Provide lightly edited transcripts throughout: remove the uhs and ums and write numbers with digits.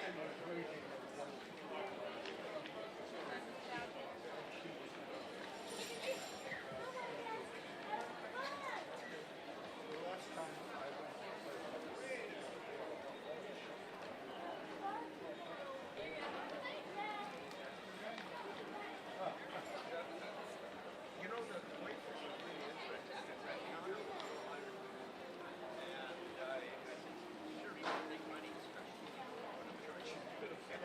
You know, the waitress was really interested in that counter. And I said, sure, you can take money, especially when I'm charging you.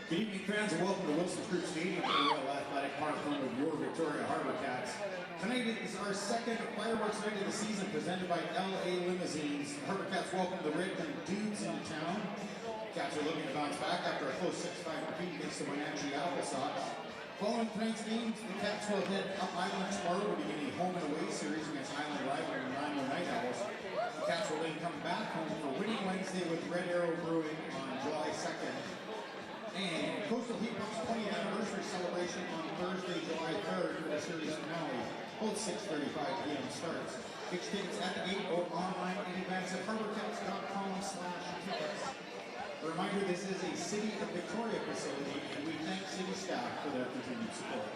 Good evening, fans, and welcome to Wilson Group Stadium for the Royal Athletic Park home of your Victoria HarbourCats. Tonight is our second fireworks night of the season presented by LA Limousines. HarbourCats welcome the Redmond Dudes in town. Cats are looking to bounce back after a close 6-5 defeat against the Wenatchee Apple Sox. Following tonight's games, the Cats will head up Island tomorrow to begin a home and away series against Island rival the Nanaimo Night Owls. The Cats will then come back home for Winning Wednesday with Red Arrow Brewing on July 2nd. And Coastal Heat Bucks 20th anniversary celebration on Thursday, July 3rd for the series finale. Both 6:35 p.m. starts. Get your tickets at the gate or online in advance at HarbourCats.com/tickets. A reminder, this is a City of Victoria facility, and we thank city staff for their continued support.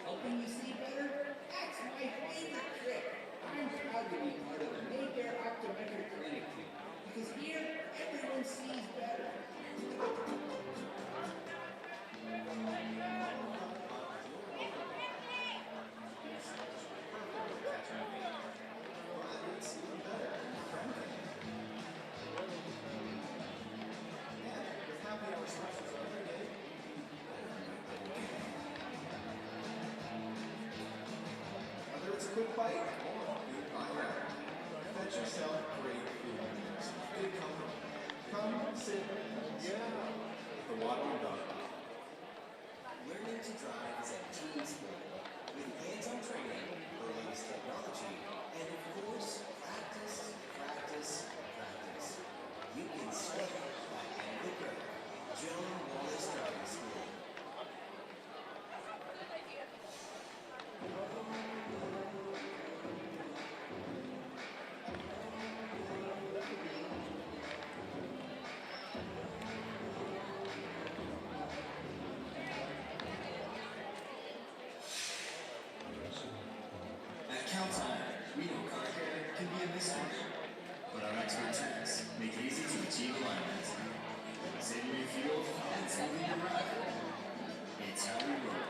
Helping you see better? That's my favorite trick. I'm proud to be part of the Mayfair Optometric Clinic team because here everyone sees better. It's a quick bite or a good bite out. Fetch yourself great feelings. Get comfortable. Come sit. Yeah. The water dog. Learning to drive is a team sport with hands-on training, the latest technology, and of course, practice, practice, practice. You can start by Anglican, Joan Wallace Driving School. At Caltime, we know car care can be a mystery, but our experts make it easy to achieve alignment. Saving your fuel and smoothing your ride. It's how we roll.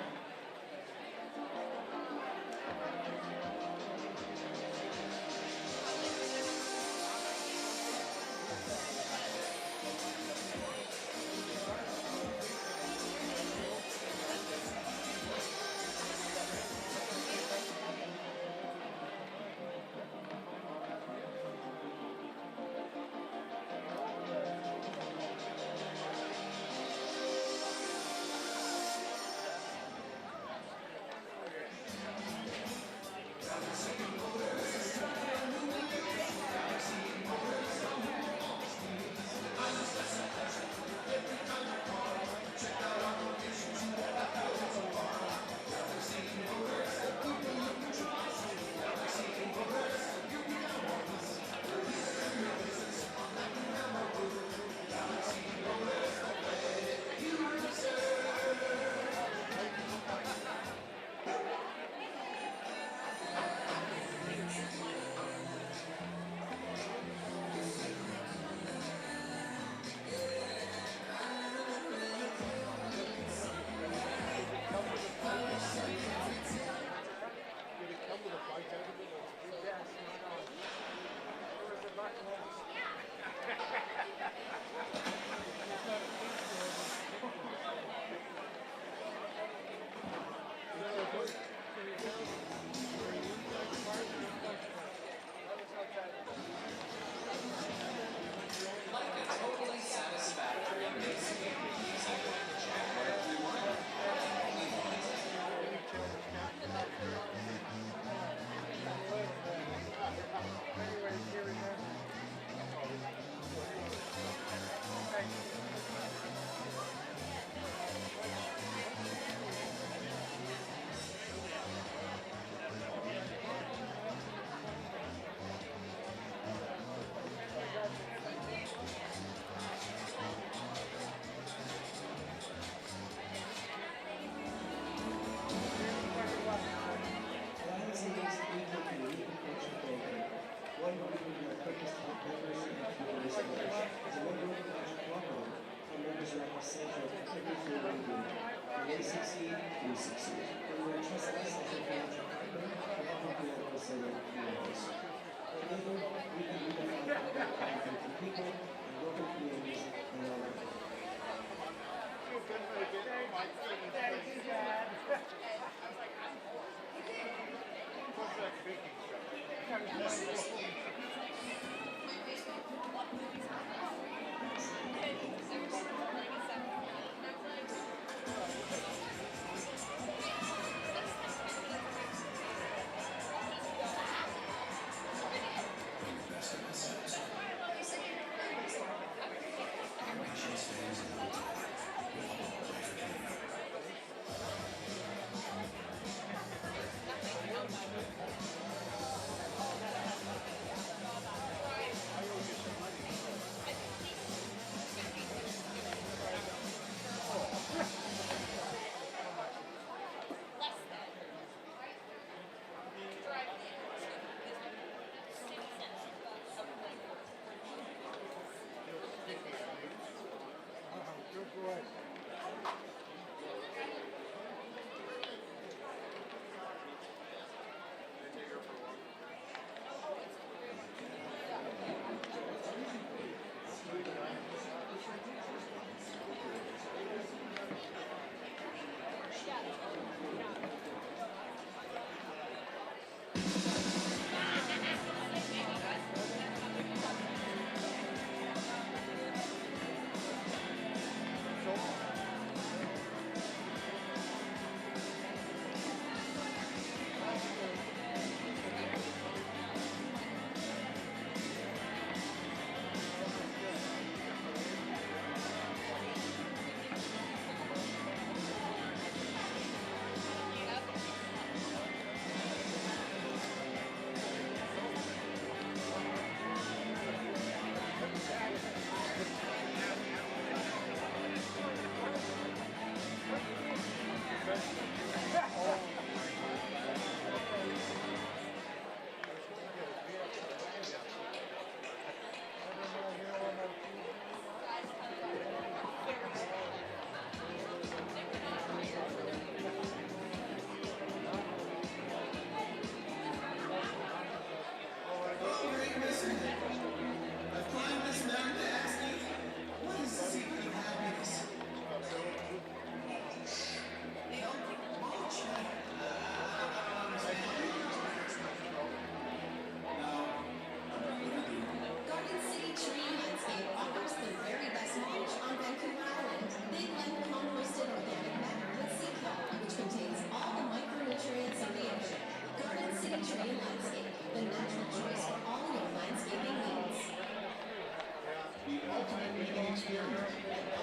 experience.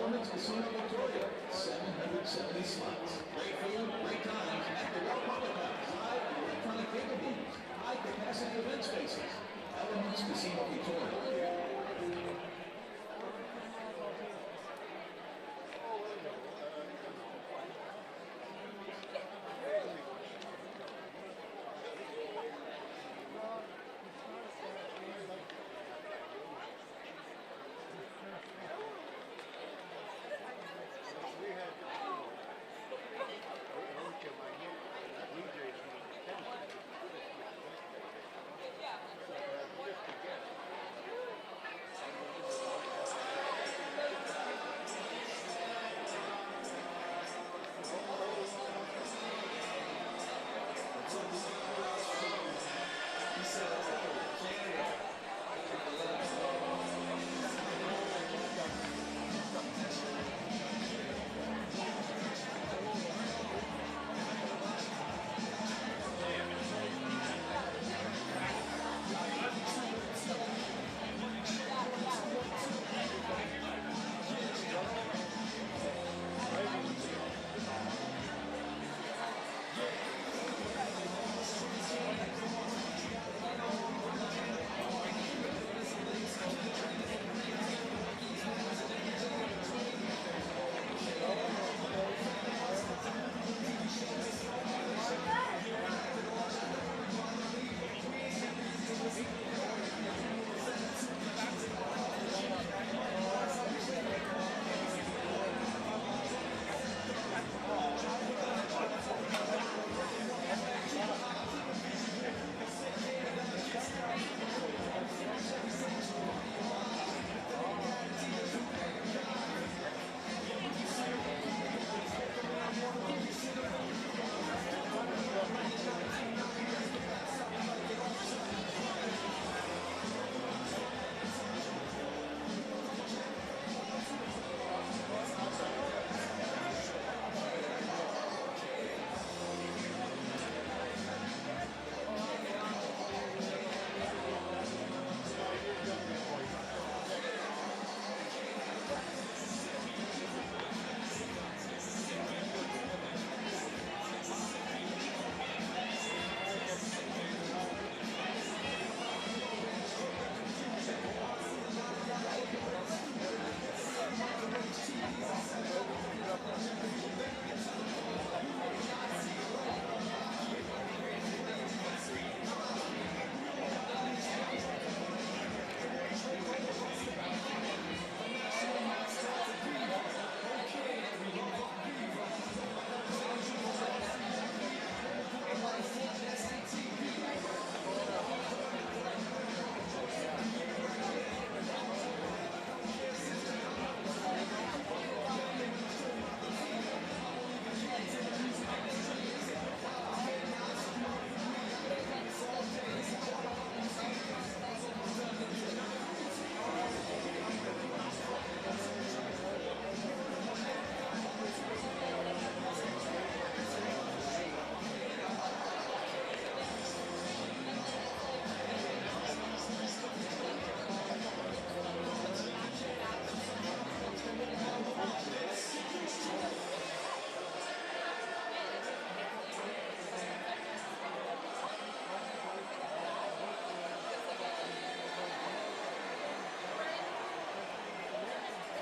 Elements Casino Victoria, 770 slots. Great food, great times at the HarbourCats. Live and electronic table games, high capacity event spaces. Elements Casino Victoria.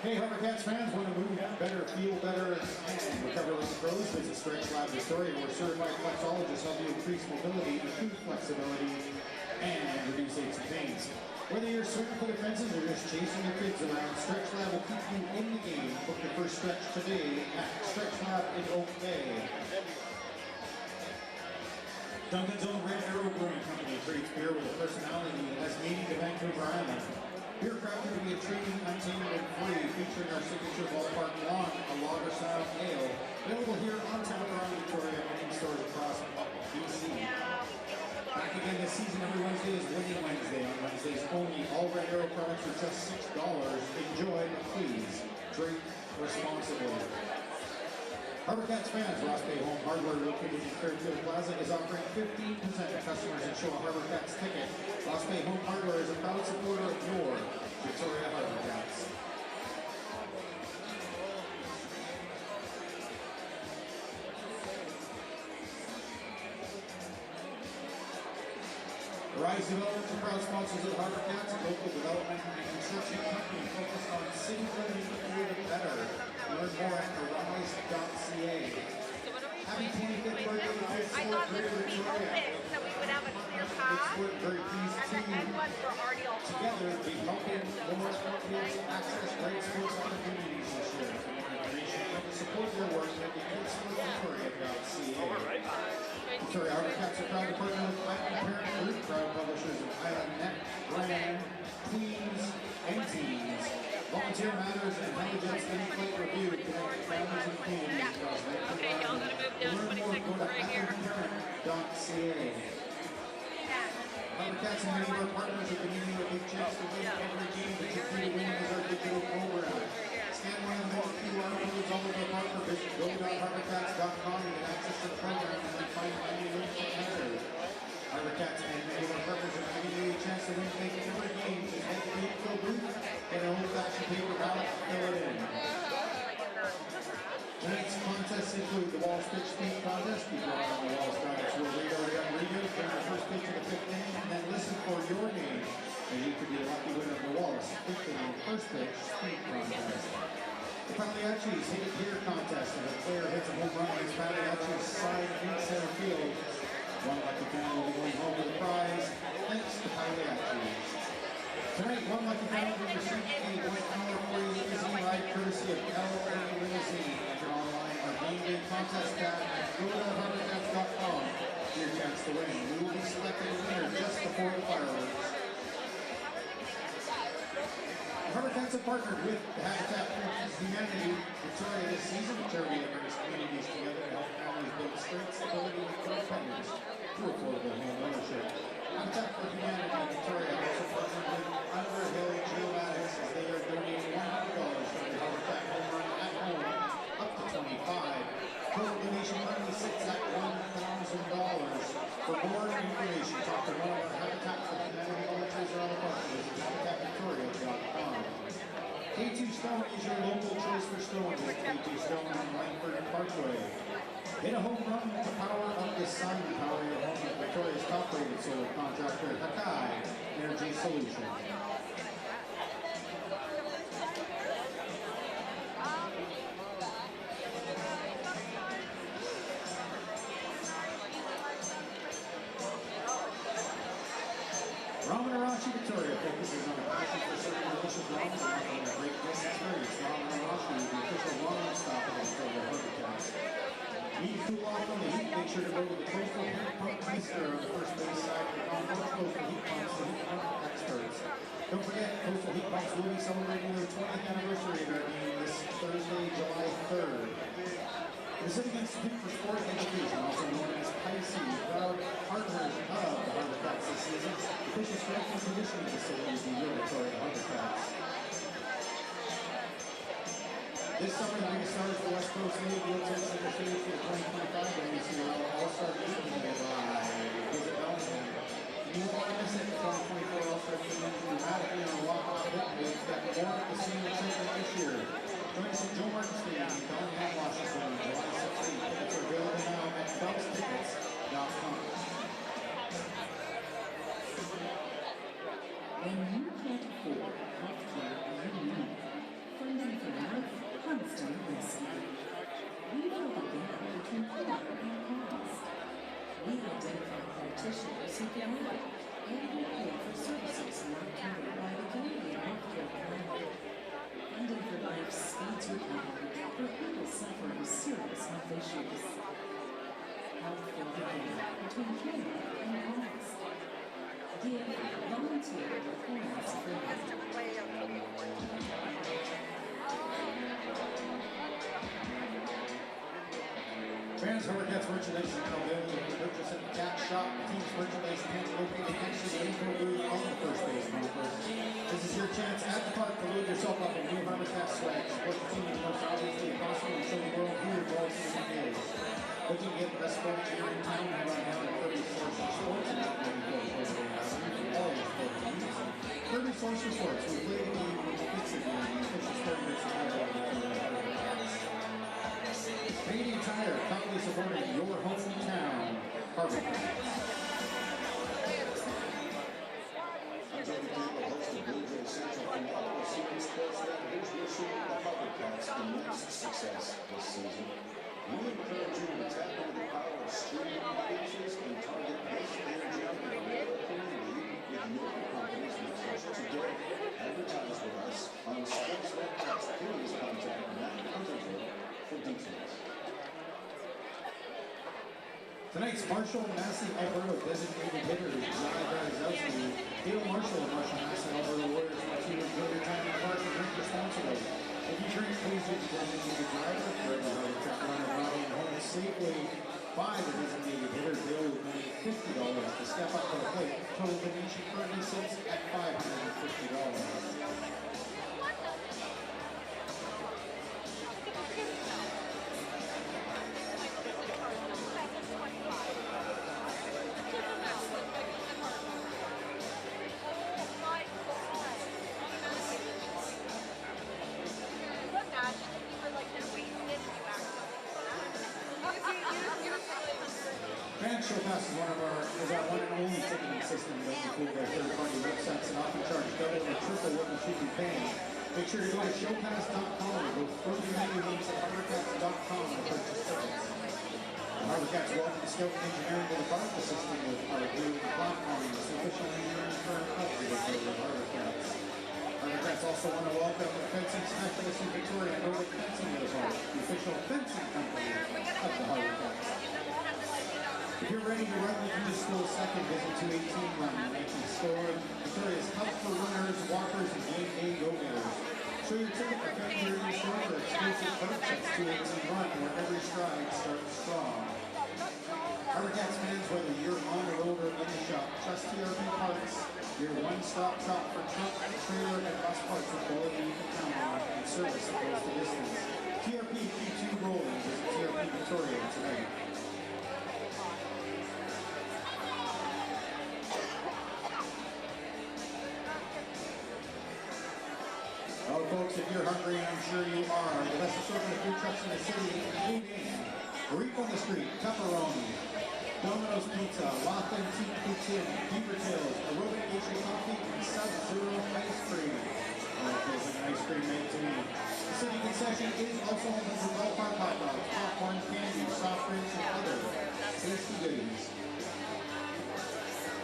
Hey, HarbourCats fans, want to move better, feel better, and recover like the pros? Visit Stretch Lab Victoria, where certified flexologists help you increase mobility, improve flexibility, and reduce aches and pains. Whether you're swinging for the fences or just chasing your kids around, Stretch Lab will keep you in the game. Book your first stretch today at Stretch Lab in Oak Bay. Duncan's own Red Arrow Brewing Company treats beer with a personality and has meaning to Vancouver Island. Beer crafted to be a treaty, untainted, and free, featuring our signature ballpark lawn, a lager-style ale, available here on tap around Victoria and in stores across BC. Back again this season, every Wednesday is Winning Wednesday. On Wednesdays only, all Red Arrow products are just $6. Enjoy, but please drink responsibly. HarbourCats fans, Ross Bay Home Hardware, located in Fairfield Plaza, is offering 15% to customers that show a HarbourCats ticket. Ross Bay Home Hardware is a proud supporter of your Victoria HarbourCats. Rise Development are proud sponsors of HarbourCats, a local development and construction company focused on city living created better. Learn more at rise.ca. Happy 25th birthday to Kids I Sport thought this Greater would be Victoria. open so we would have a clear Kids path, Sport very pleased and the end ones were already all full. together be helping more sport kids access great sports opportunities this year. For more information and to support their work, head to kidsportvictoria.ca. Victoria HarbourCats are proud to partner with Island Parent Group, proud publishers of Island Net, Brand, Queens, and Teens. Volunteer Matters and Intelligence In-Flight Review connect families and communities across Vancouver. Okay, y'all gotta move down Learn 20 more, go seconds to right here. islandparent.ca. HarbourCats and many of our partners are giving you a big chance to win every game that you can win as our digital program. Scan one of the QR codes all of our partner visit go.harbourcats.com to get access to the program and then find any link to enter. HarbourCats and many of our partners are giving you a chance to win making every game. Just head to the info booth, get an old-fashioned paper ballot, fill it in. Tonight's contests include the Walls Pitch Speed Contest. Keep your eye on the Walls Guidance will read out on radios during the first pitch of the fifth inning, and then listen for your name, and you could be a lucky winner of the Walls fifth inning first pitch speed contest. The Pagliacci's Hit It Here contest, and a player hits a home run against Pagliacci's side in center field. One lucky fan will be going home with a prize, thanks to Pagliacci's. Tonight, one lucky fan will be receiving a 1-hour free limousine ride courtesy of LA Limousine. Enter online our game day contest tab at go.harbourcats.com for your chance to win. We will be selecting a winner just before the fireworks. HarbourCats have partnered with the Habitat for Humanity Victoria this season, a charity that brings communities together to help families build strength, stability, and independence through affordable home ownership. Habitat for Humanity Victoria also partnered with Underhill Geomatics as they are donating $100 for the HarbourCat home run at home, up to 25. Total donation currently sits at $1,000. For more information, talk to one of our Habitat for Humanity volunteers or other partners at habitatvictoria.com. K2 Stone is your local choice for stone with K2 Stone on Langford Parkway. Hit a home run with the power of the sun. Power your home with Victoria's top-rated solar contractor, Hakai Energy Solutions. Ramen Arashi Victoria focuses on a passion for serving delicious ramen and offering a great guest experience. Ramen Arashi is the official ramen stop of the Victoria HarbourCats. Need to cool off on the heat? Make sure to go to the Coastal Heat Pump Twister on the first base side of the complex. Coastal Heat Pumps, the heat pump experts. Don't forget, Coastal Heat Pumps will be celebrating their 20th anniversary of their game this Thursday, July 3rd. The Pacific Institute for Sport Education, also known as PICE, proud partners of the HarbourCats this season. Official strength and conditioning facilities in your Victoria HarbourCats. This summer, the biggest stars of the West Coast League will take center stage for the 2025 WCL All-Star Game by Visit Bellingham. You won't want to miss it. The 2024 All-Star Game ends dramatically on a walk-off hit. We expect more at the same excitement this year. Join us at Joe Martin Stadium in Bellingham, Washington, on July 16th. Tickets are available now at BellsTickets.com. When you can't afford healthcare you need, funding for life comes to risky. We know the gap between care and cost. We identify practitioners who can help, and we pay for services not covered by the Canadian healthcare plan. Funding for life speeds recovery for people suffering serious health issues. Help fill the gap between care and cost. Give, volunteer, or ask for help. Fans, HarbourCats merchandise is now available to purchase at the Cat Shop. The team's merchandise tent located next to the info booth on the first base bumpers. This is your chance at the park to load yourself up in new HarbourCats swag. Support the team in the most obviously possible and show the world who your ball team is. Looking to get the best sports here in town, head on down to Kirby Source for Sports and out there for all your sport needs. Kirby Source for Sports, we play the game with the fix it game, the official sport mix of HarbourCats. Canadian Tire, proudly supporting your hometown, HarbourCats. Tonight's Marshall and Massey Alberta designated hitters, John Garzowski, Dale Marshall and Marshall Massey Alberta Warriors want you to enjoy your time in the park and drink responsibly. If you drink, please use the designated driver for every HarbourCats runner riding home safely by the designated hitter. Dale will donate $50 to step up to the plate. Total donation currently sits at $550. Showpass is our one and only ticketing system that includes our third-party websites and often charge double or triple what you should be paying. Make sure to go to showpass.com or go through the menu links at HarbourCats.com to purchase tickets. HarbourCats welcome Scout Engineering to the Barca system with our new platform, the official engineering firm upgrade of HarbourCats. HarbourCats also want to welcome the fencing specialist in Victoria, Nordic Fencing Resort, the official fencing company of the HarbourCats. If you're ready to run the Indian second, visit 218 Run, the Nike store. Victoria's Help for Runners, Walkers, and Game Day Go-Getters. Show your ticket for February in your store for exclusive perks at 218 Run, where every stride starts strong. HarbourCats fans, whether you're on the road or in the shop, trust TRP Parts, your one-stop shop for truck, trailer, and bus parts with quality you can count on and service that goes the distance. TRP keeps you rolling. Visit TRP Victoria tonight. Oh, folks, if you're hungry, and I'm sure you are, the best assortment of food trucks in the city, including Reap on the Street, Pepperoni, Domino's Pizza, La Fentine Poutine, Beaver Tails, Aerobic Asian Coffee, and Sub-Zero Ice Cream. Oh, it feels like an ice cream made to me. The city concession is also open for golf cart hot dogs, popcorn, candy, soft drinks, and other tasty goodies.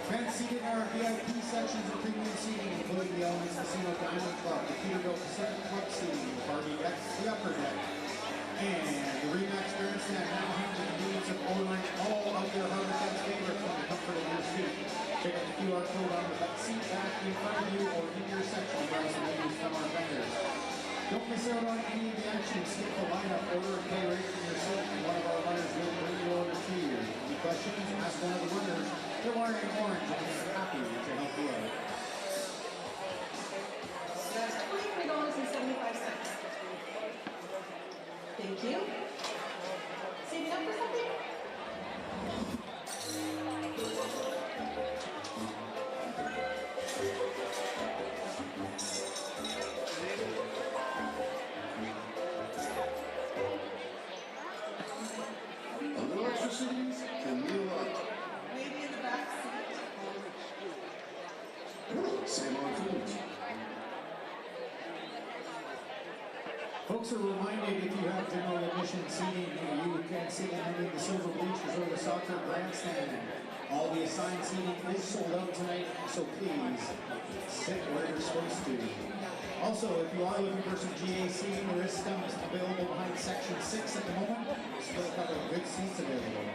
Fans seated in our VIP sections of premium seating, including the Elements Casino Diamond Club, the Peterbilt Pacific Club seating, the Barbie Deck, the Upper Deck, and the Remax Grandstand now have the convenience of ordering all of their HarbourCats favorites from the comfort of your seat. Check out the QR code on the seat back in front of you or in your section to browse the menus from our vendors. Don't miss out on any of the action. Skip the lineup, order and pay right from your seat, and one of our runners will bring your order to you. Any questions? Ask one of the runners. They're wearing orange and they're happy to help you out. That's $23.75. Thank you. Saving up for something? A little extra cities can mean a lot. Maybe in the back seat. Same on foods. Folks are reminded if you have general admission seating, you can sit in any of the silver bleachers or the soccer grandstand. All the assigned seating is sold out tonight, so please sit where you're supposed to. Also, if you are looking for some GA seating, there is some available behind section 6 at the moment. Still a couple of good seats available.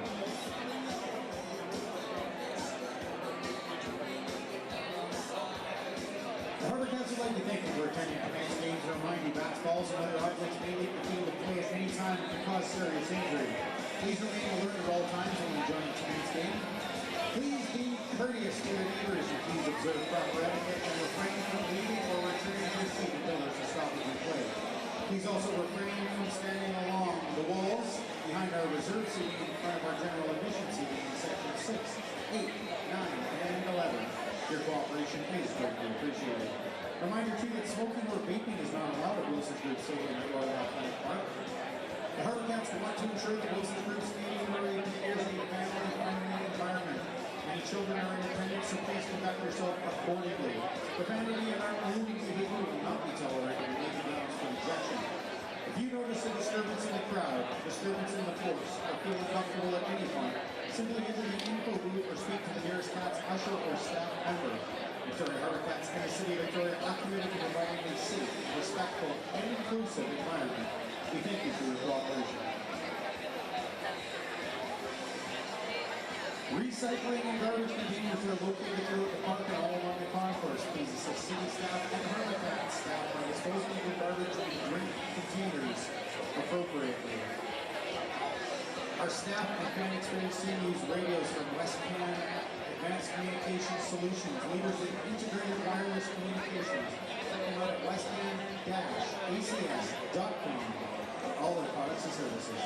The HarbourCats would like to thank you for attending tonight's games and remind you basketballs and other objects may leave the field to play at any time and can cause serious injury. Please remain alert at all times when enjoying tonight's game. Please be courteous to your neighbors and please observe proper etiquette and refrain from leaving or returning to your seat until there's a stoppage in play. Please also refrain from standing along the walls behind our reserve seating in front of our general admission seating in section 6, 8, 9, and 11. Your cooperation is greatly appreciated. Reminder too that smoking or vaping is not allowed at Wilson's Group Stadium at Royal Athletic Park. The HarbourCats want to ensure that Wilson's Group Stadium is a family-friendly environment. Many children are independent, so please conduct yourself accordingly. Profanity and unruly behavior will not be tolerated and may be grounds for rejection. If you notice a disturbance in the crowd, disturbance in the force, or feel uncomfortable at any point, simply enter the info booth or speak to the nearest Cats usher or staff member. Victoria HarbourCats and the City of Victoria are committed to providing a safe, respectful, and inclusive environment. We thank you for your cooperation. Recycling and garbage containers are located throughout the park and all along the concourse. Please assist city staff and HarbourCats staff by disposing of your garbage in drink containers appropriately. Our staff and fan experience team use radios from Westcan Advanced Communication Solutions, leaders in integrated wireless communications. Check them out at westcan-acs.com for all their products and services.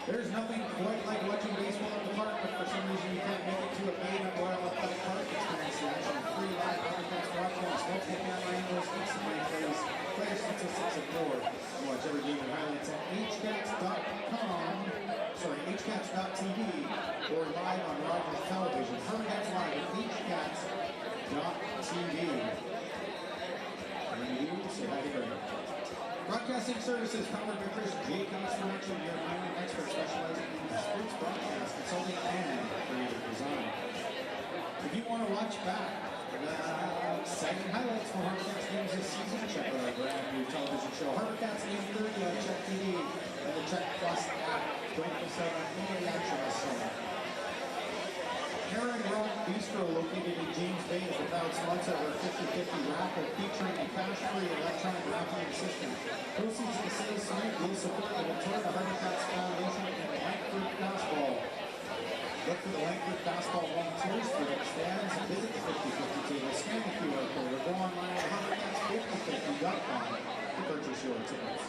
There's nothing quite like watching baseball in the park, but for some reason you can't make it to a game at Royal Athletic Park. Experience the action of free live HarbourCats broadcast, multiple camera angles, instant replays, player statistics, and more. Watch every game and highlights at hcats.tv or live on Rogers Television. HarbourCats Live at hcats.tv. When you do, say hi to Greg. Broadcasting services powered by Chris J. Construction, your hiring expert specializing in sports broadcast, consulting, and creative design. If you want to watch back exciting highlights from HarbourCats games this season, check out our brand new television show, HarbourCats 8:30 on Check TV and the Check Plus app. 24/7 NBA action this summer. Heron Rock Bistro, located in James Bay, is the proud sponsor of our 50/50 raffle featuring a cash-free electronic raffling system. Proceeds of the sales tonight will support the Victoria HarbourCats Foundation and the Langford Fastball. Look for the Langford Fastball volunteers for the stands and visit the 50/50 table. Scan the QR code or go online at HarbourCats5050.com to purchase your tickets.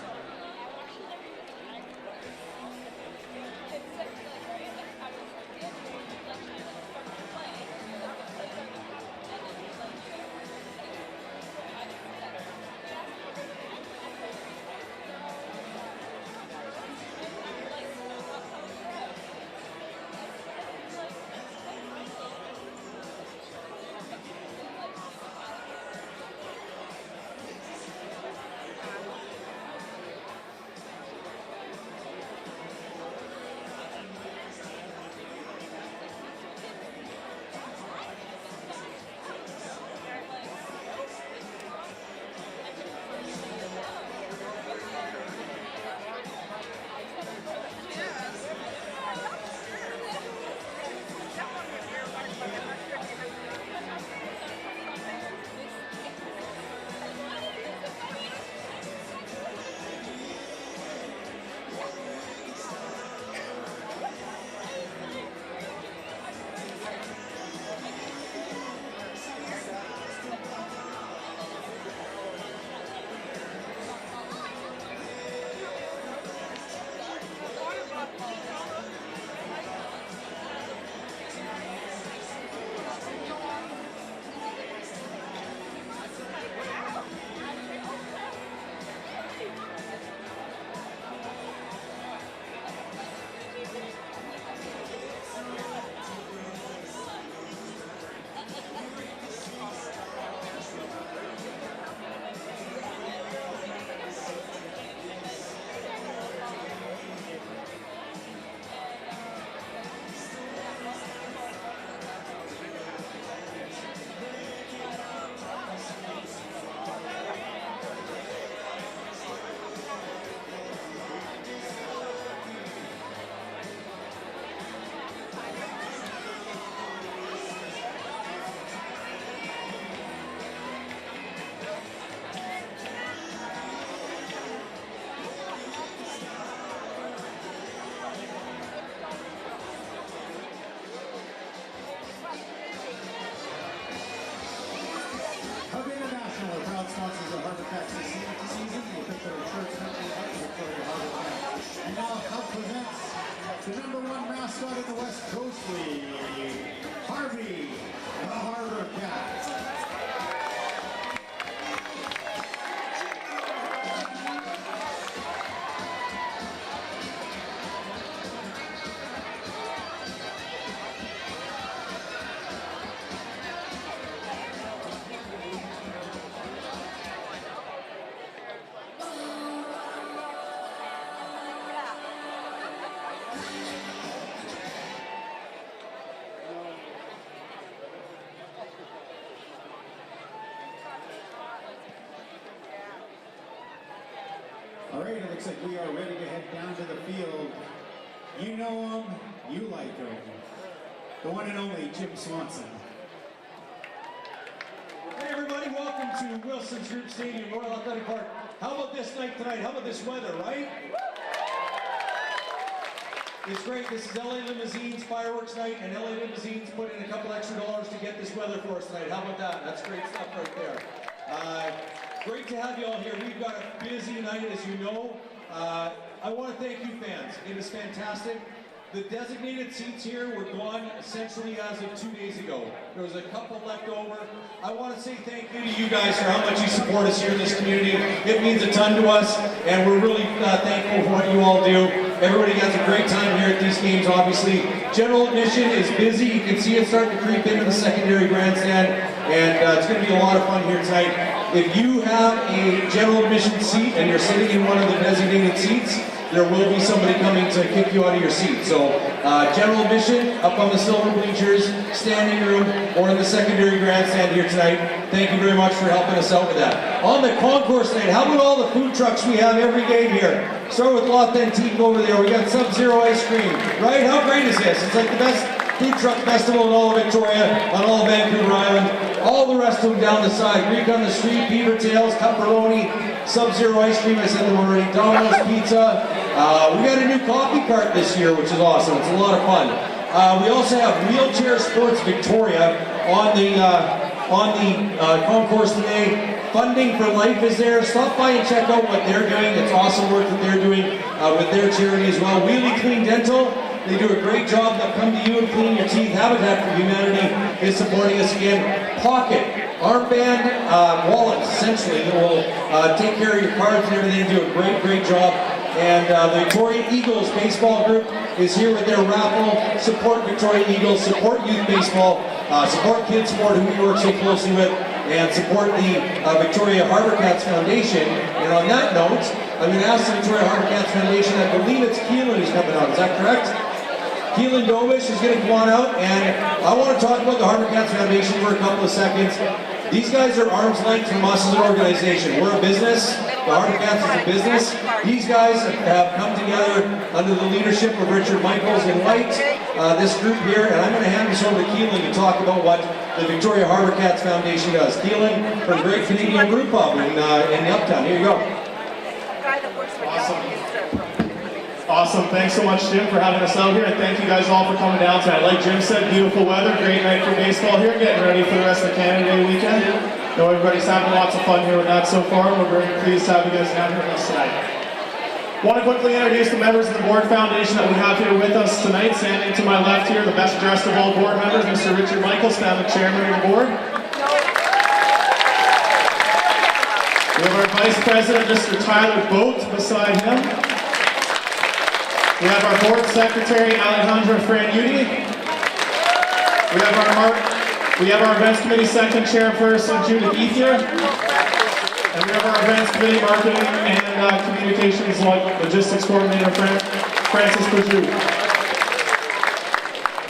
Sponsors of HarbourCats this season. We'll pick their shirts and Victoria HarbourCats. And now Hub presents the #1 mascot in the West Coast League, Harvey, the HarbourCats. it looks like we are ready to head down to the field. You know him, you like him. The one and only Jim Swanson. Hey everybody, welcome to Wilson's Group Stadium, Royal Athletic Park. How about this night tonight? How about this weather, right? It's great. This is LA Limousines fireworks night, and LA Limousines put in a couple extra dollars to get this weather for us tonight. How about that? That's great stuff right there. Great to have you all here. We've got a busy night, as you know. I want to thank you fans. It is fantastic. The designated seats here were gone essentially as of 2 days ago. There was a couple left over. I want to say thank you to you guys for how much you support us here in this community. It means a ton to us, and we're really thankful for what you all do. Everybody has a great time here at these games, obviously. General admission is busy. You can see it starting to creep into the secondary grandstand, and it's going to be a lot of fun here tonight. If you have a general admission seat and you're sitting in one of the designated seats, there will be somebody coming to kick you out of your seat. So general admission up on the silver bleachers, standing room, or in the secondary grandstand here tonight. Thank you very much for helping us out with that. On the concourse night, how about all the food trucks we have every game here? Start with L'Authentique over there. We got Sub-Zero ice cream, right? How great is this? It's like the best food truck festival in all of Victoria, on all of Vancouver Island. All the rest of them down the side. Greek on the street, beaver tails, pepperoni, Sub-Zero ice cream, I said them already, Domino's pizza. We got a new coffee cart this year, which is awesome. It's a lot of fun. We also have Wheelchair Sports Victoria on the concourse today. Funding for Life is there. Stop by and check out what they're doing. It's awesome work that they're doing with their charity as well. Wheelie Clean Dental. They do a great job. They'll come to you and clean your teeth. Habitat for Humanity is supporting us again. Pocket, armband, wallets, essentially, that will take care of your cards and everything. They do a great, great job. And the Victoria Eagles baseball group is here with their raffle. Support Victoria Eagles, support youth baseball, support kids sport, who we work so closely with, and support the Victoria HarbourCats Foundation. And on that note, I'm going to ask the Victoria HarbourCats Foundation, I believe it's Keelan who's coming out, is that correct? Keelan Dobish is going to come on out, and I want to talk about the HarbourCats Foundation for a couple of seconds. These guys are arm's length from us as an organization. We're a business. The HarbourCats is a business. These guys have come together under the leadership of Richard Michaels and White, this group here, and I'm going to hand this over to Keelan to talk about what the Victoria HarbourCats Foundation does. Keelan from Great Canadian Brew Pub in Uptown. Here you go. Awesome. Awesome. Thanks so much, Jim, for having us out here, and thank you guys all for coming down tonight. Like Jim said, beautiful weather, great night for baseball here, getting ready for the rest of the Canada Day weekend. I know everybody's having lots of fun here with that so far, and we're very pleased to have you guys down here with us tonight. I want to quickly introduce the members of the board foundation that we have here with us tonight. Standing to my left here, the best dressed of all board members, Mr. Richard Michaels, founding chairman of the board. We have our vice president, Mr. Tyler Boat, beside him. We have our board secretary, Alejandra Franyuti. We have our events committee second chairperson, Judith Ethier. And we have our events committee marketing and communications logistics coordinator, Francis Pajou.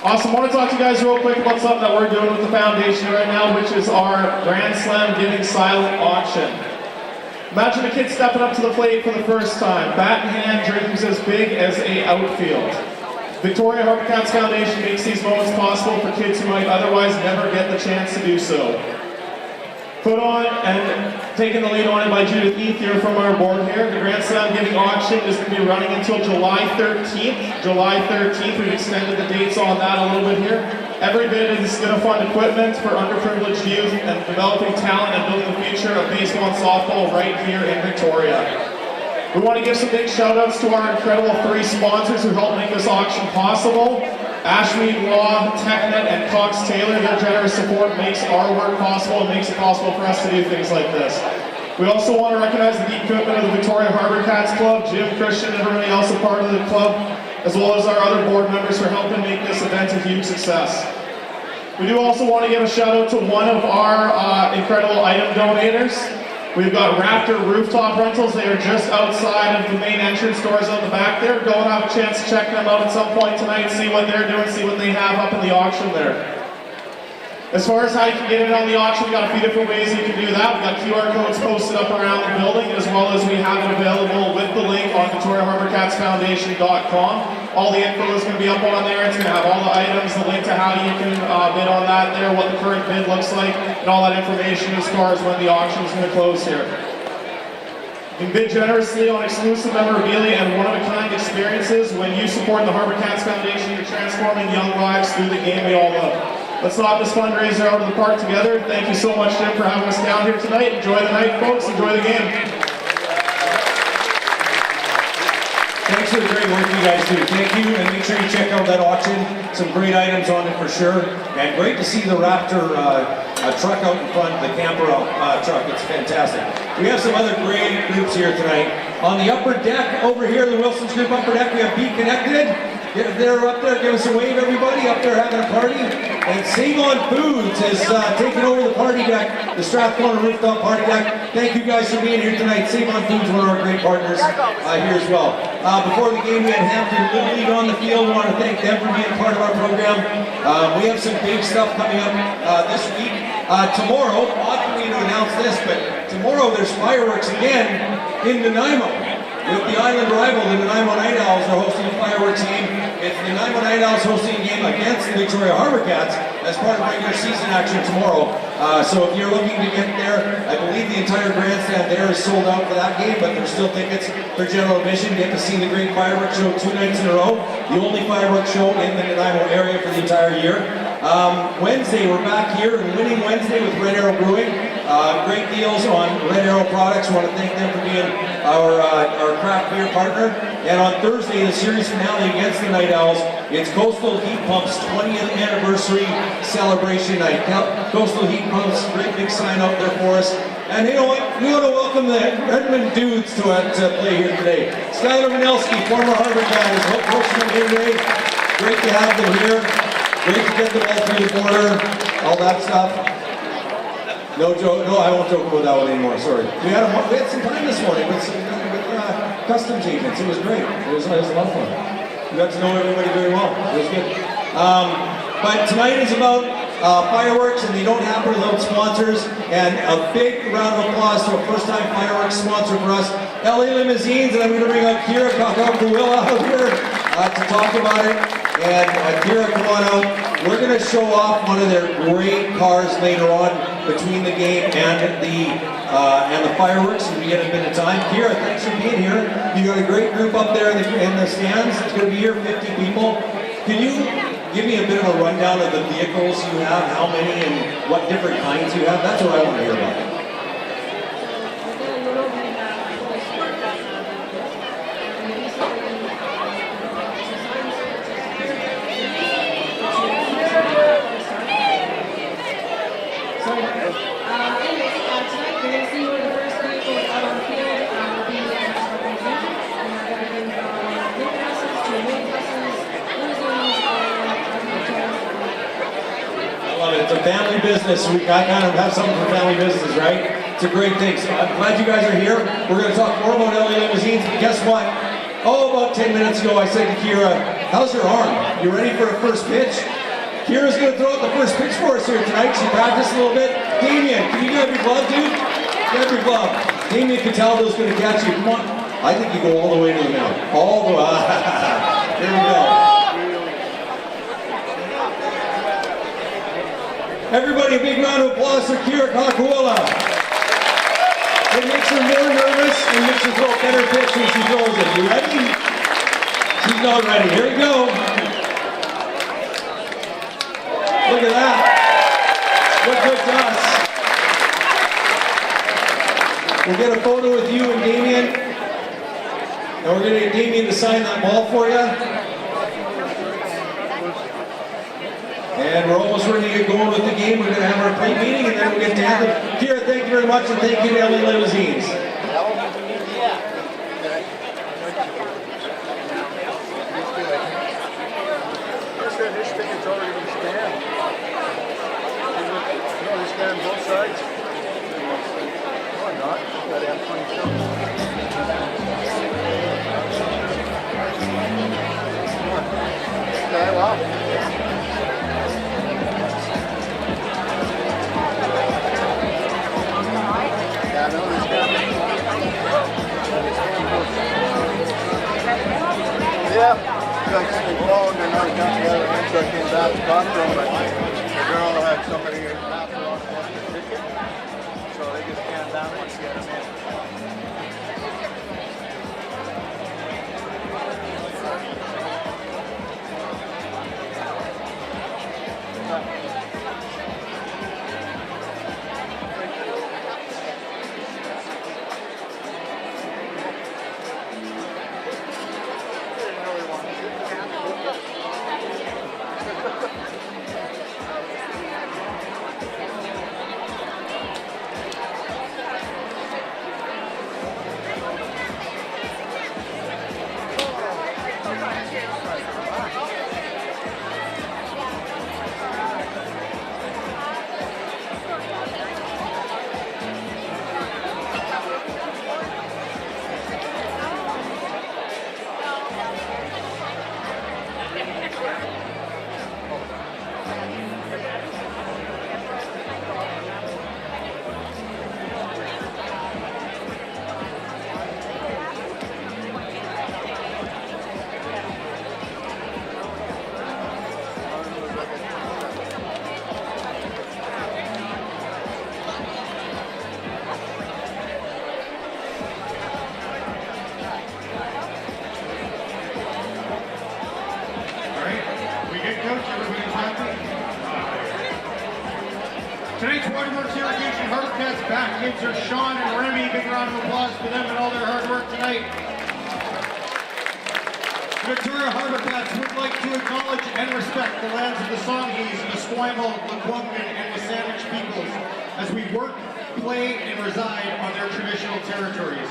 Awesome. I want to talk to you guys real quick about something that we're doing with the foundation right now, which is our Grand Slam Giving Silent auction. Imagine a kid stepping up to the plate for the first time. Bat in hand, dreams as big as a outfield. Victoria HarbourCats Foundation makes these moments possible for kids who might otherwise never get the chance to do so. Put on and taking the lead on it by Judith Ethier from our board here. The Grand Slam Giving Auction is going to be running until July 13th. July 13th, we've extended the dates on that a little bit here. Every bid is going to fund equipment for underprivileged youth and developing talent and building the future of baseball and softball right here in Victoria. We want to give some big shout outs to our incredible 3 sponsors who helped make this auction possible. Ashmead Law, TechNet, and Cox Taylor. Their generous support makes our work possible and makes it possible for us to do things like this. We also want to recognize the deep commitment of the Victoria HarbourCats Club, Jim, Christian, and everybody else a part of the club, as well as our other board members for helping make this event a huge success. We do also want to give a shout out to one of our incredible item donators. We've got Raptor Rooftop Rentals. They are just outside of the main entrance doors on the back there. Go and have a chance to check them out at some point tonight, see what they're doing, see what they have up in the auction there. As far as how you can get in on the auction, we got a few different ways you can do that. We got QR codes posted up around the building, as well as we have it available with the link on VictoriaHarbourCatsFoundation.com. All the info is going to be up on there. It's going to have all the items, the link to how you can bid on that there, what the current bid looks like, and all that information as far as when the auction is going to close here. You can bid generously on exclusive memorabilia and one-of-a-kind experiences. When you support the HarbourCats Foundation, you're transforming young lives through the game we all love. Let's knock this fundraiser out of the park together. Thank you so much, Jim, for having us down here tonight. Enjoy the night, folks. Enjoy the game. Thanks for the great work you guys do. Thank you, and make sure you check out that auction. Some great items on it for sure. And great to see the Raptor truck out in front, the camper truck. It's fantastic. We have some other great groups here tonight. On the upper deck over here, the Wilson's Group upper deck, we have Be Connected. They're up there. Give us a wave, everybody. Up there having a party. And Save On Foods has taken over the party deck, the Strathcona Rooftop Party Deck. Thank you guys for being here tonight. Save On Foods, one of our great partners here as well. Before the game, we had Hampton Little League on the field. We want to thank them for being part of our program. We have some big stuff coming up this week. Tomorrow, odd for me to announce this, but tomorrow there's fireworks again in Nanaimo. With the island rival, the Nanaimo Night Owls are hosting a fireworks game. It's the Nanaimo Night Owls hosting a game against the Victoria HarbourCats as part of regular season action tomorrow. So if you're looking to get there, I believe the entire grandstand there is sold out for that game, but there's still tickets for general admission. Get to see the great fireworks show 2 nights in a row. The only fireworks show in the Nanaimo area for the entire year. Wednesday, we're back here in Winning Wednesday with Red Arrow Brewing. Great deals on Red Arrow products. We want to thank them for being our craft beer partner. And on Thursday, the series finale against the Night Owls, it's Coastal Heat Pump's 20th anniversary celebration night. Coastal Heat Pump's great big sign out there for us. And you know what? We want to welcome the Redmond dudes to play here today. Skylar Manelski, former HarbourCat, is hosting them here today. Great to have them here. Great to get them all through the border, all that stuff. No joke. No, I won't joke about that one anymore. Sorry. We had some time this morning with customs agents. It was great. It was a lot of fun. We got to know everybody very well. It was good. But tonight is about fireworks, and they don't happen without sponsors. And a big round of applause to a first-time fireworks sponsor for us, LA Limousines. And I'm going to bring out Kira Kakakuwila out here to talk about it. And Kira, come on out. We're going to show off one of their great cars later on between the game and the fireworks, and we get a bit of time. Kira, thanks for being here. You got a great group up there in the stands. It's going to be here, 50 people. Can you give me a bit of a rundown of the vehicles you have, how many, and what different kinds you have? That's what I want to hear about. Family business. I kind of have something for family business, right? It's a great thing. So I'm glad you guys are here. We're going to talk more about LA Limousines, but guess what? About 10 minutes ago, I said to Kira, how's your arm? You ready for a first pitch? Kira's going to throw out the first pitch for us here tonight. She practiced a little bit. Damien, can you grab your glove, dude? Grab your glove. Damien Cataldo's going to catch you. Come on. I think you go all the way to the mound. All the way. There we go. Everybody, a big round of applause for Kira Kakakuwila. It makes her more nervous and makes her throw a better pitch when she throws it. You ready? She's not ready. Here we go. Look at that. Look good to us. We'll get a photo with you and Damien. And we're going to get Damien to sign that ball for you. And we're almost ready to get going with the game. We're going to have our pre-meeting, and then we'll get to Anthem. Kira, thank you very much, and thank you to LA Limousines. last costume, the girl had somebody knock her off the ticket, so they just canned down and get him in. Tonight's Waterworks Irrigation HarbourCats back kids are Sean and Remy. Big round of applause for them and all their hard work tonight. Victoria HarbourCats would like to acknowledge and respect the lands of the Songhees, Esquimalt, Lekwungen, and Wasanich peoples as we work, play, and reside on their traditional territories.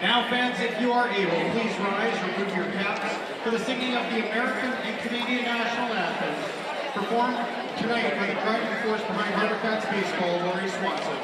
Now, fans, if you are able, please rise, remove your caps for the singing of the American and Canadian national anthems, performed tonight by the driving force behind HarbourCats baseball, Lori Swanson.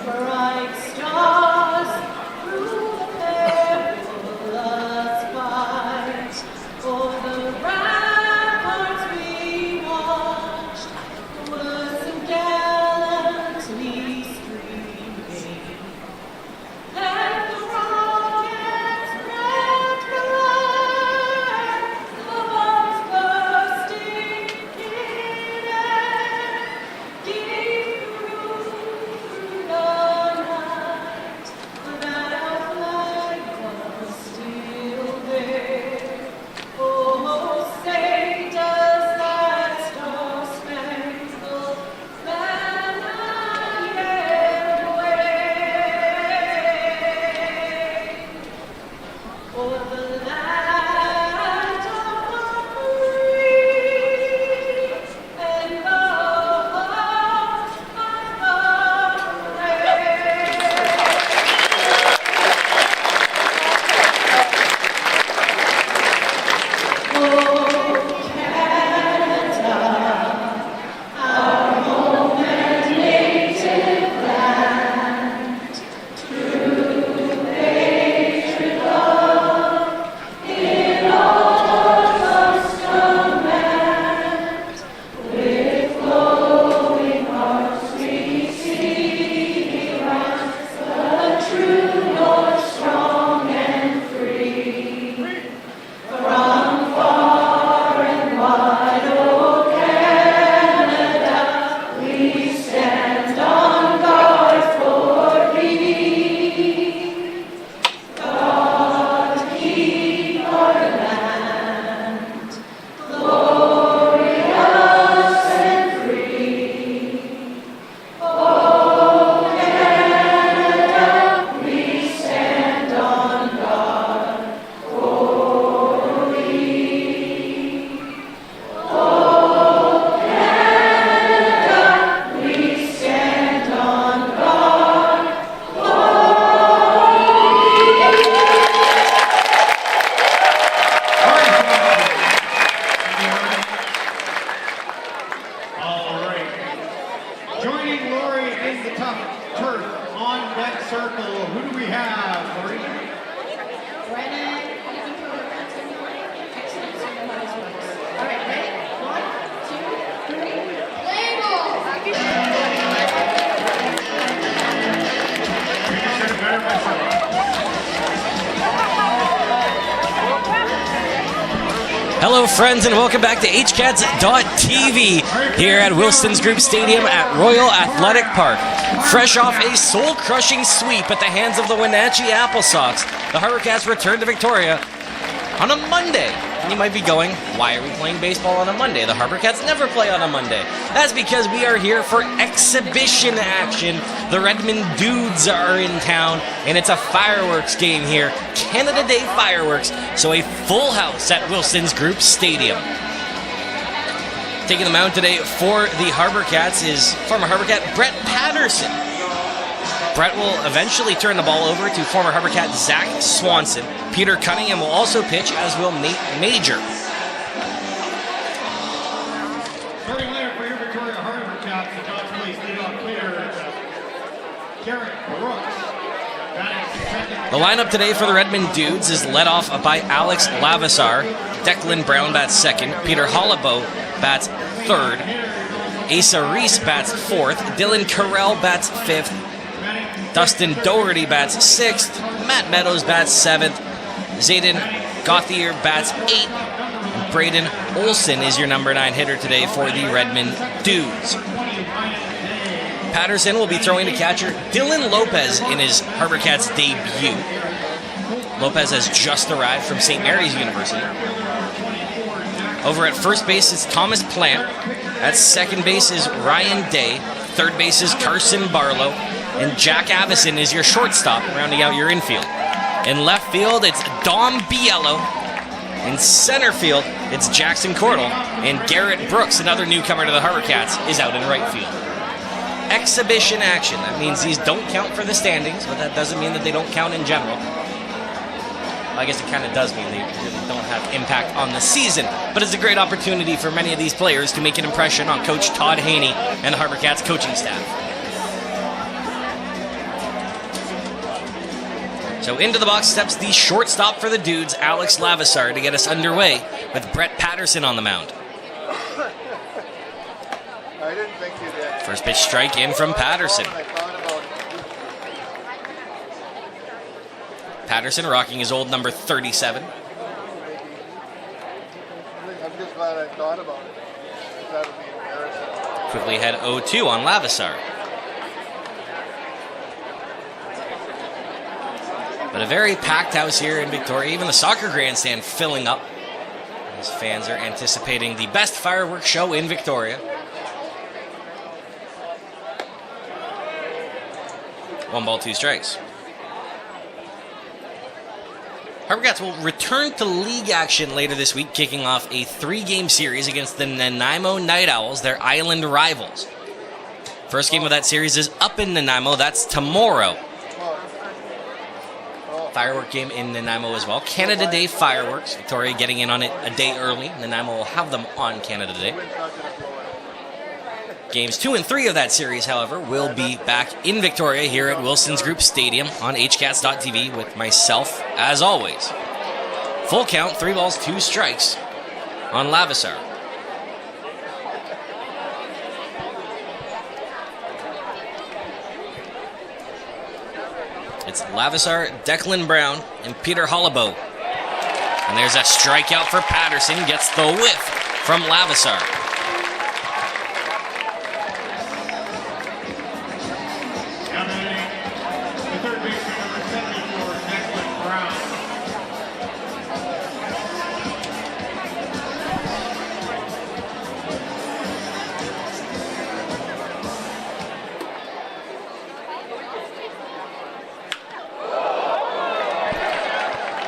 Bright stars through the perilous fight, for the ramparts we walk. tough turf on deck circle. Who do we have, Corey? Brennan, you can put your hands in the way. Excellent, so you know how this works. All right, ready? 1, 2, 3. Label! You said it better myself. Hello friends and welcome back to HarbourCats.tv here at Wilson's Group Stadium at Royal Athletic Park. Fresh off a soul-crushing sweep at the hands of the Wenatchee Apple Sox, the HarbourCats return to Victoria on a Monday. And you might be going, why are we playing baseball on a Monday? The HarbourCats never play on a Monday. That's because we are here for exhibition action. The Redmond Dudes are in town, and it's a fireworks game here. Canada Day fireworks, so a full house at Wilson's Group Stadium. Taking the mound today for the HarbourCats is former HarbourCat Brett Patterson. Brett will eventually turn the ball over to former HarbourCat Zach Swanson. Peter Cunningham will also pitch, as will Nate Major. Starting later for your Victoria HarbourCats, the John's Place leadoff player, Garrett Brooks. The lineup today for the Redmond Dudes is led off by Alex Lavasar. Declan Brown bats second. Peter Hollabo bats third. Asa Reese bats fourth. Dylan Carell bats fifth. Dustin Doherty bats 6th, Matt Meadows bats 7th, Zayden Gauthier bats 8th, and Braden Olson is your number 9 hitter today for the Redmond Dudes. Patterson will be throwing to catcher Dylan Lopez in his HarbourCats debut. Lopez has just arrived from St. Mary's University. Over at first base is Thomas Plant. At second base is Ryan Day. Third base is Carson Barlow. And Jack Avison is your shortstop, rounding out your infield. In left field, it's Dom Biello. In center field, it's Jackson Cordell. And Garrett Brooks, another newcomer to the HarbourCats, is out in right field. Exhibition action. That means these don't count for the standings, but that doesn't mean that they don't count in general. I guess it kind of does mean they really don't have impact on the season, but it's a great opportunity for many of these players to make an impression on Coach Todd Haney and the HarbourCats coaching staff. So into the box steps the shortstop for the Dudes, Alex Lavasar, to get us underway with Brett Patterson on the mound. I didn't think you did. First pitch strike in from Patterson. Patterson rocking his old number 37. I'm just glad I thought about it. That would be embarrassing. Quickly ahead 0-2 on Lavasar. But a very packed house here in Victoria. Even the soccer grandstand filling up. As fans are anticipating the best fireworks show in Victoria. 1 ball, 2 strikes. HarbourCats will return to league action later this week, kicking off a 3-game series against the Nanaimo Night Owls, their island rivals. First game of that series is up in Nanaimo. That's tomorrow. Firework game in Nanaimo as well. Canada Day fireworks. Victoria getting in on it a day early. Nanaimo will have them on Canada Day. Games 2 and 3 of that series, however, will be back in Victoria here at Wilson's Group Stadium on HarbourCats.tv with myself, as always. Full count, 3 balls, 2 strikes on Lavasar. It's Lavasar, Declan Brown, and Peter Hollabo. And there's a strikeout for Patterson. Gets the whiff from Lavasar.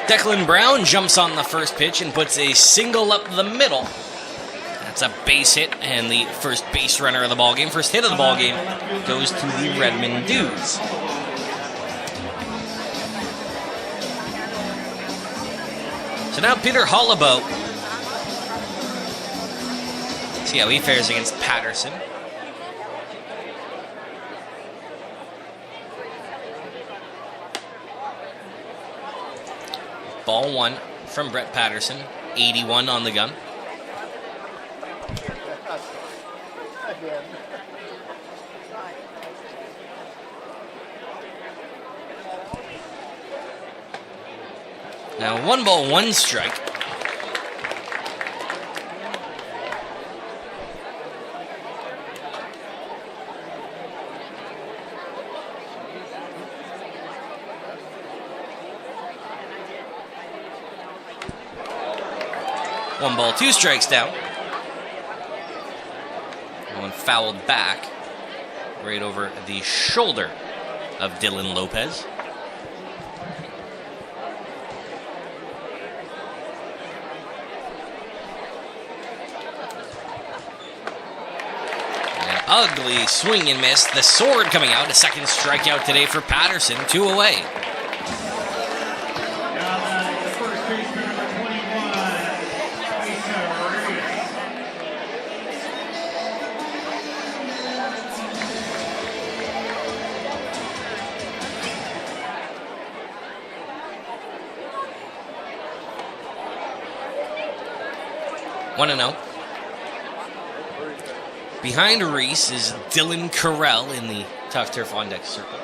Declan Brown jumps on the first pitch and puts a single up the middle. That's a base hit, and the first base runner of the ballgame, first hit of the ballgame, goes to the Redmond Dudes. So now Peter Hollabo. See how he fares against Patterson. Ball 1 from Brett Patterson. 81 on the gun. Now 1 ball, 1 strike. One ball, 2 strikes down. One fouled back, right over the shoulder of Dylan Lopez. An ugly swing and miss. The sword coming out. A second strikeout today for Patterson. 2 away. One and 0. Behind Reese is Dylan Carell in the Tough Turf on deck circle.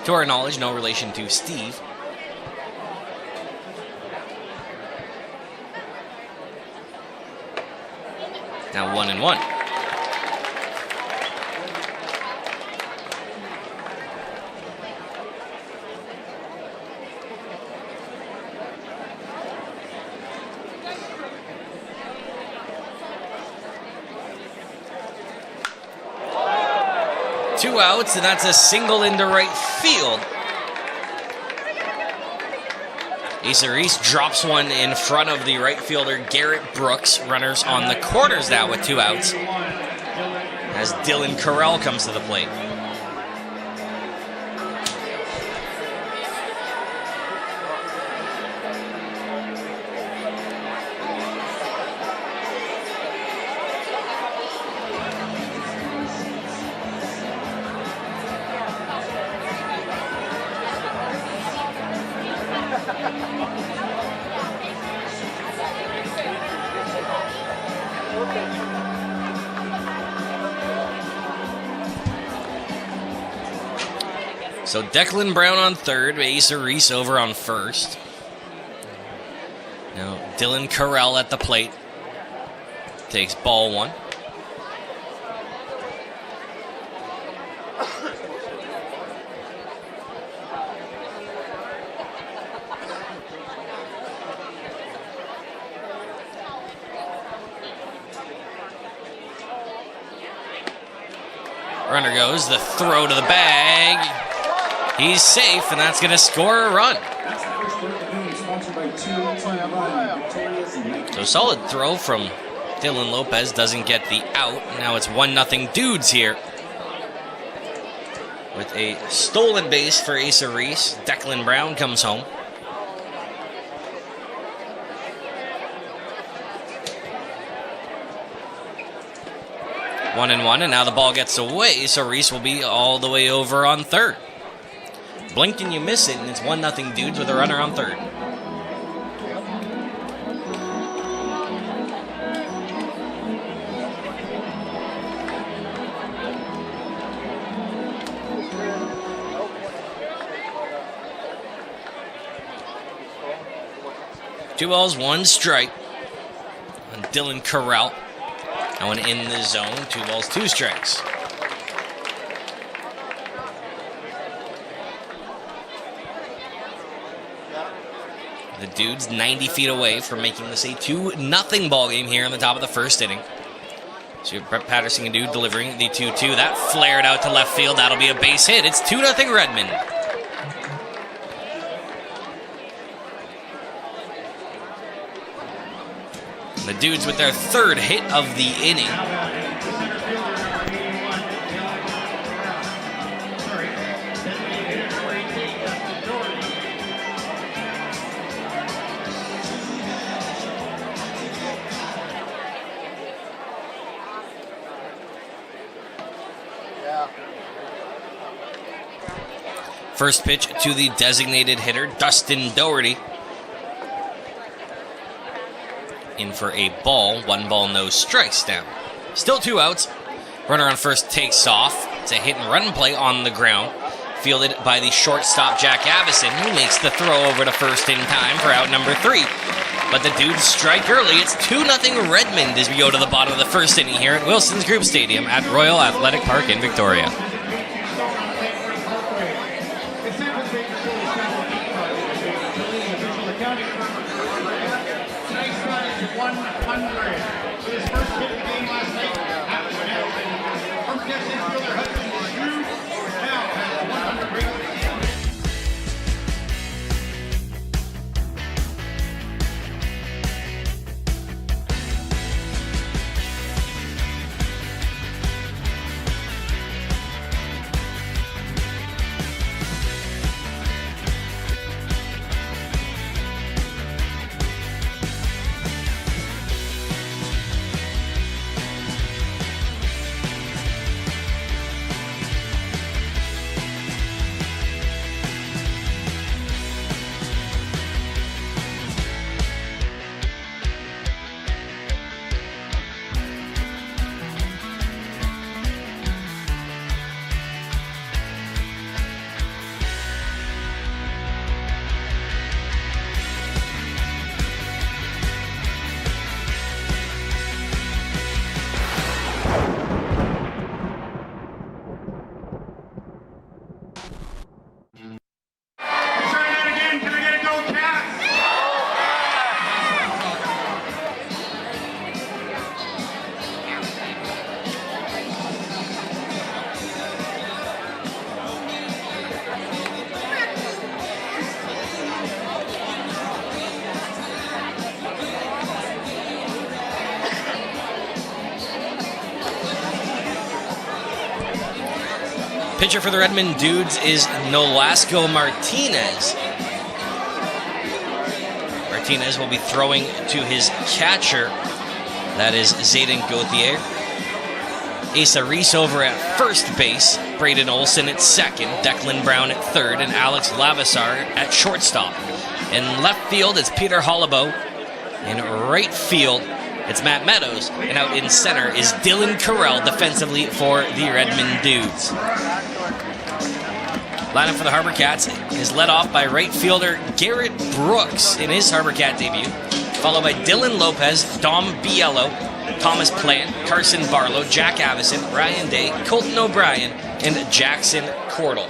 To our knowledge, no relation to Steve. Now 1 and 1. Two outs, and that's a single into right field. Asa Reese drops one in front of the right fielder, Garrett Brooks. Runners on the corners now with 2 outs, as Dylan Carell comes to the plate. So Declan Brown on third, Asa Reese over on first. Now Dylan Carell at the plate. Takes ball 1. Runner goes, the throw to the bag. He's safe, and that's going to score a run. So solid throw from Dylan Lopez, doesn't get the out. Now it's 1-0 Dudes here. With a stolen base for Asa Reese, Declan Brown comes home. One and one, and now the ball gets away, so Reese will be all the way over on third. Blink and you miss it, and it's 1-0 Dudes with a runner on third. Two balls, 1 strike on Dylan Carell. That one in the zone. 2 balls, 2 strikes. The Dudes 90 feet away from making this a 2-0 ball game here in the top of the first inning. So Brett Patterson and Dude delivering the 2-2. That flared out to left field. That'll be a base hit. It's 2-0 Redmond. The Dudes with their third hit of the inning. First pitch to the designated hitter, Dustin Doherty. In for a ball. 1 ball, no strikes down. Still 2 outs. Runner on first takes off. It's a hit and run play on the ground. Fielded by the shortstop, Jack Avison, who makes the throw over to first in time for out number 3. But the Dudes strike early. It's 2-0 Redmond as we go to the bottom of the first inning here at Wilson's Group Stadium at Royal Athletic Park in Victoria. Pitcher for the Redmond Dudes is Nolasco Martinez. Martinez will be throwing to his catcher. That is Zayden Gauthier. Asa Reese over at first base. Braden Olson at second. Declan Brown at third. And Alex Lavasar at shortstop. In left field, it's Peter Hollabo. In right field, it's Matt Meadows. And out in center is Dylan Carell defensively for the Redmond Dudes. Lineup for the HarbourCats is led off by right fielder Garrett Brooks in his HarbourCat debut, followed by Dylan Lopez, Dom Biello, Thomas Plant, Carson Barlow, Jack Avison, Ryan Day, Colton O'Brien, and Jackson Cordell.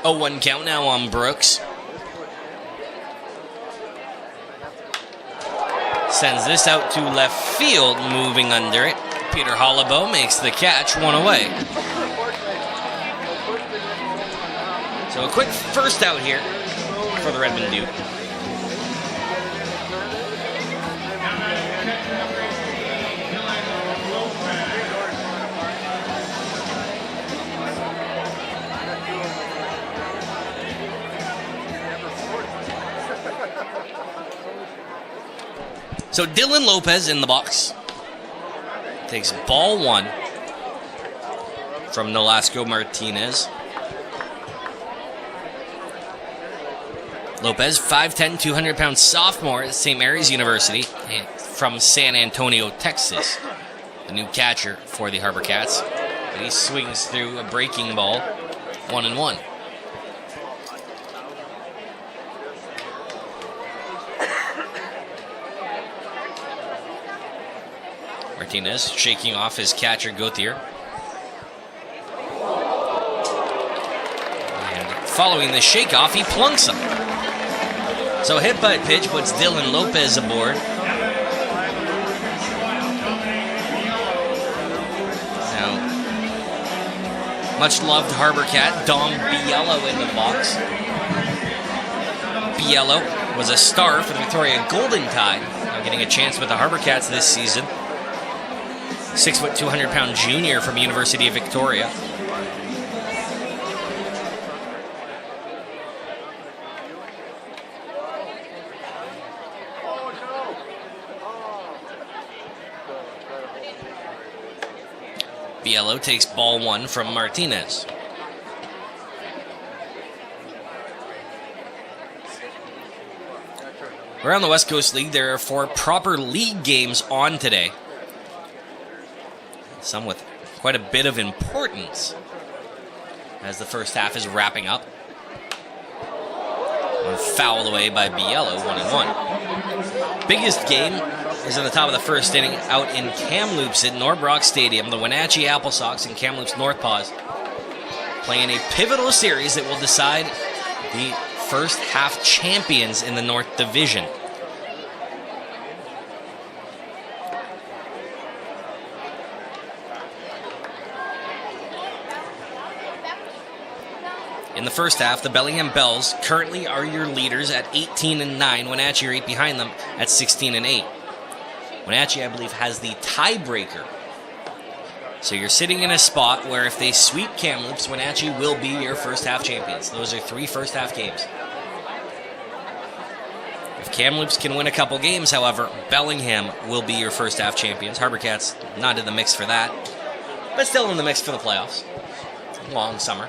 A 1 count now on Brooks. Sends this out to left field, moving under it. Peter Hollabo makes the catch, 1 away. So a quick first out here for the Redmond Dude. So Dylan Lopez in the box. Takes ball 1 from Nolasco Martinez. Lopez, 5'10", 200-pound sophomore at St. Mary's University from San Antonio, Texas. The new catcher for the HarbourCats. But he swings through a breaking ball, 1-1. Martinez shaking off his catcher Gauthier. And following the shakeoff, he plunks him. So hit by pitch puts Dylan Lopez aboard. Now, much loved HarbourCat Dom Biello in the box. Biello was a star for the Victoria Golden Tide, now getting a chance with the HarbourCats this season. 6', 200-pound junior from University of Victoria. Biello takes ball 1 from Martinez. Around the West Coast League, there are 4 proper league games on today. Some with quite a bit of importance as the first half is wrapping up. One fouled away by Biello, 1-1. Biggest game is in the top of the first inning out in Kamloops at Norbrook Stadium. The Wenatchee Apple Sox and Kamloops North Paws playing a pivotal series that will decide the first half champions in the North Division. In the first half, the Bellingham Bells currently are your leaders at 18-9. Wenatchee are 8 behind them at 16-8. Wenatchee, I believe, has the tiebreaker. So you're sitting in a spot where if they sweep Kamloops, Wenatchee will be your first half champions. Those are 3 first half games. If Kamloops can win a couple games, however, Bellingham will be your first half champions. HarbourCats not in the mix for that, but still in the mix for the playoffs. Long summer.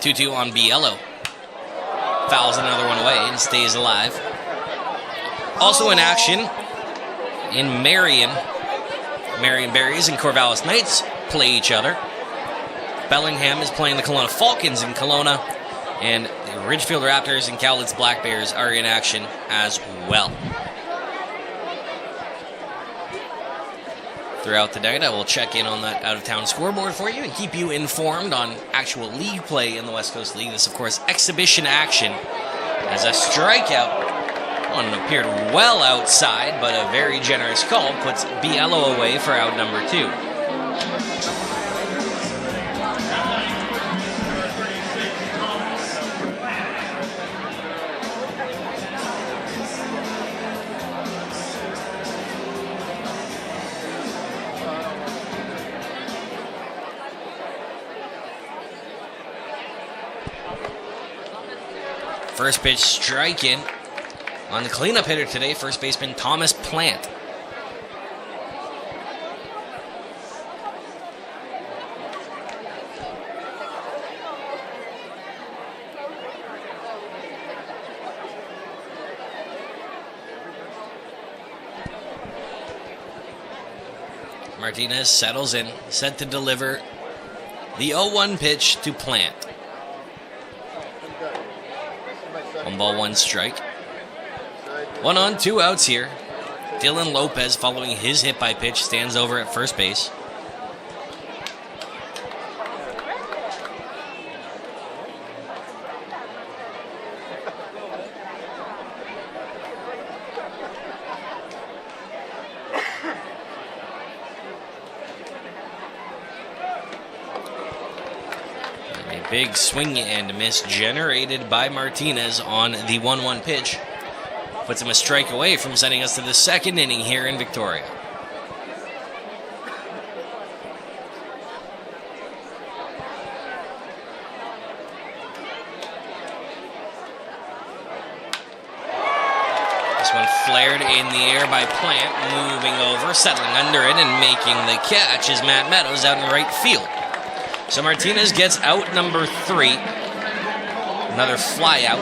2-2 on Biello. Fouls another one away and stays alive. Also in action in Marion. Marion Berries and Corvallis Knights play each other. Bellingham is playing the Kelowna Falcons in Kelowna. And the Ridgefield Raptors and Cowlitz Black Bears are in action as well. Throughout the night, I will check in on that out-of-town scoreboard for you and keep you informed on actual league play in the West Coast League. This, of course, exhibition action as a strikeout. One appeared well outside, but a very generous call puts Biello away for out number 2. First pitch strike in on the cleanup hitter today, first baseman Thomas Plant. Martinez settles in, set to deliver the 0-1 pitch to Plant. 1 ball, 1 strike. 1 on, 2 outs here. Dylan Lopez, following his hit by pitch, stands over at first base. Big swing and miss generated by Martinez on the 1-1 pitch. Puts him a strike away from sending us to the second inning here in Victoria. This one flared in the air by Plant, moving over, settling under it, and making the catch is Matt Meadows out in right field. So Martinez gets out number 3. Another fly out.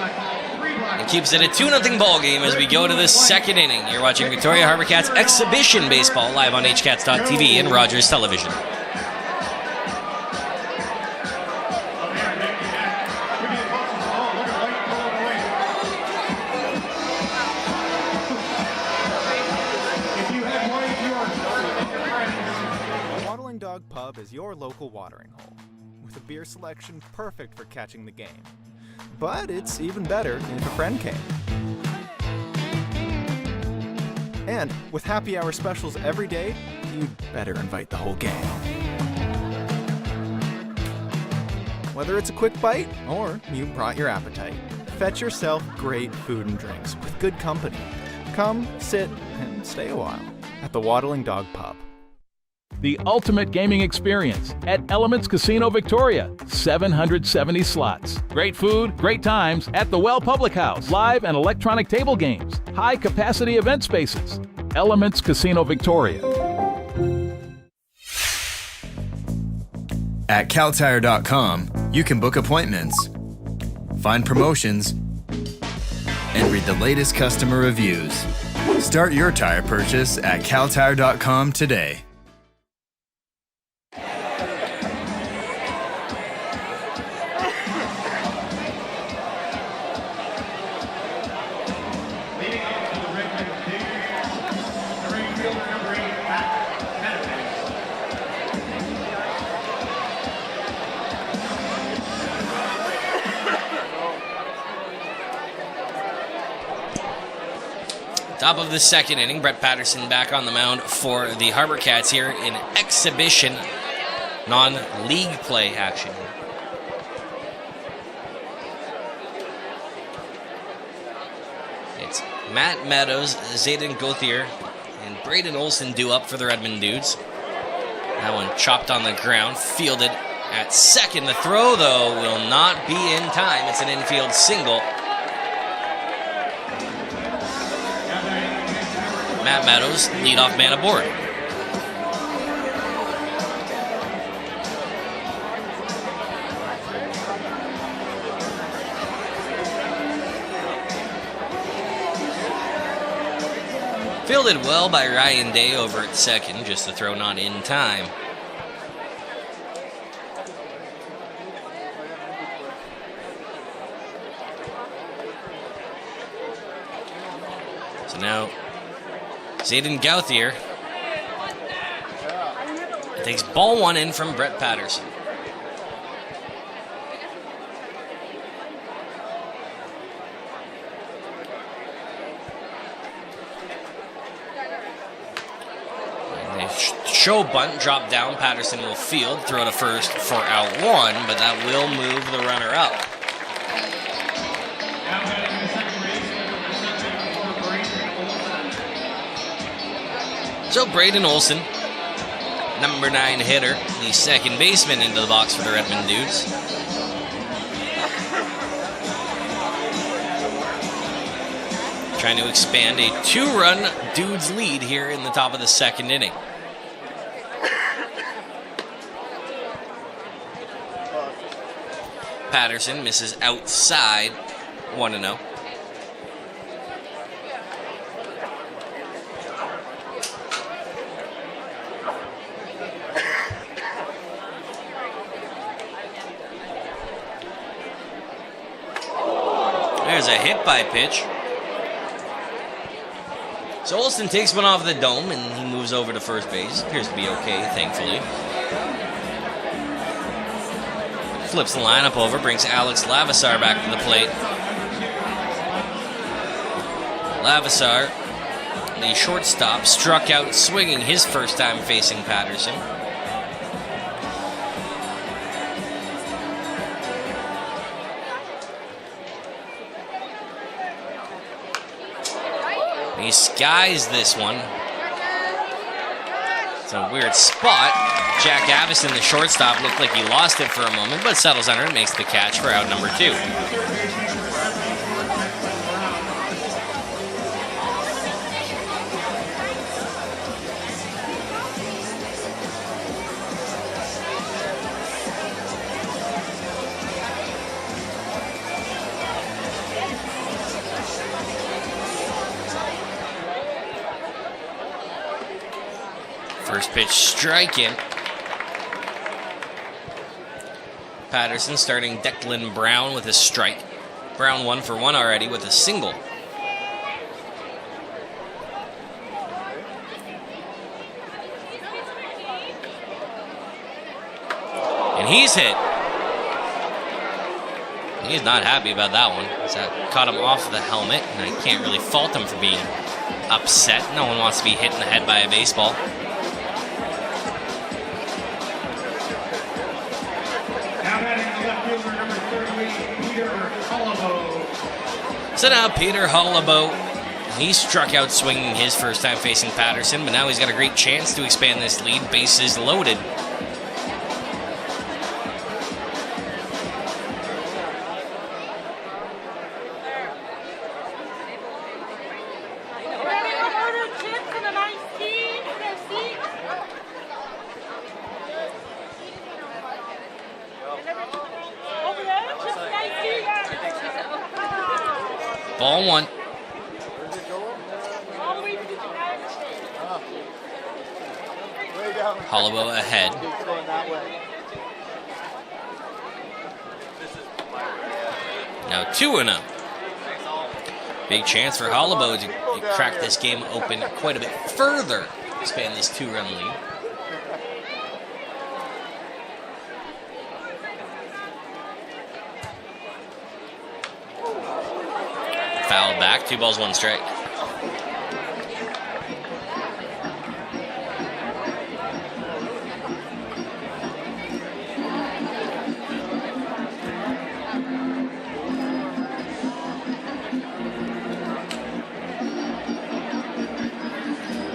And keeps it a 2-0 ball game as we go to the second inning. You're watching Victoria HarbourCats Exhibition Baseball live on hcats.tv and Rogers Television. Dog Pub is your local watering hole, with a beer selection perfect for catching the game. But it's even better if a friend came. And with happy hour specials every day, you'd better invite the whole gang. Whether it's a quick bite or you brought your appetite, fetch yourself great food and drinks with good company. Come, sit, and stay a while at the Waddling Dog Pub. The ultimate gaming experience at Elements Casino Victoria. 770 slots. Great food, great times at the Well Public House. Live and electronic table games. High capacity event spaces. Elements Casino Victoria. At CalTire.com, you can book appointments, find promotions, and read the latest customer reviews. Start your tire purchase at CalTire.com today. Leading up to the Redmond the ring fielder number 8, Top of the second inning, Brett Patterson back on the mound for the HarbourCats here in exhibition, non-league play action. It's Matt Meadows, Zayden Gauthier, and Braden Olson due up for the Redmond Dudes. That one chopped on the ground, fielded at second. The throw, though, will not be in time. It's an infield single. Matt Meadows, leadoff man aboard. Fielded well by Ryan Day over at second, just the throw not in time. So now Zayden Gauthier takes ball one in from Brett Patterson. And they show bunt, drop down. Patterson will field, throw to first for out one, but that will move the runner up. So Braden Olson, number 9 hitter, the second baseman into the box for the Redmond Dudes. Trying to expand a 2-run Dudes lead here in the top of the second inning. Patterson misses outside, 1-0. There's a hit by pitch. So Olson takes one off the dome and he moves over to first base. Appears to be okay, thankfully. Flips the lineup over, brings Alex Lavasar back to the plate. Lavasar, the shortstop, struck out swinging his first time facing Patterson. He skies this one. It's a weird spot. Jack Avison, the shortstop, looked like he lost it for a moment, but settles under and makes the catch for out number 2. First pitch striking. Patterson starting Declan Brown with a strike. Brown 1 for 1 already with a single. And he's hit. He's not happy about that one. That caught him off the helmet, and I can't really fault him for being upset. No one wants to be hit in the head by a baseball. So now Peter Hollabo He struck out swinging his first time facing Patterson, but now he's got a great chance to expand this lead. Bases loaded. Ball one. Hollowell ahead. Now 2-0. Big chance for Hollowell to crack this game open quite a bit further, expand this 2-run lead. Foul back, 2 balls, 1 strike.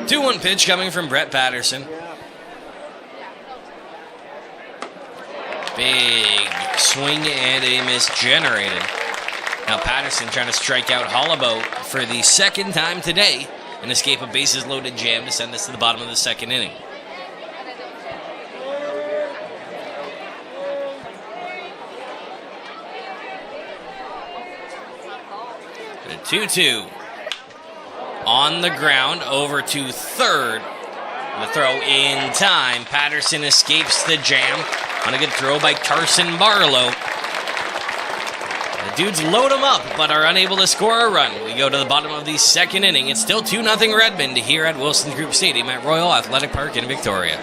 Two-one pitch coming from Brett Patterson. Big swing and a miss generated. Now Patterson trying to strike out Hollowell for the second time today and escape a bases loaded jam to send this to the bottom of the second inning. The 2-2. On the ground, over to third. The throw in time. Patterson escapes the jam on a good throw by Carson Barlow. The dudes load him up, but are unable to score a run. We go to the bottom of the second inning. It's still 2-0 Redmond here at Wilson Group Stadium at Royal Athletic Park in Victoria.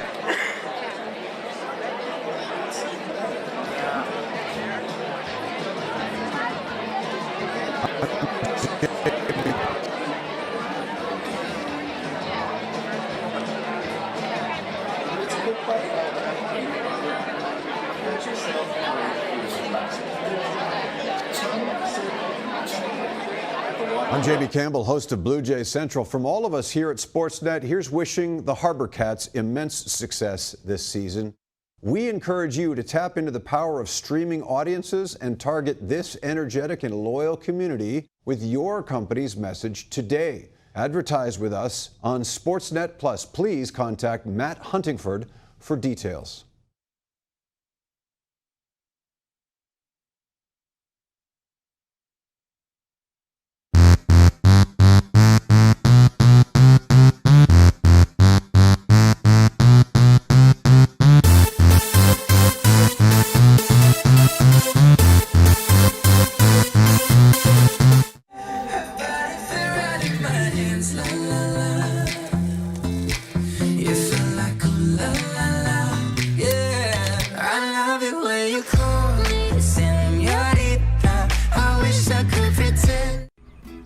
I'm JB Campbell, host of Blue Jays Central. From all of us here at Sportsnet, here's wishing the HarbourCats immense success this season. We encourage you to tap into the power of streaming audiences and target this energetic and loyal community with your company's message today. Advertise with us on Sportsnet Plus. Please contact Matt Huntingford for details.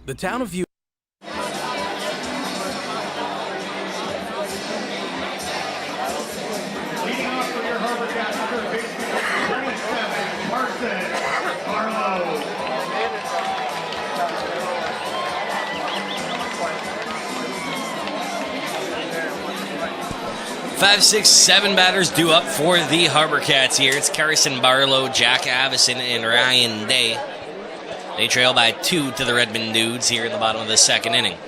The town of View. Leading off for your HarbourCats, third baseman, 27, Carson Barlow. 5, 6, 7 batters due up for the HarbourCats here. It's Carson Barlow, Jack Avison, and Ryan Day. They trail by 2 to the Redmond Dudes here in the bottom of the second inning.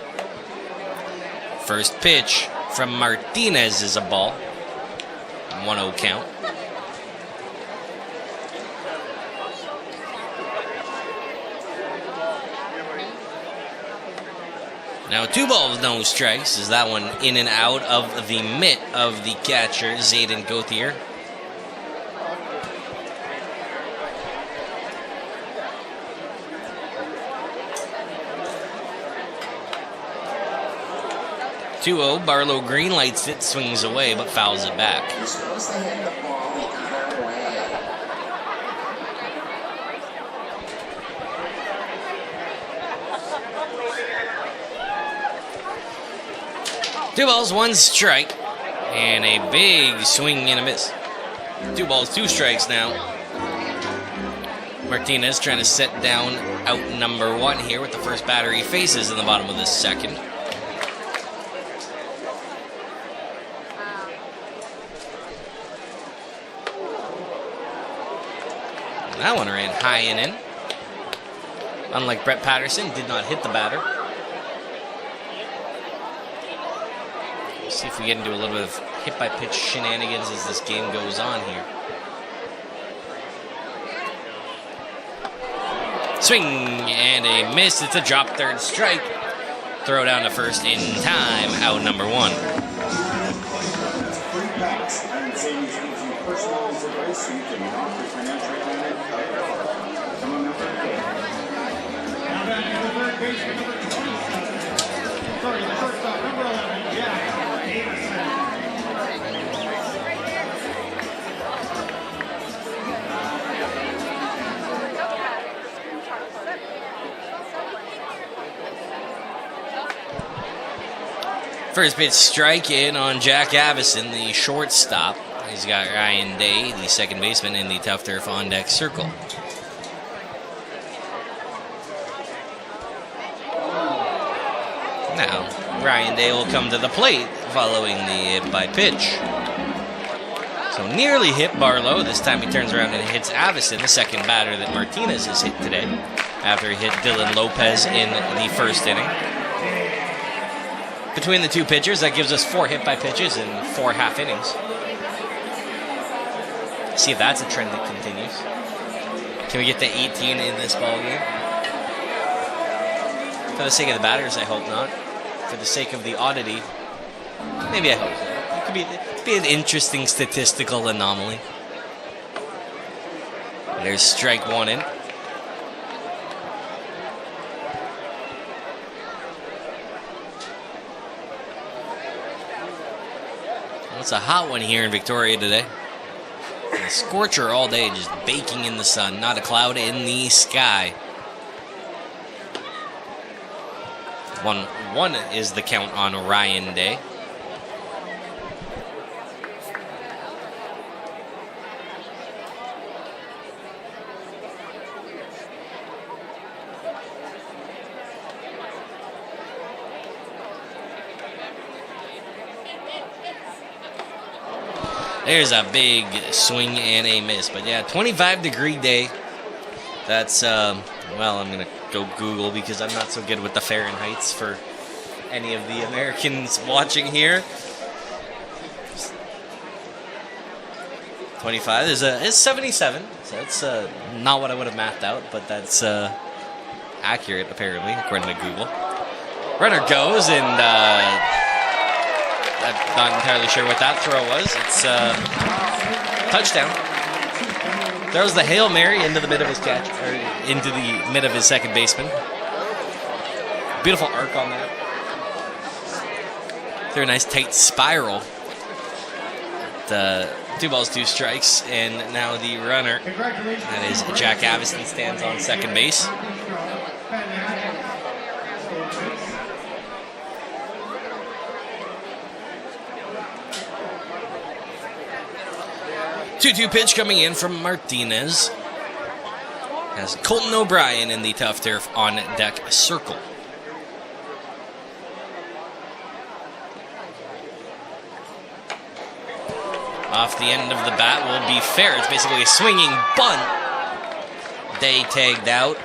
First pitch from Martinez is a ball. 1-0 count. Now 2 balls, no strikes. Is that one in and out of the mitt of the catcher, Zayden Gauthier. Barlow green lights it, swings away, but fouls it back. You're supposed to hit the ball the other way. 2 balls, 1 strike, and a big swing and a miss. 2 balls, 2 strikes now. Martinez trying to set down out number 1 here with the first batter he faces in the bottom of the second. That one ran high and in. Unlike Brett Patterson, did not hit the batter. Let's see if we get into a little bit of hit-by-pitch shenanigans as this game goes on here. Swing and a miss. It's a drop third strike. Throw down to first in time. Out number 1. Free pass. Iron Savings gives you personalized advice so you can knock your financial plan out. Come on, number 8. Now back to the third baseman, number 27. Sorry, the shortstop, number 11, Jack Davison. First pitch strike in on Jack Avison, the shortstop. He's got Ryan Day, the second baseman, in the Tough Turf on deck circle. Now, Ryan Day will come to the plate following the hit by pitch. So nearly hit Barlow. This time he turns around and hits Avison, the second batter that Martinez has hit today, after he hit Dylan Lopez in the first inning. Between the two pitchers, that gives us 4 hit by pitches in 4 half innings. See if that's a trend that continues. Can we get to 18 in this ballgame? For the sake of the batters, I hope not. For the sake of the oddity, maybe I hope so. It could be an interesting statistical anomaly. There's strike 1 in. It's a hot one here in Victoria today. A scorcher all day, just baking in the sun. Not a cloud in the sky. 1-1 is the count on Ryan Day. There's a big swing and a miss. But yeah, 25-degree day. That's, well, I'm going to go Google because I'm not so good with the Fahrenheits for any of the Americans watching here. 25 is 77. So that's not what I would have mathed out, but that's accurate, apparently, according to Google. Runner goes, and I'm not entirely sure what that throw was. It's touchdown. Throws the Hail Mary into the mid of his catch, or into the mid of his second baseman. Beautiful arc on that. Through a nice tight spiral. 2 balls, 2 strikes, and now the runner, that is Jack Avison, stands on second base. 2-2 pitch coming in from Martinez. Has Colton O'Brien in the Tough Turf on deck circle. Off the end of the bat will be fair. It's basically a swinging bunt. Day tagged out.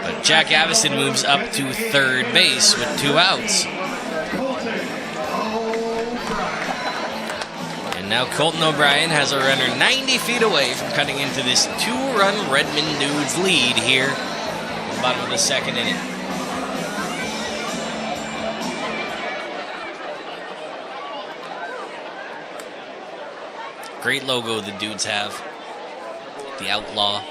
But Jack Avison moves up to third base with 2 outs. And now Colton O'Brien has a runner 90 feet away from cutting into this 2-run Redmond Dudes lead here at the bottom of the second inning. Great logo the Dudes have. The Outlaw.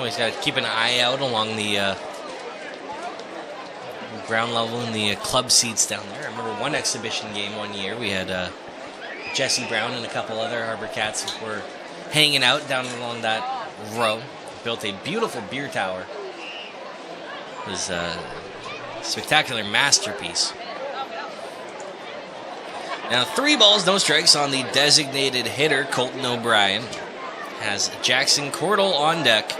Always got to keep an eye out along the ground level in the club seats down there. I remember one exhibition game one year. We had Jesse Brown and a couple other HarbourCats were hanging out down along that row. Built a beautiful beer tower. It was a spectacular masterpiece. Now 3 balls, no strikes on the designated hitter, Colton O'Brien. Has Jackson Cordell on deck.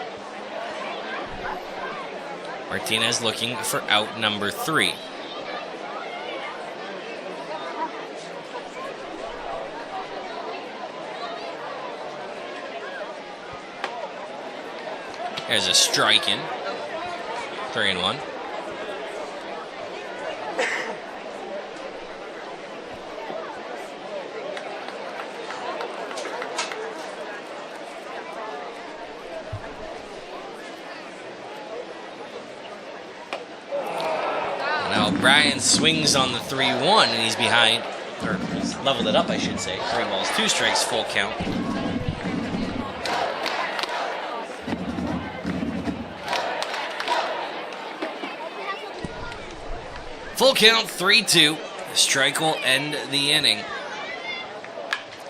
Martinez looking for out number 3. There's a strike in. 3-1. Now O'Brien swings on the 3-1 and he's behind, or he's leveled it up, I should say. 3 balls, 2 strikes, full count. Full count, 3-2. The strike will end the inning.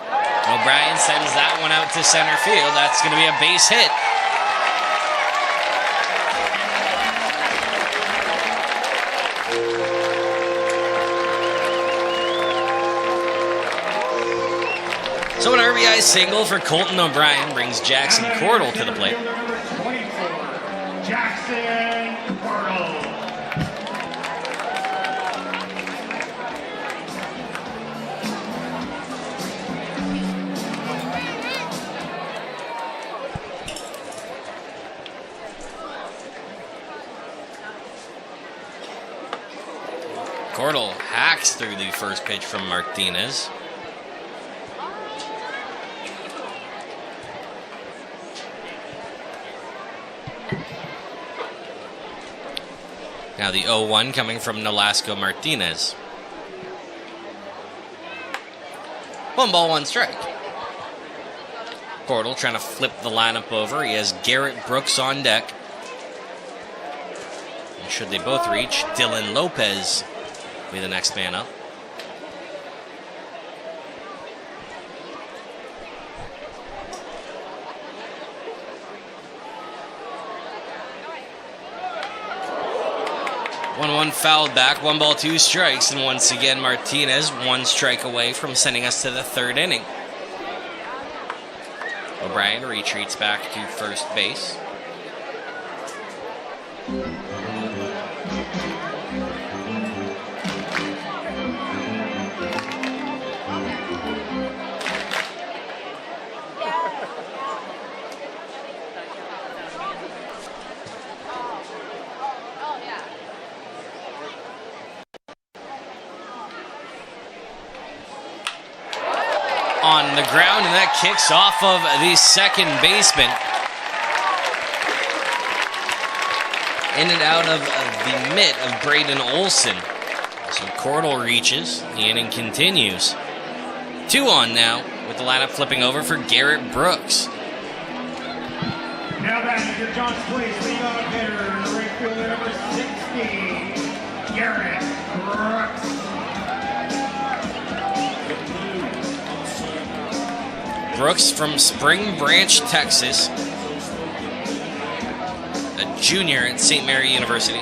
O'Brien sends that one out to center field. That's going to be a base hit. So an RBI single for Colton O'Brien brings Jackson Cordell to the plate. Jackson Cordell. Cordell hacks through the first pitch from Martinez. Now the 0-1 coming from Nolasco Martinez. 1 ball, 1 strike. Cordell trying to flip the lineup over. He has Garrett Brooks on deck. And should they both reach, Dylan Lopez will be the next man up. One fouled back, 1 ball, 2 strikes, and once again Martinez 1 strike away from sending us to the 3rd inning. O'Brien retreats back to first base. On the ground, and that kicks off of the second baseman. In and out of the mitt of Braden Olson. So Cordell reaches, the inning continues. 2 on now, with the lineup flipping over for Garrett Brooks. Now back to your John's Place leadoff hitter, right fielder number 60, Garrett Brooks. Brooks from Spring Branch, Texas. A junior at St. Mary University.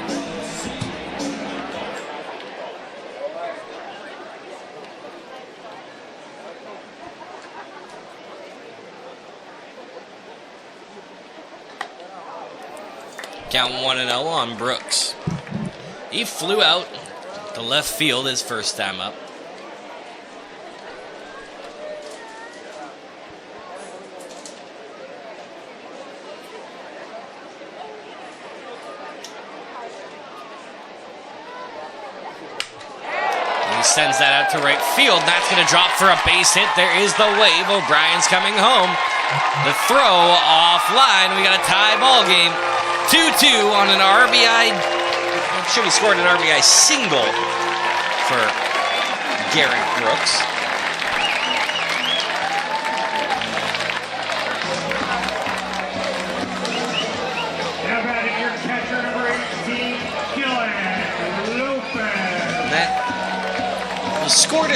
Count 1-0 on Brooks. He flew out to left field his first time up. Sends that out to right field. That's going to drop for a base hit. There is the wave. O'Brien's coming home. The throw offline. We got a tie ball game. 2-2 on an RBI. Should be scored an RBI single for Garrett Brooks.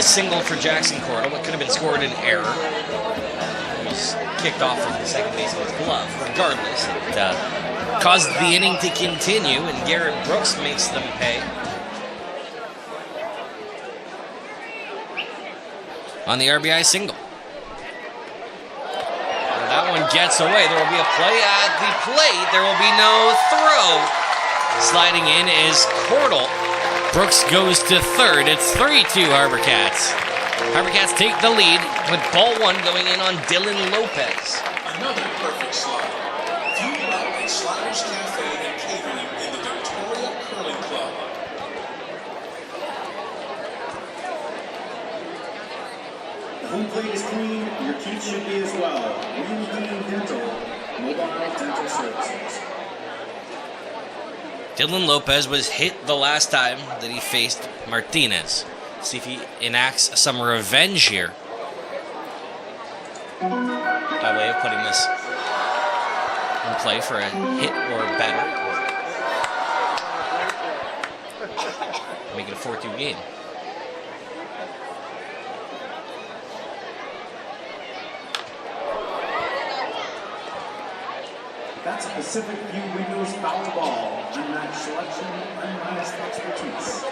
single for Jackson Cordell, but could have been scored in error. It was kicked off from the second baseman's glove. Regardless, it caused the inning to continue, and Garrett Brooks makes them pay. On the RBI single. That one gets away. There will be a play at the plate. There will be no throw. Sliding in is Cordell. Brooks goes to third. It's 3-2 HarbourCats. HarbourCats take the lead with ball one going in on Dylan Lopez. Another perfect slide. Fueled up at Sliders Cafe and Catering in the Victoria Curling Club. The home plate is clean, your teeth should be as well. Redmond Dental, mobile dental services. Dylan Lopez was hit the last time that he faced Martinez. See if he enacts some revenge here. By way of putting this in play for a hit or better. Make it a 4-2 game. That's a Pacific View Windows foul ball. Unmatched selection, unmatched expertise.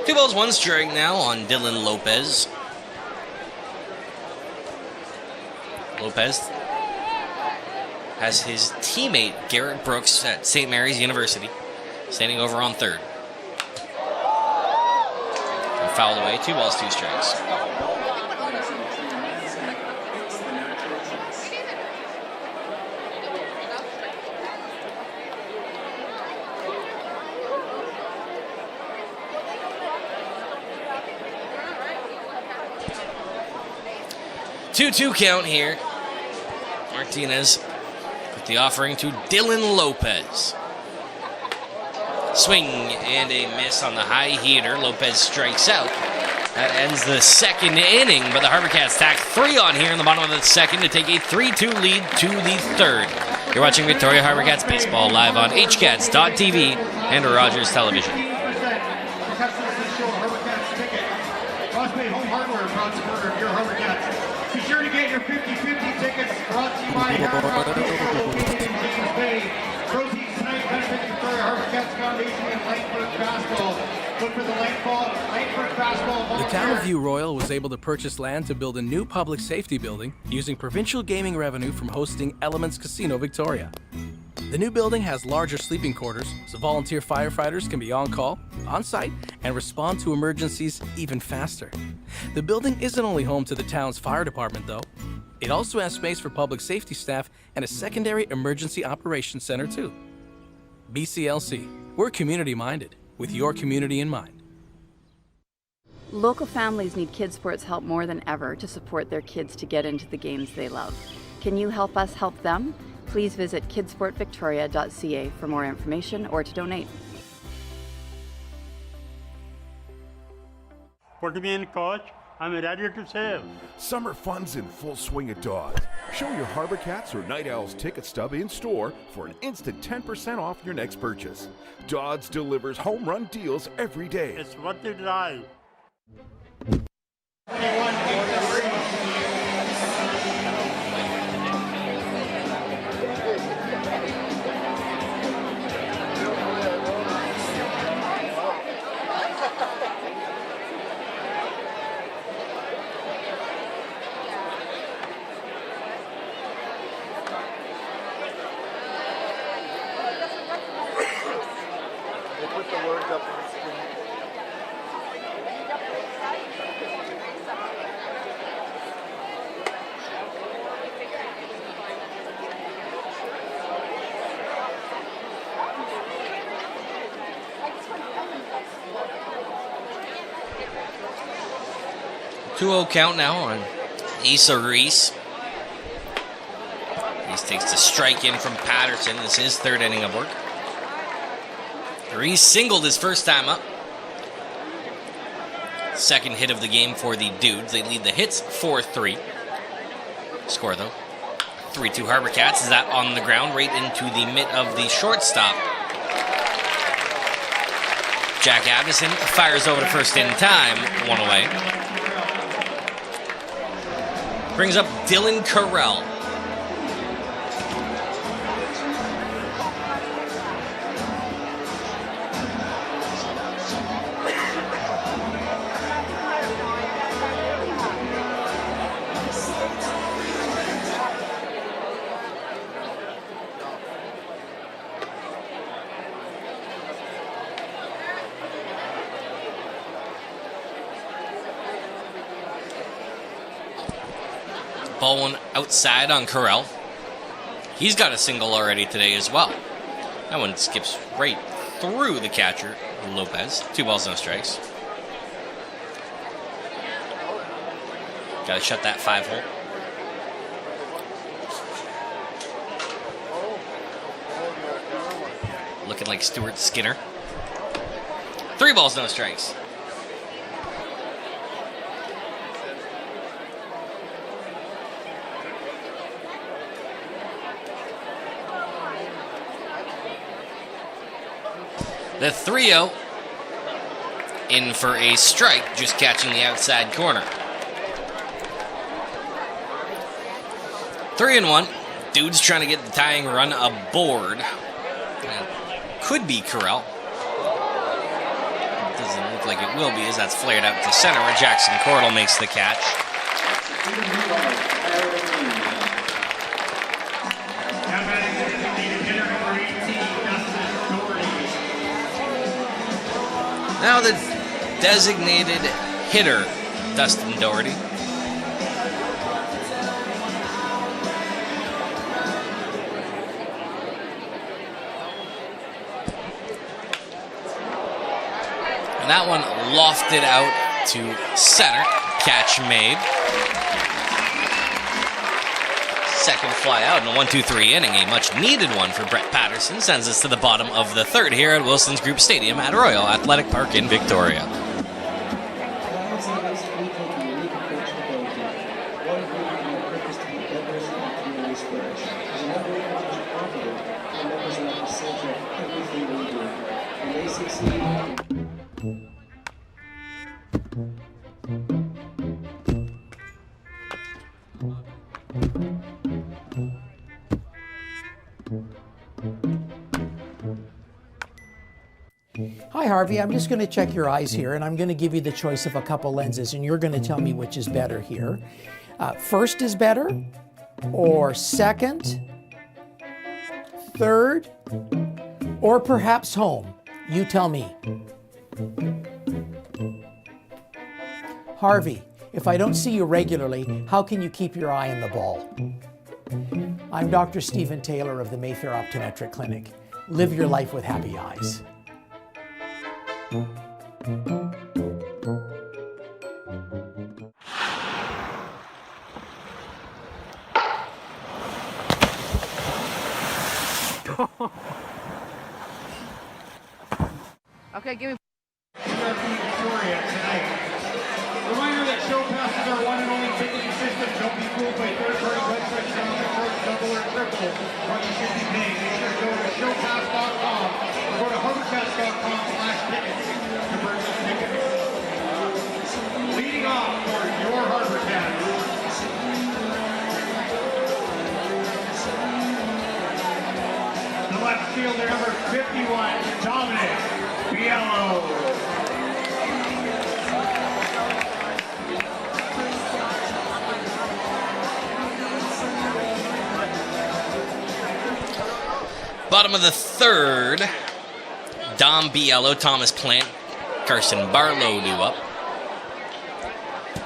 2 balls, 1 strike now on Dylan Lopez. Lopez has his teammate Garrett Brooks at St. Mary's University standing over on third. And fouled away, 2 balls, 2 strikes. Two count here. Martinez with the offering to Dylan Lopez. Swing and a miss on the high heater. Lopez strikes out. That ends the second inning, but the HarbourCats tack 3 on here in the bottom of the second to take a 3-2 lead to the third. You're watching Victoria HarbourCats baseball live on HCats.tv and Rogers Television. Home Hardware, proud supporter of your HarbourCats. Be sure to get your 50-50 tickets brought to you by James Bay. Proceeds tonight benefit Victoria HarbourCats Foundation and Lightfoot Basketball. Look for the Lightfoot Basketball. The Town of View Royal was able to purchase land to build a new public safety building using provincial gaming revenue from hosting Elements Casino Victoria. The new building has larger sleeping quarters, so volunteer firefighters can be on call, on site, and respond to emergencies even faster. The building isn't only home to the town's fire department, though. It also has space for public safety staff and a secondary emergency operations center, too. BCLC, we're community-minded, with your community in mind. Local families need kids sports help more than ever to support their kids to get into the games they love. Can you help us help them? Please visit kidsportvictoria.ca for more information or to donate. Put me in, coach. I'm ready to save. Summer fun's in full swing at Dodds. Show your HarbourCats or Night Owls ticket stub in store for an instant 10% off your next purchase. Dodds delivers home run deals every day. It's worth the drive. .2-0 count now on Issa Reese. Reese takes the strike in from Patterson. This is third inning of work. Reese singled his first time up. Second hit of the game for the Dudes. They lead the hits 4-3. Score though 3-2 HarbourCats. Is that on the ground right into the mitt of the shortstop. Jack Avison fires over to first in time, one away. Brings up Dylan Carell. Ball one outside on Carell. He's got a single already today as well. That one skips right through the catcher, Lopez. 2 balls, no strikes. Got to shut that 5-hole. Looking like Stuart Skinner. 3 balls, no strikes. The 3-0 in for a strike, just catching the outside corner. 3-1. Dude's trying to get the tying run aboard. Could be Carell. It doesn't look like it will be, as that's flared out to center where Jackson Cordell makes the catch. Now the designated hitter, Dustin Doherty. And that one lofted out to center. Catch made. Second fly out in a 1-2-3 inning. A much-needed one for Brett Patterson sends us to the bottom of the third here at Wilson's Group Stadium at Royal Athletic Park in Victoria. Hi, Harvey. I'm just going to check your eyes here, and I'm going to give you the choice of a couple lenses, and you're going to tell me which is better here. First is better, or second, third, or perhaps home. You tell me. Harvey, if I don't see you regularly, how can you keep your eye on the ball? I'm Dr. Stephen Taylor of the Mayfair Optometric Clinic. Live your life with happy eyes. Okay, give me. Victoria tonight. Reminder that show passes are one and only ticketing system. Don't be fooled by third-party websites that offer double or triple what you should be paying. Make sure to go to showpass.com or go to HarbourCats.com/tickets to purchase tickets. Leading off for your HarbourCats. The left fielder, number 51, Dominic Biello. Bottom of the third, Dom Biello, Thomas Plant, Carson Barlow due up.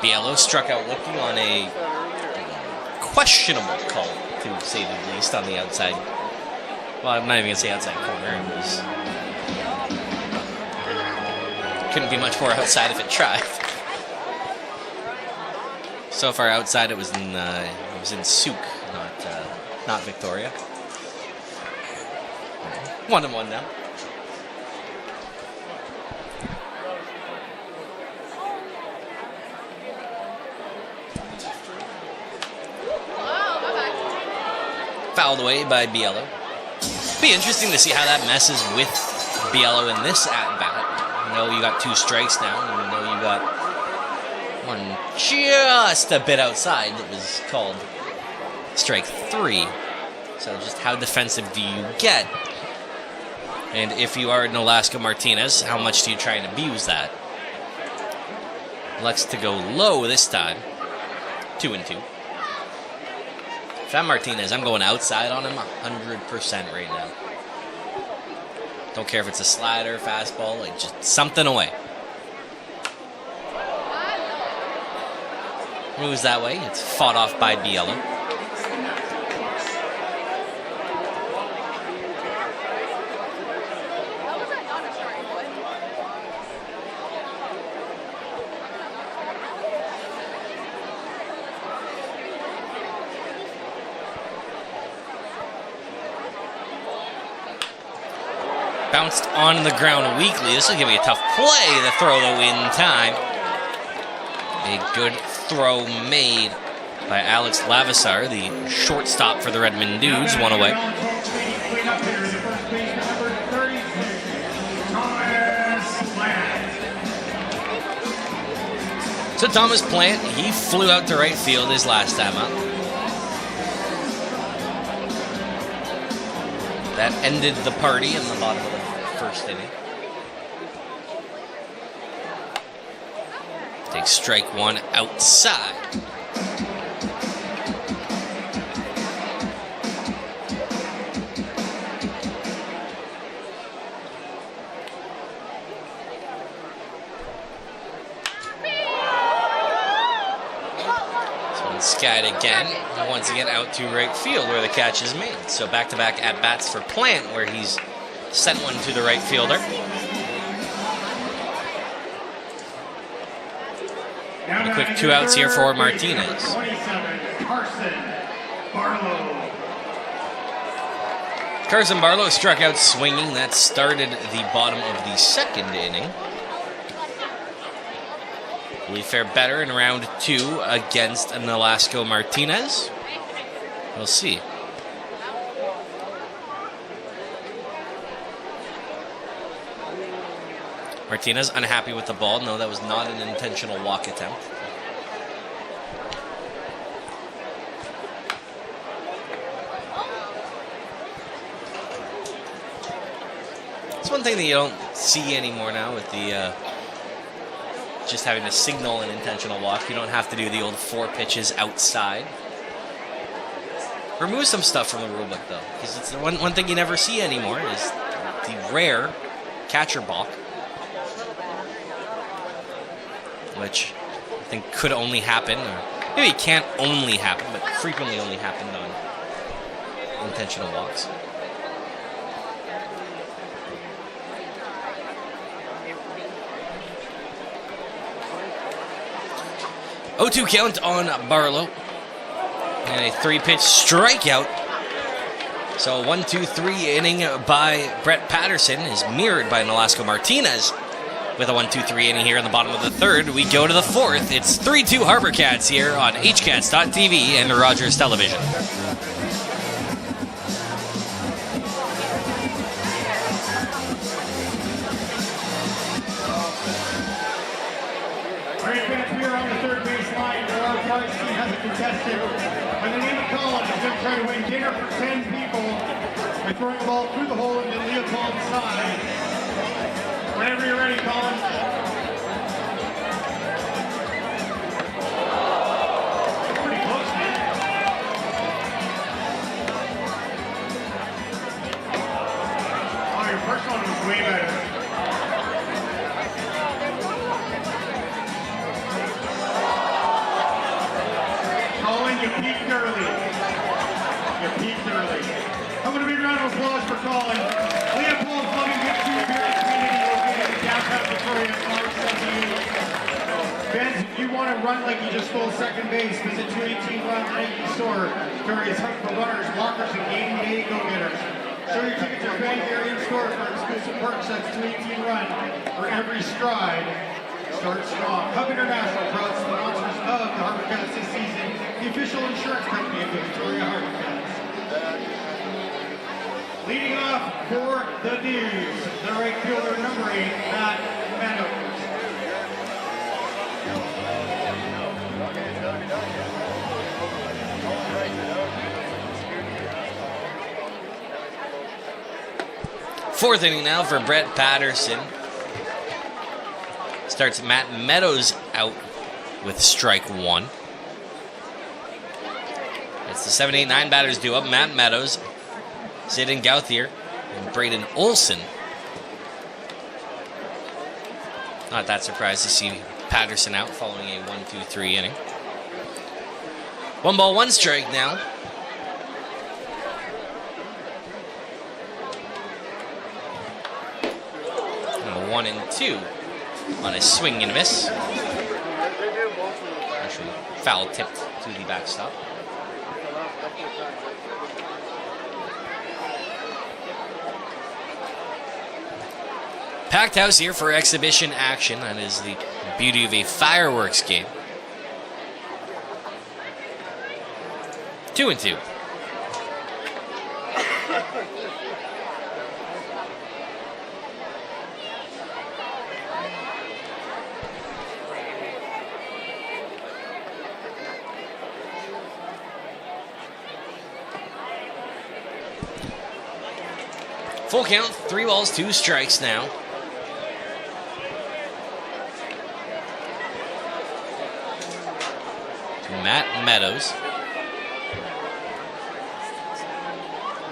Biello struck out looking on a questionable call, to say the least, on the outside. Well, I'm not even going to say outside corner. It was... couldn't be much more outside if it tried. So far outside, it was in Souk, not Victoria. 1-1 now. Fouled away by Biello. Be interesting to see how that messes with Biello in this at-bat. You know you got 2 strikes now. You know you got one just a bit outside that was called strike 3. So just how defensive do you get? And if you are Nolasco Martinez, how much do you try and abuse that? Elects to go low this time. 2-2. If I'm Martinez, I'm going outside on him 100% right now. Don't care if it's a slider, fastball, like just something away. Moves that way. It's fought off by Biella. Bounced on the ground weakly. This is going to be a tough play to throw though in time. A good throw made by Alex Lavasar, the shortstop for the Redmond Dudes. One away. So Thomas Plant, he flew out to right field his last time out. That ended the party in the bottom of the first inning. Takes strike 1 outside. Skied again, and once again out to right field where the catch is made. So back-to-back at-bats for Plant where he's sent one to the right fielder. A quick 2 outs here for Martinez. 27, Carson Barlow struck out swinging. That started the bottom of the second inning. Will he fare better in round 2 against Nolasco Martinez? We'll see. Martinez unhappy with the ball. No, that was not an intentional walk attempt. It's one thing that you don't see anymore now with the just having to signal an intentional walk. You don't have to do the old 4 pitches outside. Remove some stuff from the rulebook, though, because it's the one thing you never see anymore is the rare catcher balk, which I think could only happen, or maybe it can't only happen, but frequently only happened on intentional walks. O2 count on Barlow. And a 3-pitch strikeout. So 1-2-3 inning by Brett Patterson is mirrored by Nolasco Martinez. With a 1-2-3 inning here in the bottom of the third, we go to the fourth. It's 3-2 HarbourCats here on HCats.tv and Rogers Television. Contested by the name of Colin is going to try to win dinner for 10 people by throwing the ball through the hole into Leopold's side. Whenever you're ready, Colin. Pretty close, man. Oh, your first one was way better. You peaked early. You peaked early. I'm going to be a round of applause for Colin. Leopold's Loving Gift to your parents community located in downtown Victoria, March 17. Ben, if you want to run like you just stole second base, visit 218 Run Nike store. Victoria's hunt for runners, walkers, and game day go-getters. Show your tickets at Van Gary in store for exclusive perks. That's 218 Run. For every stride, start strong. Hub International, proud sponsors of the HarbourCats this season. The official insurance company of the Victoria HarbourCats. Leading off for the Dudes, the right fielder number 8, Matt Fourth inning now for Brett Patterson. Starts Matt Meadows out with strike one. It's the 7, 8, 9 batters due up. Matt Meadows, Zayden Gauthier, and Braden Olson. Not that surprised to see Patterson out following a 1-2-3 inning. 1 ball, 1 strike now. And a 1 and 2 on a swing and miss. Actually, foul tipped to the backstop. Packed house here for exhibition action. That is the beauty of a fireworks game. 2 and 2. Full count, 3 balls, 2 strikes now. Matt Meadows.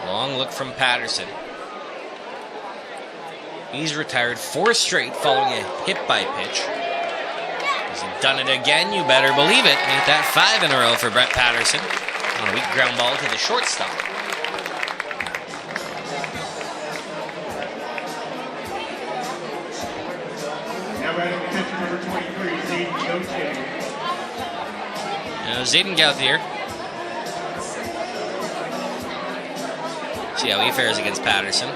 Long look from Patterson. He's retired 4 straight following a hit by pitch. Has he done it again? You better believe it. Ain't that 5 in a row for Brett Patterson. On a weak ground ball to the shortstop. Now batting the pitcher number 23, Zayden Gauthier. Zayden Gauthier. See how he fares against Patterson.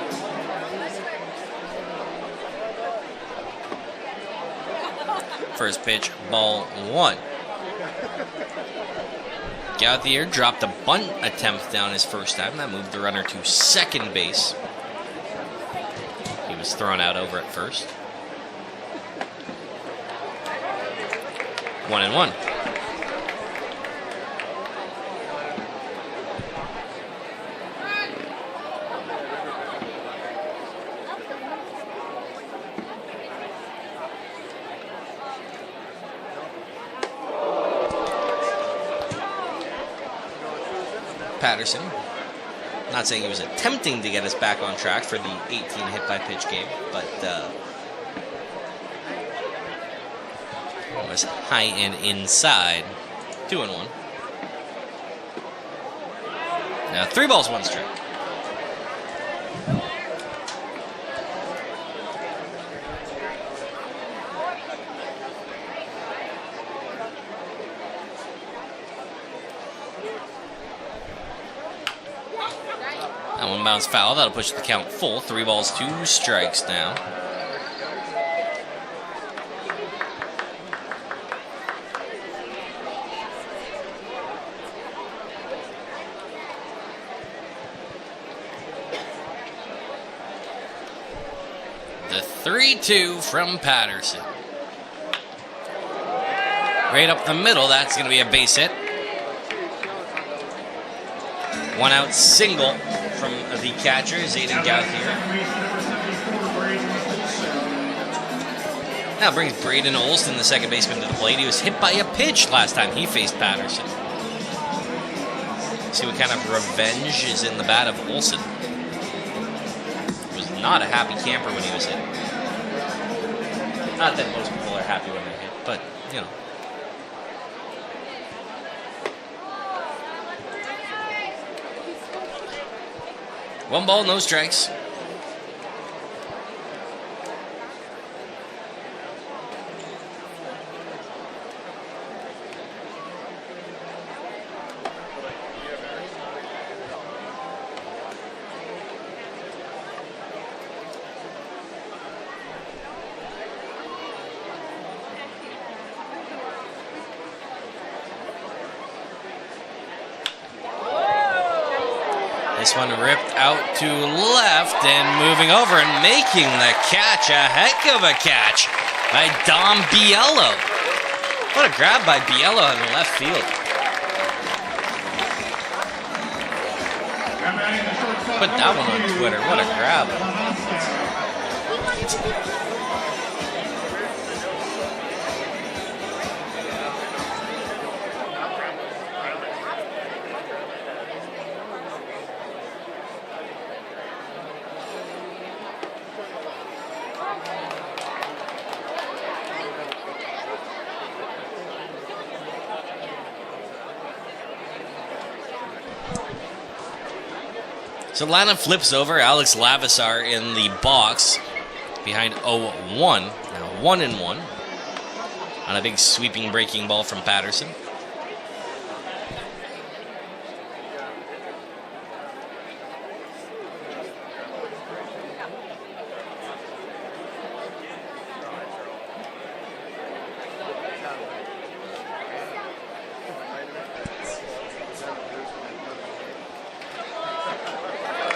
First pitch, ball 1. Gauthier dropped a bunt attempt down his first time. That moved the runner to second base. He was thrown out over at first. 1 and 1. Patterson, not saying he was attempting to get us back on track for the 18 hit by pitch game, but was high and inside. 2 and 1. Now 3 balls, 1 strike. That one bounced foul. That'll push the count full. 3 balls, 2 strikes now. The 3-2 from Patterson. Right up the middle. That's going to be a base hit. 1 out single from the catcher, Zayden Gauthier. Now brings Braden Olson, the second baseman, to the plate. He was hit by a pitch last time he faced Patterson. See what kind of revenge is in the bat of Olson. He was not a happy camper when he was hit. Not that most people are happy when they're hit, but, you know. One ball, no strikes. This one ripped out to left and moving over and making the catch. A heck of a catch by Dom Biello. What a grab by Biello in the left field. Put that one on Twitter. What a grab. So Lana flips over Alex Lavisar in the box behind 0-1. Now 1-1 on a big sweeping breaking ball from Patterson.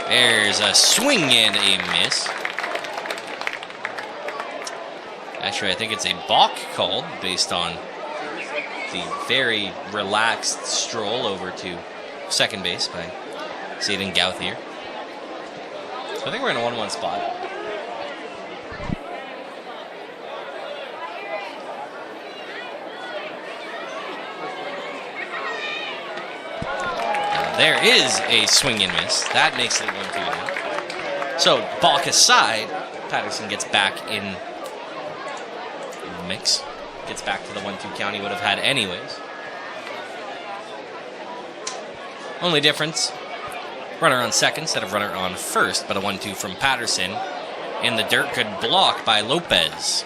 There's a swing and a miss. Actually, I think it's a balk called based on the very relaxed stroll over to second base by Zayden Gauthier. So I think we're in a 1-1 spot. There is a swing and miss. That makes it 1-2 now. So, balk aside, Patterson gets back in the mix. Gets back to the 1-2 count he would have had anyways. Only difference, runner on second instead of runner on first, but a 1-2 from Patterson. In the dirt, good block by Lopez.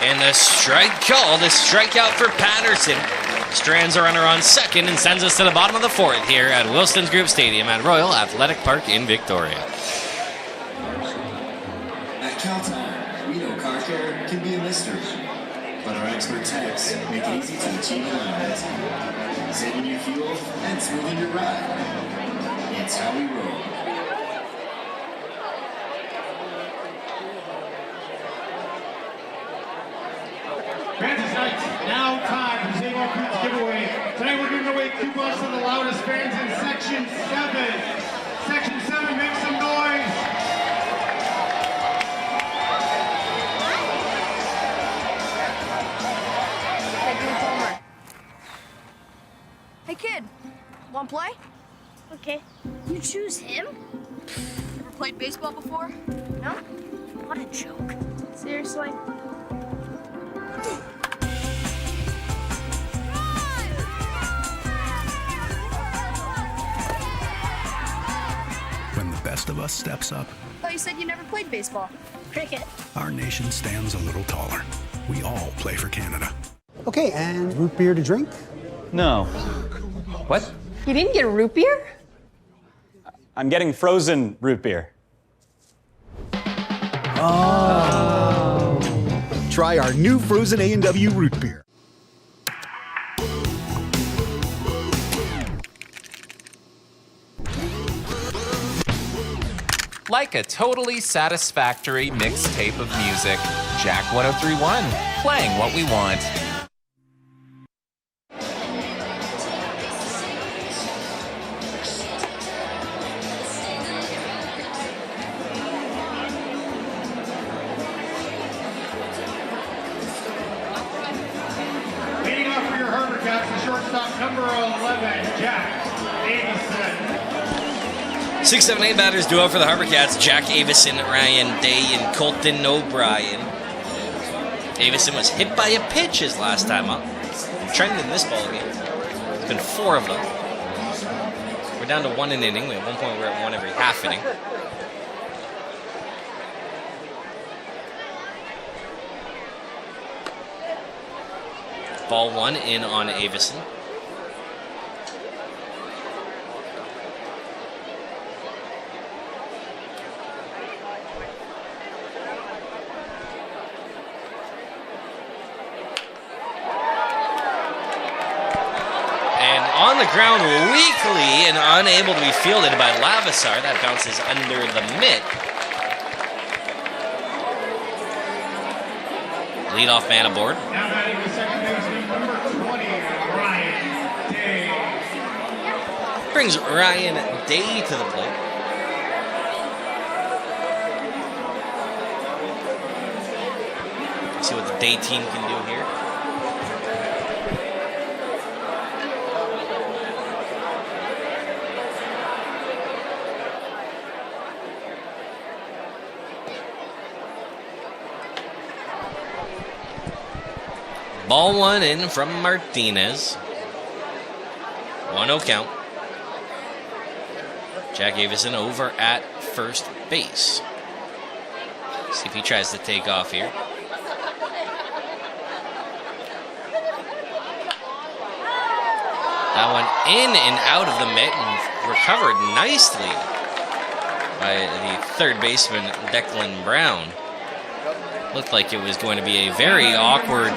And the strike call, the strikeout for Patterson. Strands a runner on second and sends us to the bottom of the fourth here at Wilson's Group Stadium at Royal Athletic Park in Victoria. At Caltime, we know car care can be a mystery, but our expert techs make it easy to achieve alignment, saving you fuel and smoothing your ride. It's how we roll. Kansas Knights, now time for the Save All Crews giveaway. Tonight we're giving away coupons to the loudest fans in Section 7. Section 7, make some noise. Hey kid, wanna play? Okay. You choose him? Ever played baseball before? No? What a joke. Seriously? When the best of us steps up, I thought you said you never played baseball. Cricket. our nation stands a little taller. We all play for Canada. Okay, and root beer to drink? No. What? You didn't get a root beer? I'm getting frozen root beer. Oh. Try our new frozen A&W root beer. Like a totally satisfactory mixtape of music. Jack 1031, playing what we want. Leading off for your HarbourCats, the shortstop, number 11, Jack Avison. 6-7-8 batters duo for the HarbourCats, Jack Avison, Ryan Day, and Colton O'Brien. Avison was hit by a pitch his last time up. Trending in this ball game. It's been 4 of them. We're down to 1 an inning. At one point we were at 1 every half inning. Ball one in on Avison. On the ground weakly and unable to be fielded by Lavasar. That bounces under the mitt. Leadoff man aboard. Now batting the second baseman, number 20, Ryan Day. Brings Ryan Day to the plate. See what the Day team can do here. Ball one in from Martinez. 1-0 count. Jack Avison over at first base. See if he tries to take off here. That one in and out of the mitt and recovered nicely by the third baseman, Declan Brown. Looked like it was going to be a very awkward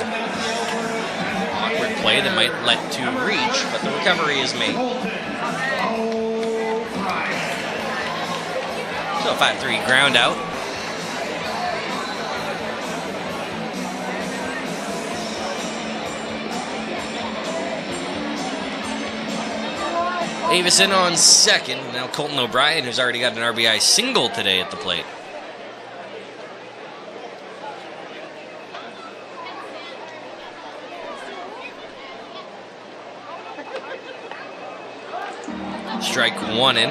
play that might let two reach, but the recovery is made. So 5-3 ground out. Avison on second. Now Colton O'Brien, who's already got an RBI single today at the plate. Strike one in.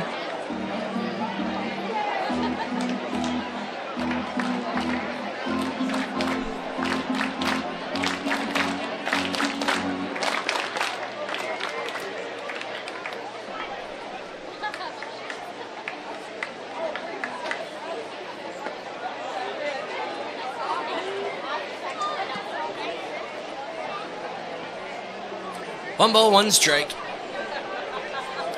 One ball, one strike.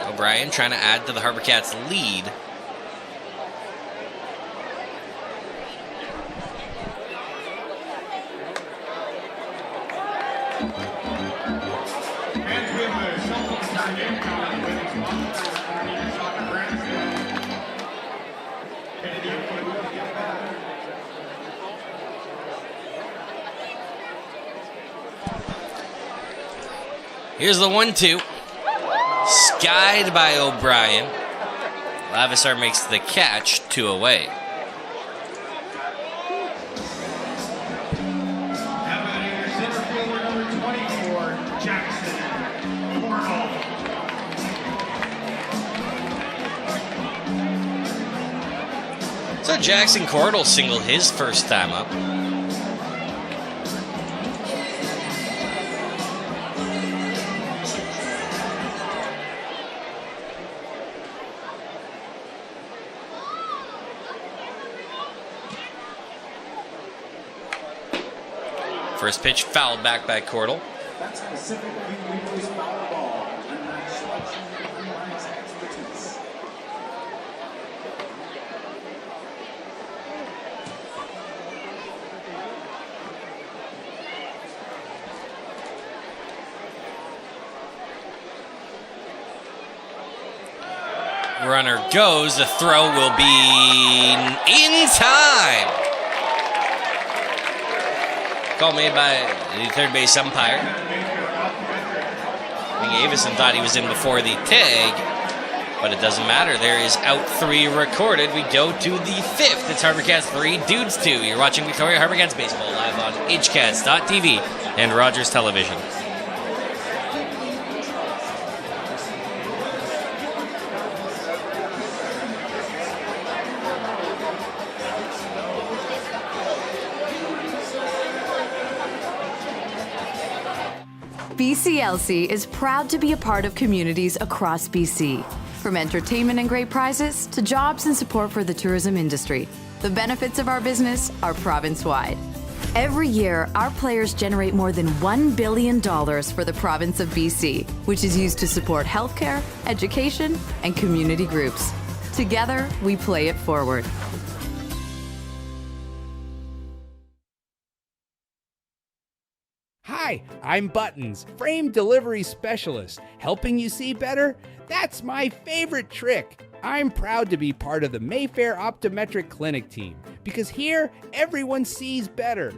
O'Brien trying to add to the HarbourCats lead. Here's the 1-2. Skied by O'Brien. Lavasar makes the catch, 2 away. Center fielder number 24, Jackson Cornell. So Jackson Cordell singled his first time up. First pitch fouled back by Cordell. That specific Weekly's foul ball. Unmatched selection and unmatched expertise. Runner goes. The throw will be in time. Call made by the third base umpire. I think Avison thought he was in before the tag, but it doesn't matter. There is out 3 recorded. We go to the 5th. It's HarbourCats 3, Dudes 2. You're watching Victoria HarbourCats Baseball live on HCats.tv and Rogers Television. BCLC is proud to be a part of communities across BC. From entertainment and great prizes to jobs and support for the tourism industry, the benefits of our business are province-wide. Every year, our players generate more than $1 billion for the province of BC, which is used to support healthcare, education, and community groups. Together, we play it forward. Hi, I'm Buttons, frame delivery specialist. Helping you see better? That's my favorite trick. I'm proud to be part of the Mayfair Optometric Clinic team because here, everyone sees better.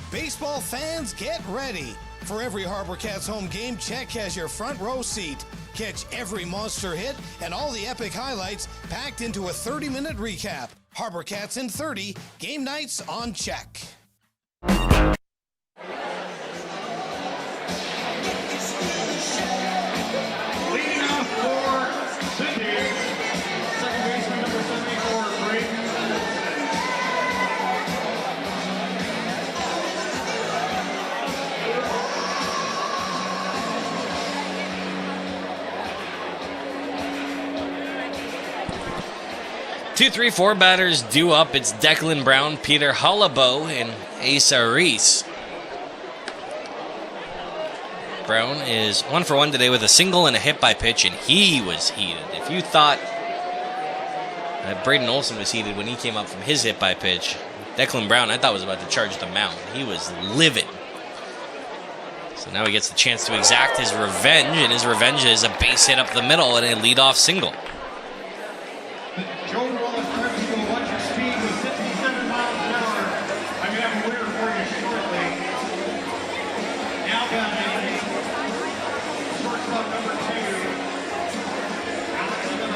Baseball fans, get ready. For every HarbourCats home game, Czech has your front row seat. Catch every monster hit and all the epic highlights packed into a 30-minute recap. HarbourCats in 30, game nights on Czech. Leading off for Sydney, second baseman number 74, Redmond. Two, 3, 4 batters due up. It's Declan Brown, Peter Hollabo, and Asa Reese. Brown is 1 for 1 today with a single and a hit by pitch, and he was heated. If you thought that Braden Olsen was heated when he came up from his hit by pitch, Declan Brown, I thought was about to charge the mound. He was livid. So now he gets the chance to exact his revenge, and his revenge is a base hit up the middle and a leadoff single. Joe Wallace starts to go watch your speed with 67 miles an hour. I'm going to have a winner for you shortly. Now batting, shortstop number 2, Alex Smith.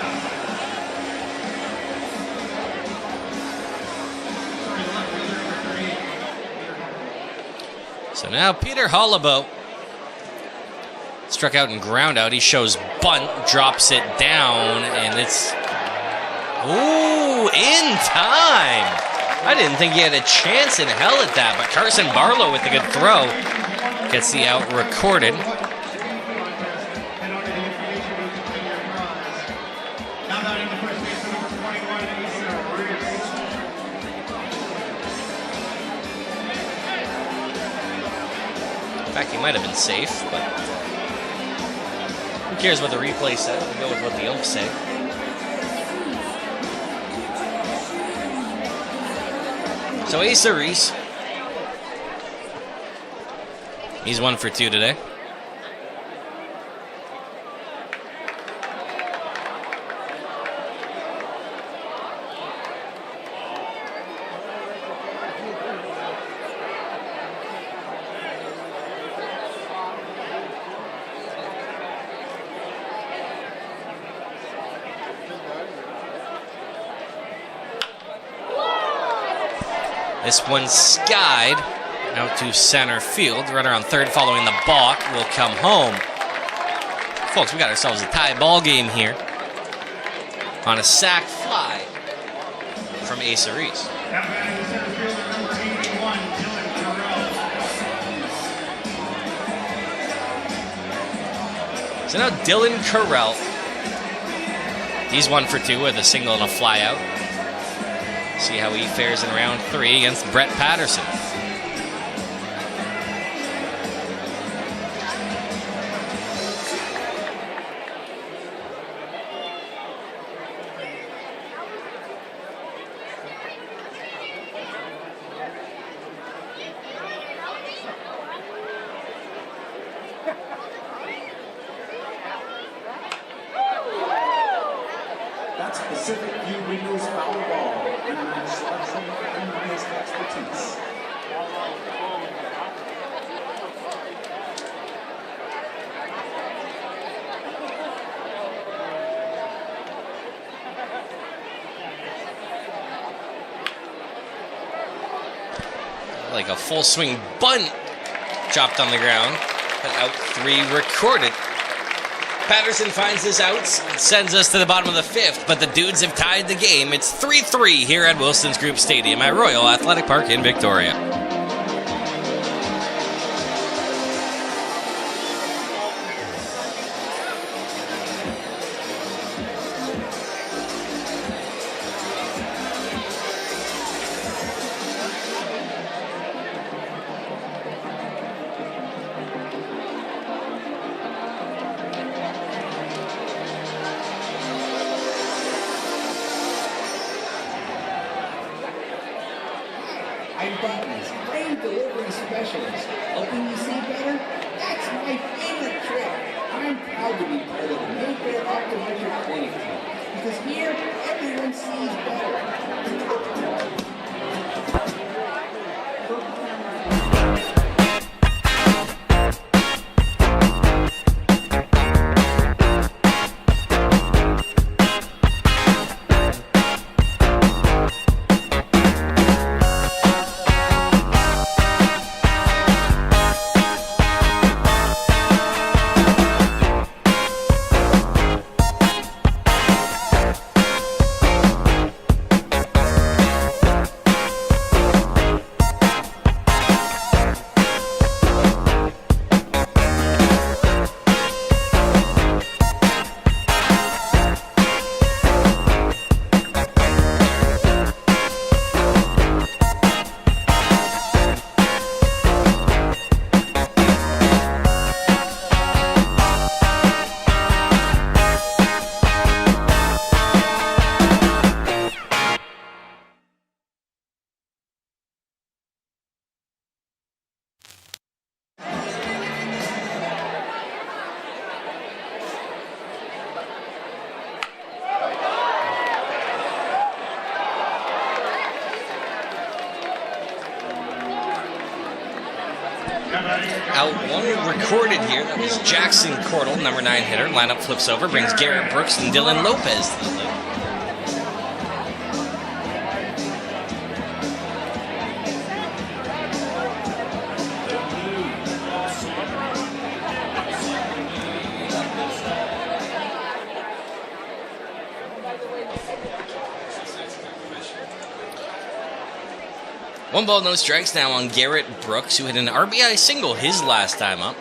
Sorry, the left fielder number 3. So now Peter Hollabo struck out and ground out. He shows bunt, drops it down, and it's in time. I didn't think he had a chance in hell at that, but Carson Barlow with a good throw gets the out recorded. In fact, he might have been safe, but who cares what the replay said? We'll go with what the umps say. So Asa Reese, he's 1 for 2 today. This one skied out to center field. Runner on third following the balk will come home. Folks, we got ourselves a tie ball game here on a sac fly from Asa Reese. So now Dylan Carell. He's 1 for 2 with a single and a fly out. See how he fares in round 3 against Brett Patterson. That's Pacific View Windows foul ball. Unmatched selection, unmatched expertise. Like a full swing bunt dropped on the ground, but out 3 recorded. Patterson finds his outs, sends us to the bottom of the 5th, but the Dudes have tied the game. It's 3-3 here at Wilson's Group Stadium at Royal Athletic Park in Victoria. I'm Buttons, frame delivery specialist. Helping you see better? That's my favorite trick. I'm proud to be part of the Mayfair Optometric Clinic team because here everyone sees better. Out one recorded here. That was Jackson Cordell, number 9 hitter. Lineup flips over, brings Garrett Brooks and Dylan Lopez to the plate. One ball, no strikes now on Garrett Brooks, who hit an RBI single his last time up.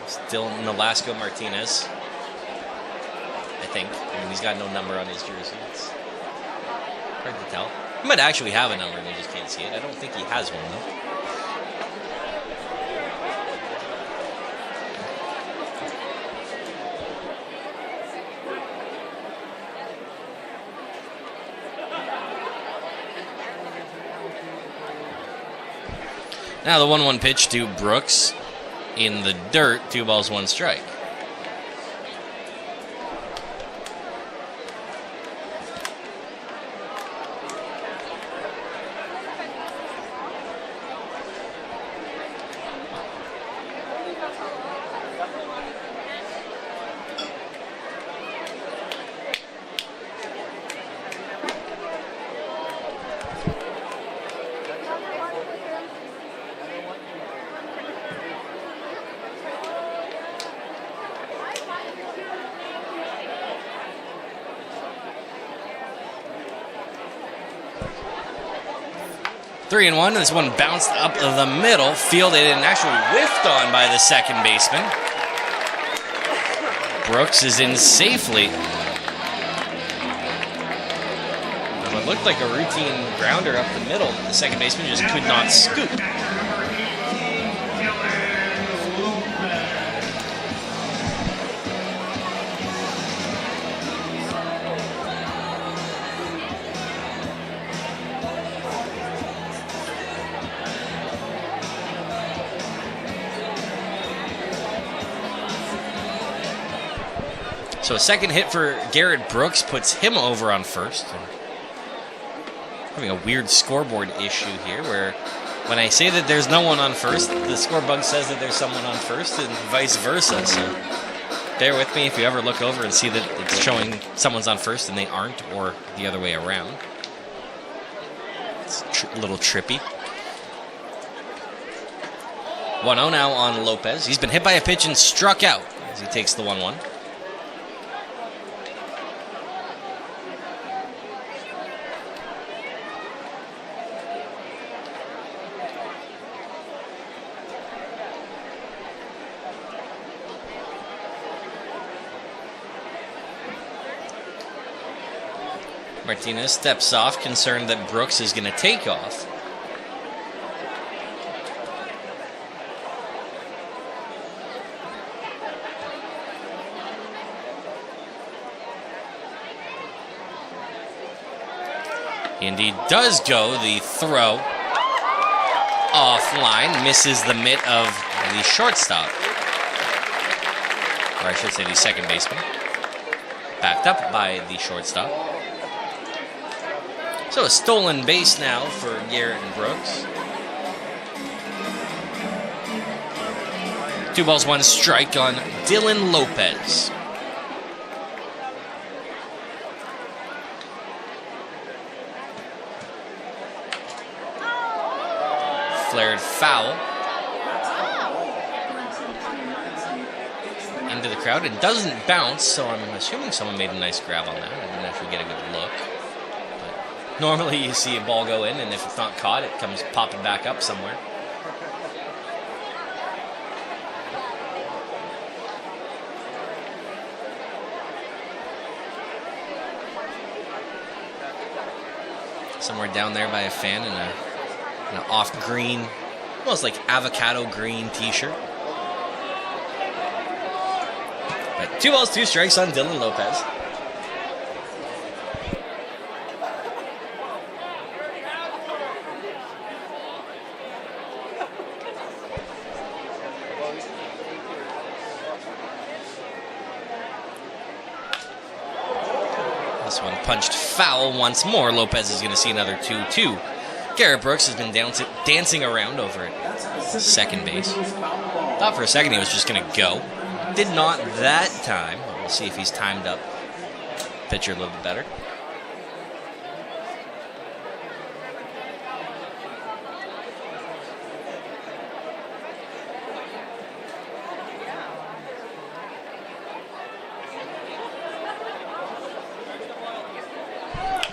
Still Nolasco Martinez, I think. I mean, he's got no number on his jersey. It's hard to tell. He might actually have a number and you just can't see it. I don't think he has one, though. Now the 1-1 pitch to Brooks in the dirt, 2 balls, 1 strike. Three and one. This one bounced up the middle, fielded and actually whiffed on by the second baseman. Brooks is in safely. It looked like a routine grounder up the middle. The second baseman just could not scoop. So a second hit for Garrett Brooks puts him over on first. Having a weird scoreboard issue here where when I say that there's no one on first, the scorebug says that there's someone on first and vice versa. So bear with me if you ever look over and see that it's showing someone's on first and they aren't, or the other way around. It's a little trippy. 1-0 now on Lopez. He's been hit by a pitch and struck out as he takes the 1-1. Martinez steps off, concerned that Brooks is going to take off. He indeed does go. The throw offline, misses the mitt of the shortstop. Or I should say the second baseman. Backed up by the shortstop. So a stolen base now for Garrett and Brooks. 2 balls, 1 strike on Dylan Lopez. Flared foul. Into the crowd. It doesn't bounce, so I'm assuming someone made a nice grab on that. I didn't actually get a good look. But normally you see a ball go in, and if it's not caught, it comes popping back up somewhere. Somewhere down there by a fan in an off-green, almost like avocado green t-shirt. But 2 balls, 2 strikes on Dylan Lopez. This one punched foul once more. Lopez is going to see another 2-2. Garrett Brooks has been dancing around over at second base. Thought for a second he was just going to go. Did not that time. We'll see if he's timed up pitcher a little bit better.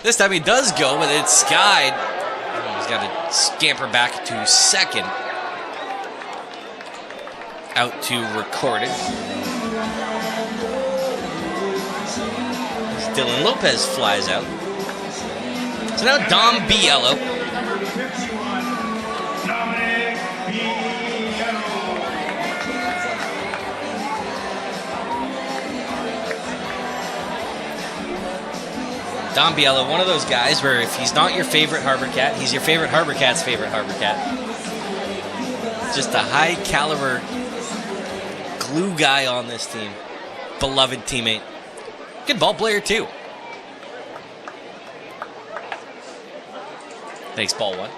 This time he does go, but it's skied. He's got to scamper back to second. Out to record it. Dylan Lopez flies out. So now Dom Biello. Dom Biello, one of those guys where if he's not your favorite HarbourCat, he's your favorite HarbourCat's favorite HarbourCat. Just a high caliber glue guy on this team. Beloved teammate. Good ball player too. Thanks, ball 1.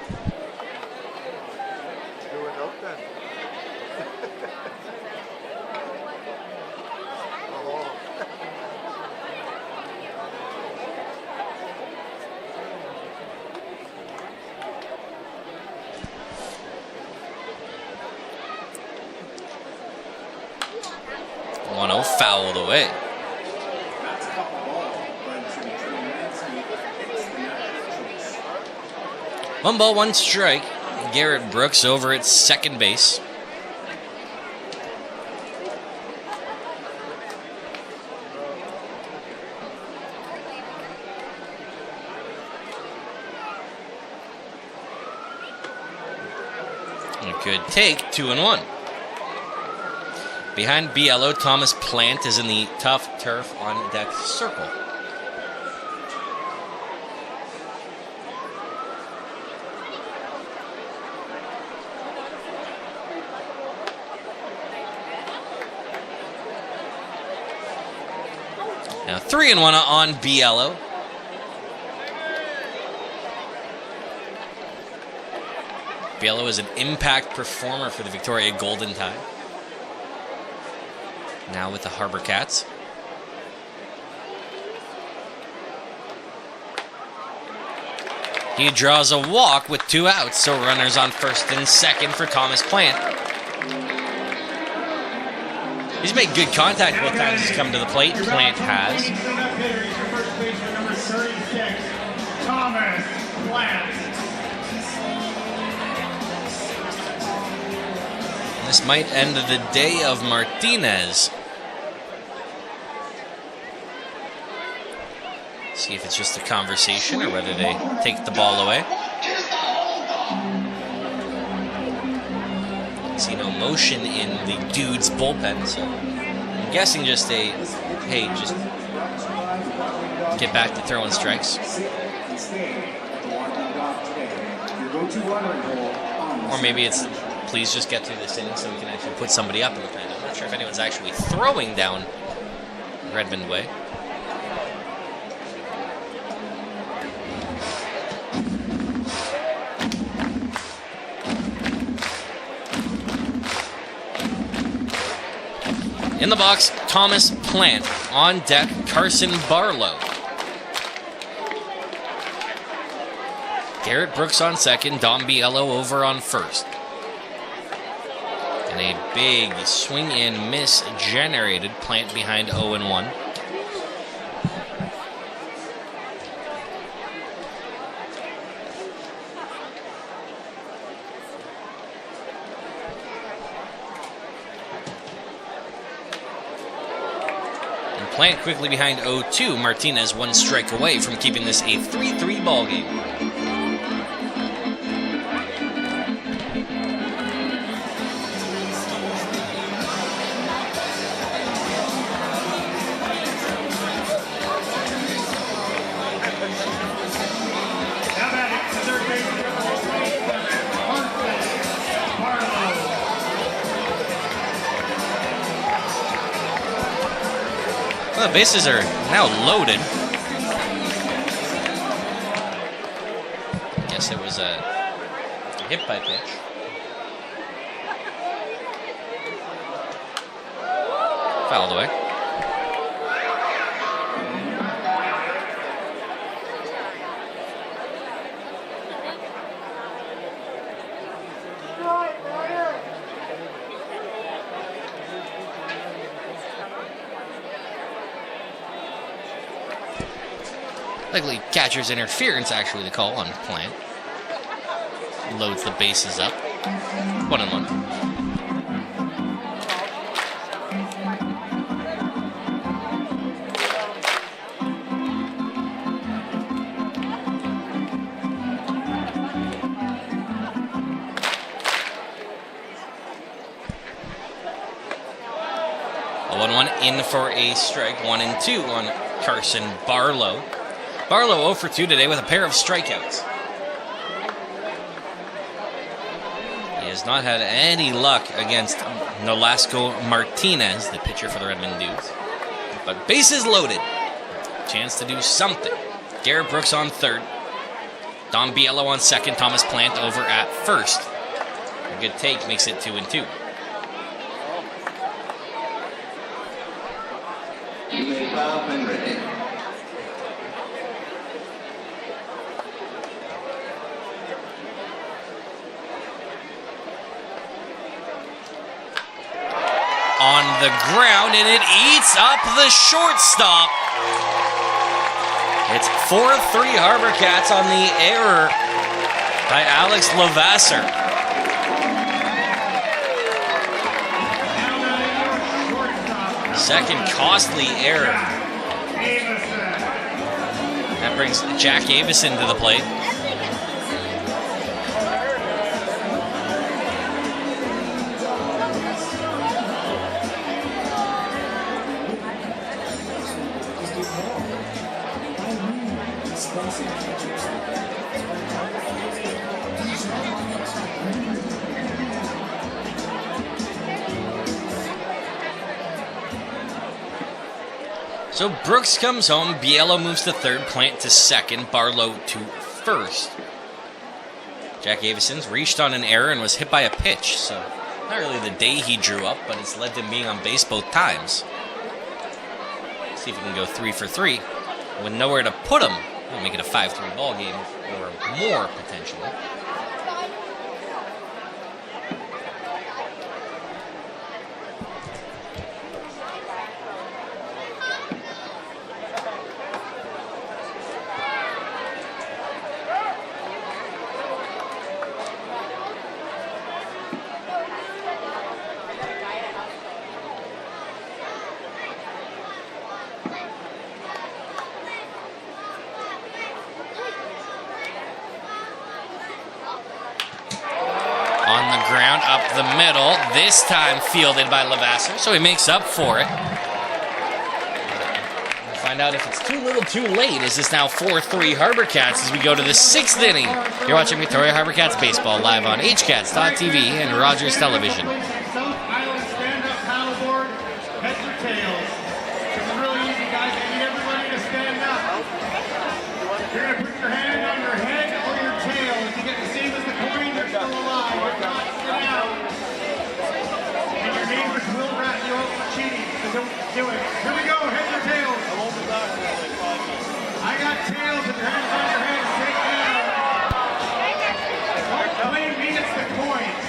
Fouled away. 1 ball, 1 strike. Garrett Brooks over at second base. A good take, 2-1. Behind Biello, Thomas Plant is in the tough turf on deck circle. Now 3-1 on Biello. Biello is an impact performer for the Victoria Golden Tide. Now with the HarbourCats. He draws a walk with 2 outs, so runners on first and second for Thomas Plant. He's made good contact both times he's come to the plate. Plant has. Thomas Plant. This might end the day of Martinez. See if it's just a conversation or whether they take the ball away. See no motion in the dude's bullpen, so I'm guessing just a, hey, just get back to throwing strikes. Or maybe it's, please just get through this inning so we can actually put somebody up in the pen. I'm not sure if anyone's actually throwing down Redmond way. In the box, Thomas Plant. On deck, Carson Barlow. Garrett Brooks on second, Dom Biello over on first. And a big swing and miss generated. Plant behind 0-1. Plant quickly behind 0-2. Martinez one strike away from keeping this a 3-3 ball game. Well, the bases are now loaded. Guess it was a hit by pitch. Fouled away. Likely catcher's interference, actually, the call on Plant. Loads the bases up. 1-1. A 1-1 in for a strike. 1-2 on Carson Barlow. Barlow 0 for 2 today with a pair of strikeouts. He has not had any luck against Nolasco Martinez, the pitcher for the Redmond Dudes. But bases loaded. Chance to do something. Garrett Brooks on third. Dom Biello on second. Thomas Plant over at first. A good take makes it 2-2. You may bow when ready. On the ground, and it eats up the shortstop. It's 4-3 HarbourCats on the error by Alex Lavasser. Second costly error. That brings Jack Avison to the plate. So Brooks comes home, Biello moves to third, Plant to second, Barlow to first. Jack Avison's reached on an error and was hit by a pitch, so not really the day he drew up, but it's led to him being on base both times. See if he can go 3 for 3. With nowhere to put him, we'll make it a 5-3 ball game or more potentially. On the ground, up the middle, this time fielded by Lavasser, so he makes up for it. We'll find out if it's too little too late. Is this now 4-3 HarbourCats as we go to the 6th inning? You're watching Victoria HarbourCats baseball live on HCats.tv and Rogers Television. South Island stand-up paddleboard, heads or tails. It's really easy, guys. I need everybody to stand up. You're going to put your hand on your head or your tail. If you get the same as the coin, you're still alive. If not, sit down. And your neighbors will rat you out for cheating, so don't do it. Here we go, heads or tails. I got tails. If your hand's on your head, sit down. Don't blame me, it's the coins.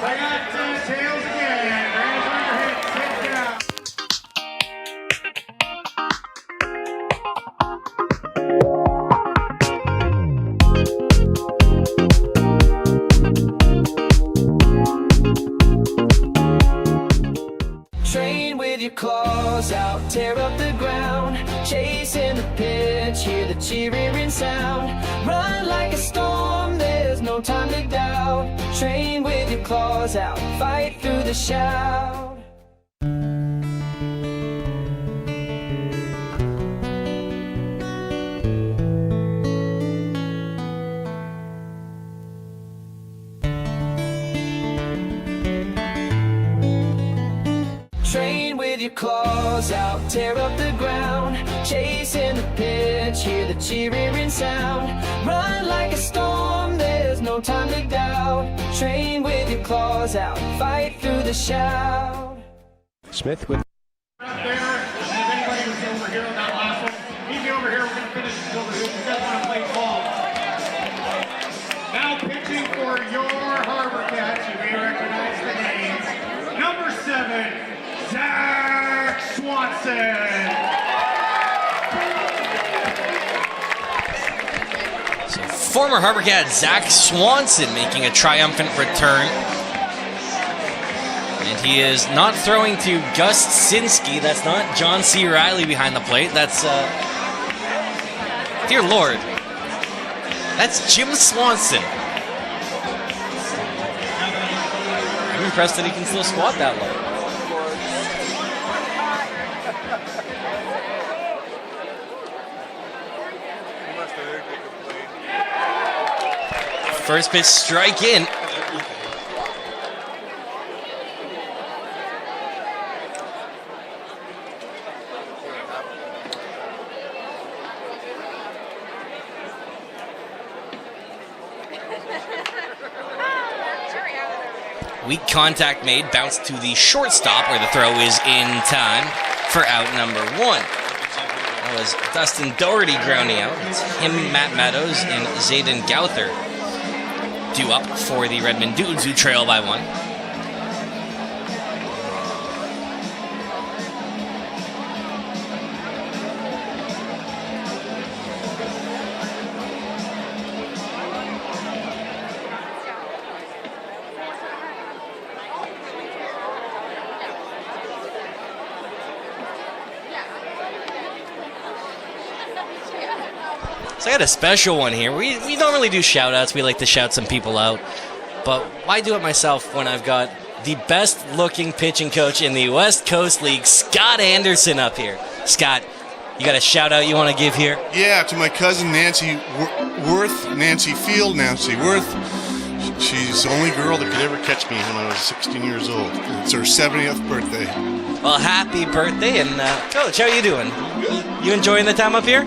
I got tails again. Hands on your head, sit down. Train with your claws out, tear up the ground, chasing the pitch, hear the cheering sound. Run like a storm, there's no time to doubt. Train with your claws out, fight through the shout. Train with your claws out, tear up the ground, chasing the pitch, hear the cheering sound. Run like a storm, there's no time to doubt. Train with your claws out, fight through the shout. Smith with Up there, if anybody was over here on that last one, meet me over here. We're going to finish this over here. You guys want to play ball. Now pitching for your HarbourCats, you may recognize the names. Number 7, Zach Swanson. Former HarbourCat Zach Swanson making a triumphant return. And he is not throwing to Gus Sinski. That's not John C. Riley behind the plate. That's, dear Lord, that's Jim Swanson. I'm impressed that he can still squat that low. First pitch strike in. Weak contact made, bounced to the shortstop where the throw is in time for out number 1. That was Dustin Doherty grounding out. It's him, Matt Meadows, and Zayden Gauther due up for the Redmond Dudes, who trail by 1. So I got a special one here. We don't really do shout-outs. We like to shout some people out. But why do it myself when I've got the best-looking pitching coach in the West Coast League, Scott Anderson, up here? Scott, you got a shout-out you want to give here? Yeah, to my cousin Nancy Worth, Nancy Field, Nancy Worth. She's the only girl that could ever catch me when I was 16 years old. It's her 70th birthday. Well, happy birthday, and Coach, how you doing? Good. You enjoying the time up here?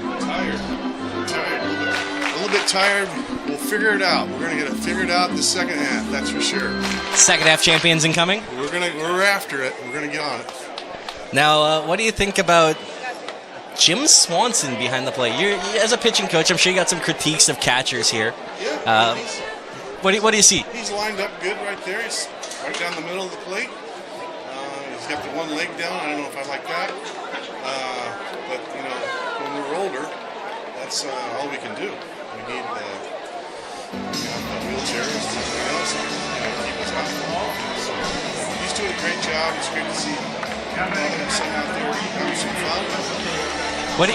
Tired a little bit tired. We'll figure it out. We're gonna get it figured out in the second half. That's for sure. Second half champions incoming. We're after it. We're gonna get on it. Now, what do you think about Jim Swanson behind the plate? You, as a pitching coach, I'm sure you got some critiques of catchers here. Yeah. What do you see? He's lined up good right there. He's right down the middle of the plate. He's got the one leg down. I don't know if I like that. But you know, when we're older, that's all we can do. We need wheelchairs and everything else to keep us out. So he's doing a great job. It's great to see him sitting out there having some fun.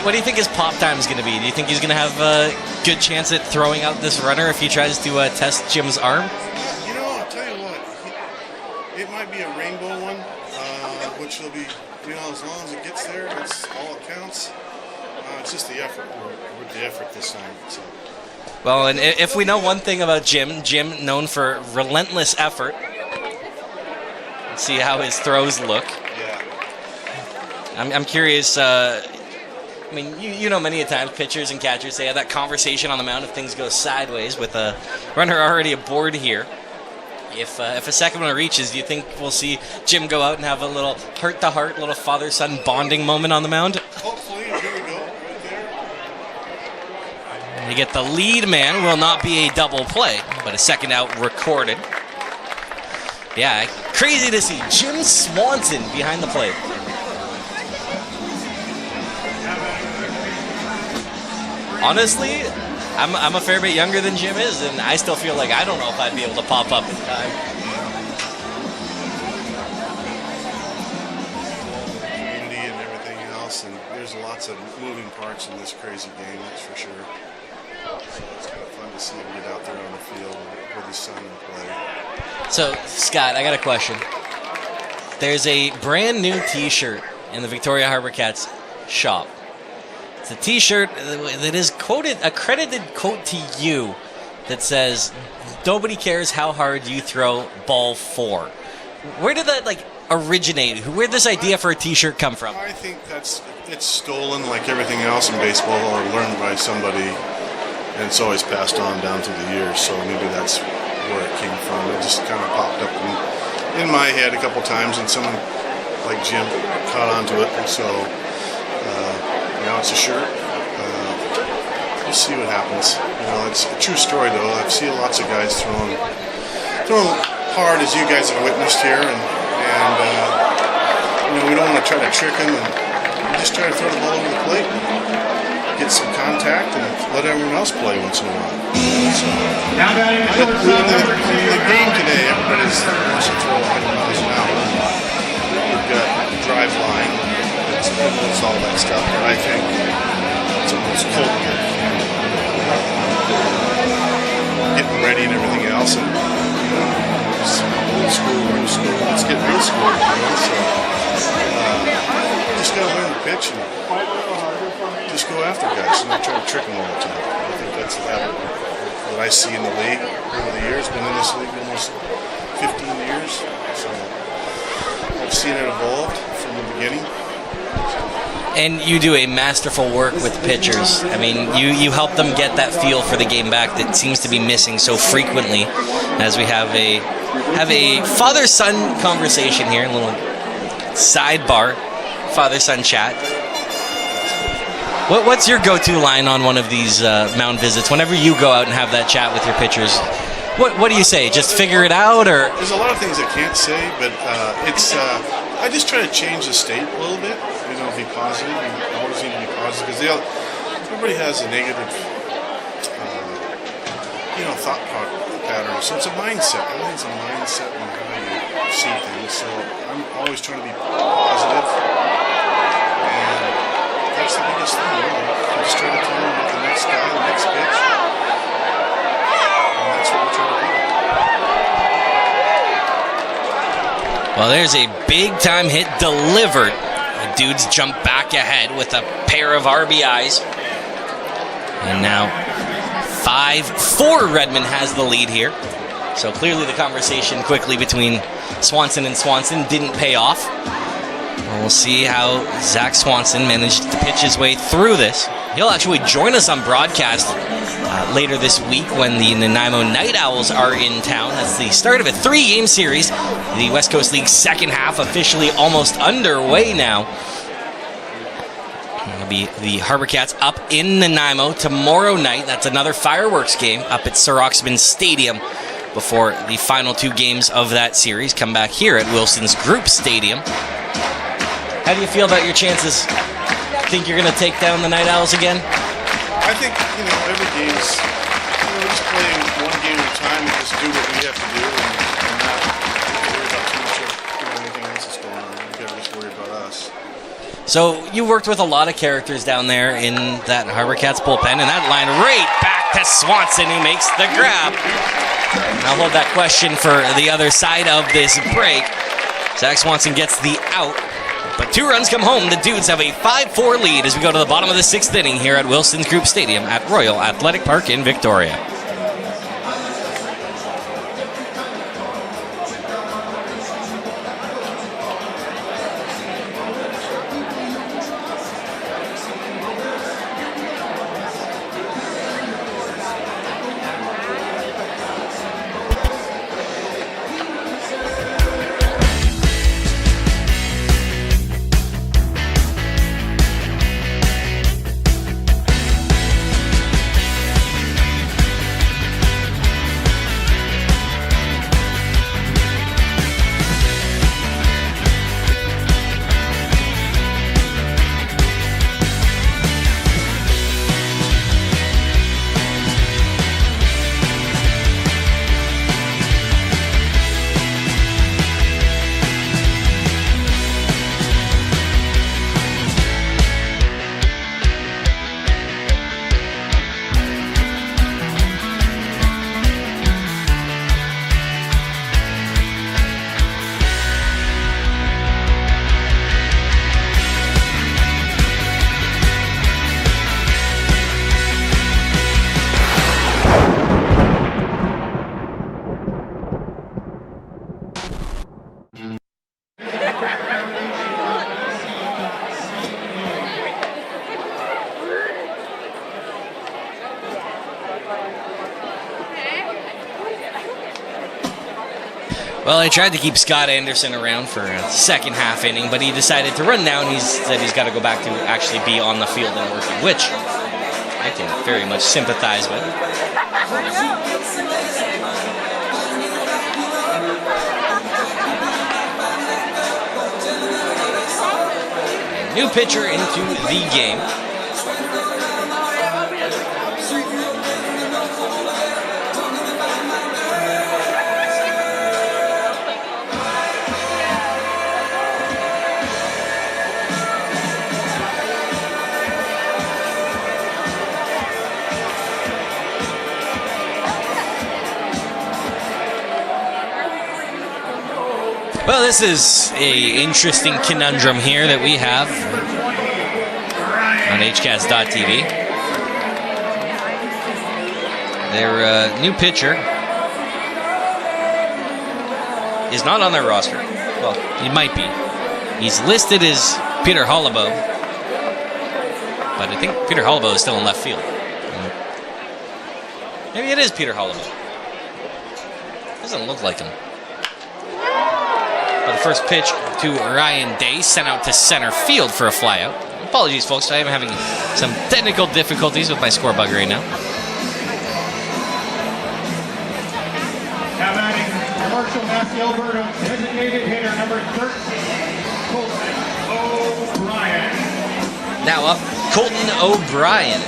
What do you think his pop time is going to be? Do you think he's going to have a good chance at throwing out this runner if he tries to test Jim's arm? You know, I'll tell you what. It might be a rainbow one, which will be you know, as long as it gets there, that's all that counts. It's just the effort. We're the effort this time. So. Well, and if we know one thing about Jim known for relentless effort. Let's see how his throws look. Yeah. I'm curious. I mean, you know, many a times pitchers and catchers, they have that conversation on the mound if things go sideways with a runner already aboard here. If a second one reaches, do you think we'll see Jim go out and have a little heart-to-heart, little father-son bonding moment on the mound? Hopefully, here we go, right there. You get the lead man, will not be a double play, but a second out recorded. Yeah, crazy to see Jim Swanson behind the plate. Honestly, I'm a fair bit younger than Jim is, and I still feel like I don't know if I'd be able to pop up in time. Community and everything else, and there's lots of moving parts in this crazy game, that's for sure. So it's kind of fun to see him get out there on the field with his son and play. So, Scott, I got a question. There's a brand new T-shirt in the Victoria HarbourCats shop. It's a T-shirt that is a credited quote to you that says, "Nobody cares how hard you throw ball 4." Where did that originate? Where did this idea for a T-shirt come from? I think it's stolen like everything else in baseball, or learned by somebody, and it's always passed on down through the years. So maybe that's where it came from. It just kind of popped up in my head a couple times, and someone like Jim caught onto it. And so now it's a shirt. We'll see what happens. You know, it's a true story though. I've seen lots of guys throwing hard, as you guys have witnessed here, and you know, we don't want to try to trick them, and we just try to throw the ball over the plate, and get some contact, and let everyone else play once in a while. So, the game today, everybody's wants to throw 100 miles an hour. We've got drive line, it's all that stuff, but I think it's almost cold. Getting ready and everything else, and you know, old school, new school. Let's get new school. You know, so just gotta learn to pitch and just go after guys, and not try to trick them all the time. I think that's the habit that I see in the league over the years. Been in this league almost 15 years, so I've seen it evolve from the beginning. And you do a masterful work with pitchers. I mean, you help them get that feel for the game back that seems to be missing so frequently, as we have a father-son conversation here, a little sidebar father-son chat. What's your go-to line on one of these mound visits? Whenever you go out and have that chat with your pitchers, what do you say? Just figure it out, or? There's a lot of things I can't say, but it's I just try to change the state a little bit. You know, be positive. You always need to be positive, because everybody has a negative, thought pattern. So it's a mindset. Everything's a mindset and how you see things. So I'm always trying to be positive, and that's the biggest thing. I'm just trying to tell them about the next guy, the next pitch, and that's what we're trying to do. Well, there's a big-time hit delivered. The dudes jump back ahead with a pair of RBIs. And now 5-4 Redmond has the lead here. So clearly the conversation quickly between Swanson and Swanson didn't pay off. We'll see how Zach Swanson managed to pitch his way through this. He'll actually join us on broadcast later this week when the Nanaimo Night Owls are in town. That's the start of a 3-game series. The West Coast League's second half officially almost underway now. It'll be the HarbourCats up in Nanaimo tomorrow night. That's another fireworks game up at Sir Oxman Stadium before the final 2 games of that series come back here at Wilson's Group Stadium. How do you feel about your chances? Think you're going to take down the Night Owls again? I think, every game's, just playing one game at a time and just do what we have to do, and not worry about too much of anything else that's going on. We got to just worry about us. So you worked with a lot of characters down there in that HarbourCats bullpen, and that line right back to Swanson, who makes the grab. I'll hold that question for the other side of this break. Zach Swanson gets the out. But 2 runs come home. The Dudes have a 5-4 lead as we go to the bottom of the 6th inning here at Wilson's Group Stadium at Royal Athletic Park in Victoria. Well, I tried to keep Scott Anderson around for a second half inning, but he decided to run down. He said he's got to go back to actually be on the field and working, which I can very much sympathize with. New pitcher into the game. Well, this is an interesting conundrum here that we have on HCats.tv. Their new pitcher is not on their roster. Well, he might be. He's listed as Peter Hollabo, but I think Peter Hollabo is still in left field. Maybe it is Peter Hollabo. Doesn't look like him. The first pitch to Ryan Day, sent out to center field for a flyout. Apologies, folks. I am having some technical difficulties with my score bug right now. Now batting, Marshall Matthew Alberta, designated hitter number 13, Colton O'Brien. Now up, Colton O'Brien.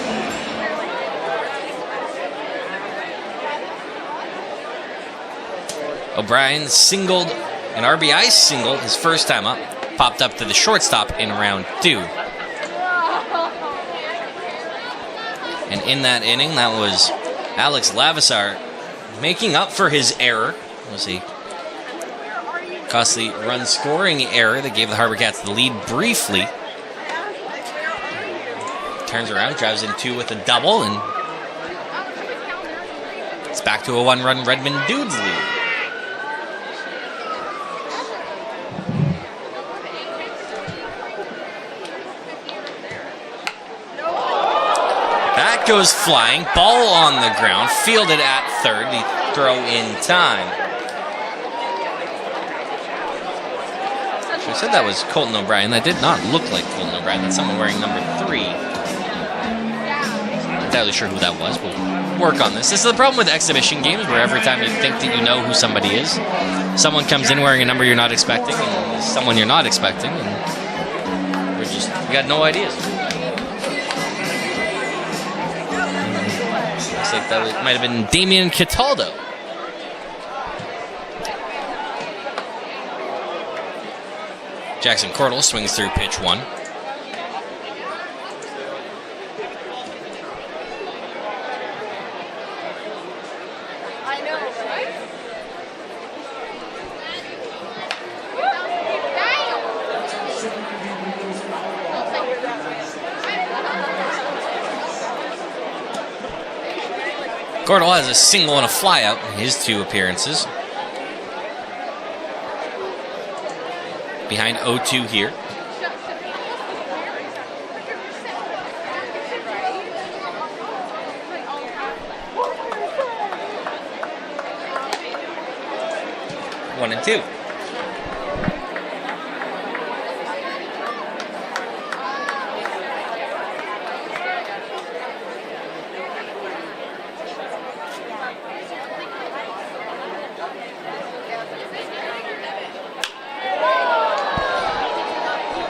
O'Brien singled. An RBI single, his first time up, popped up to the shortstop in round 2. And in that inning, that was Alex Lavisar making up for his error. It was a costly run scoring error that gave the HarbourCats the lead briefly. Turns around, drives in 2 with a double, and it's back to a 1-run Redmond Dudes lead. That goes flying, ball on the ground, fielded at third, the throw in time. I said that was Colton O'Brien. That did not look like Colton O'Brien. That's someone wearing number 3. Not entirely sure who that was. We'll work on this. This is the problem with exhibition games, where every time you think that you know who somebody is, someone comes in wearing a number you're not expecting, and someone you're not expecting, and we got no ideas. Looks like that might have been Damian Cataldo. Jackson Cordell swings through pitch 1. I know, right? Cordell has a single and a flyout in his 2 appearances. Behind 0-2 here. One and 2.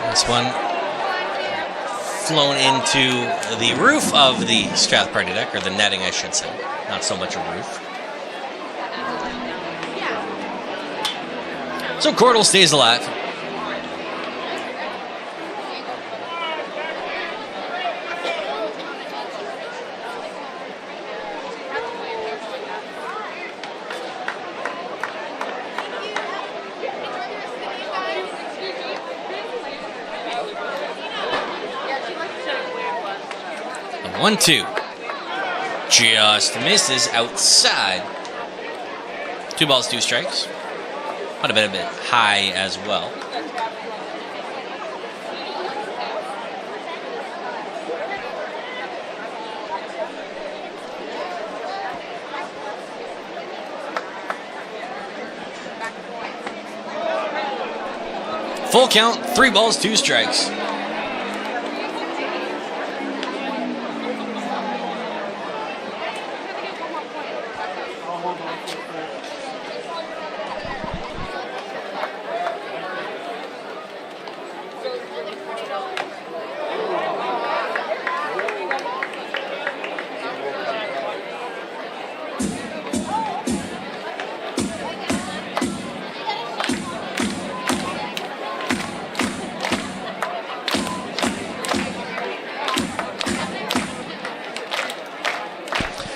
This one flown into the roof of the Strathparty deck, or the netting, I should say. Not so much a roof. So Cordell stays alive. And 1-2. Just misses outside. 2 balls, 2 strikes. Might have been a bit high as well. Full count, 3 balls, 2 strikes.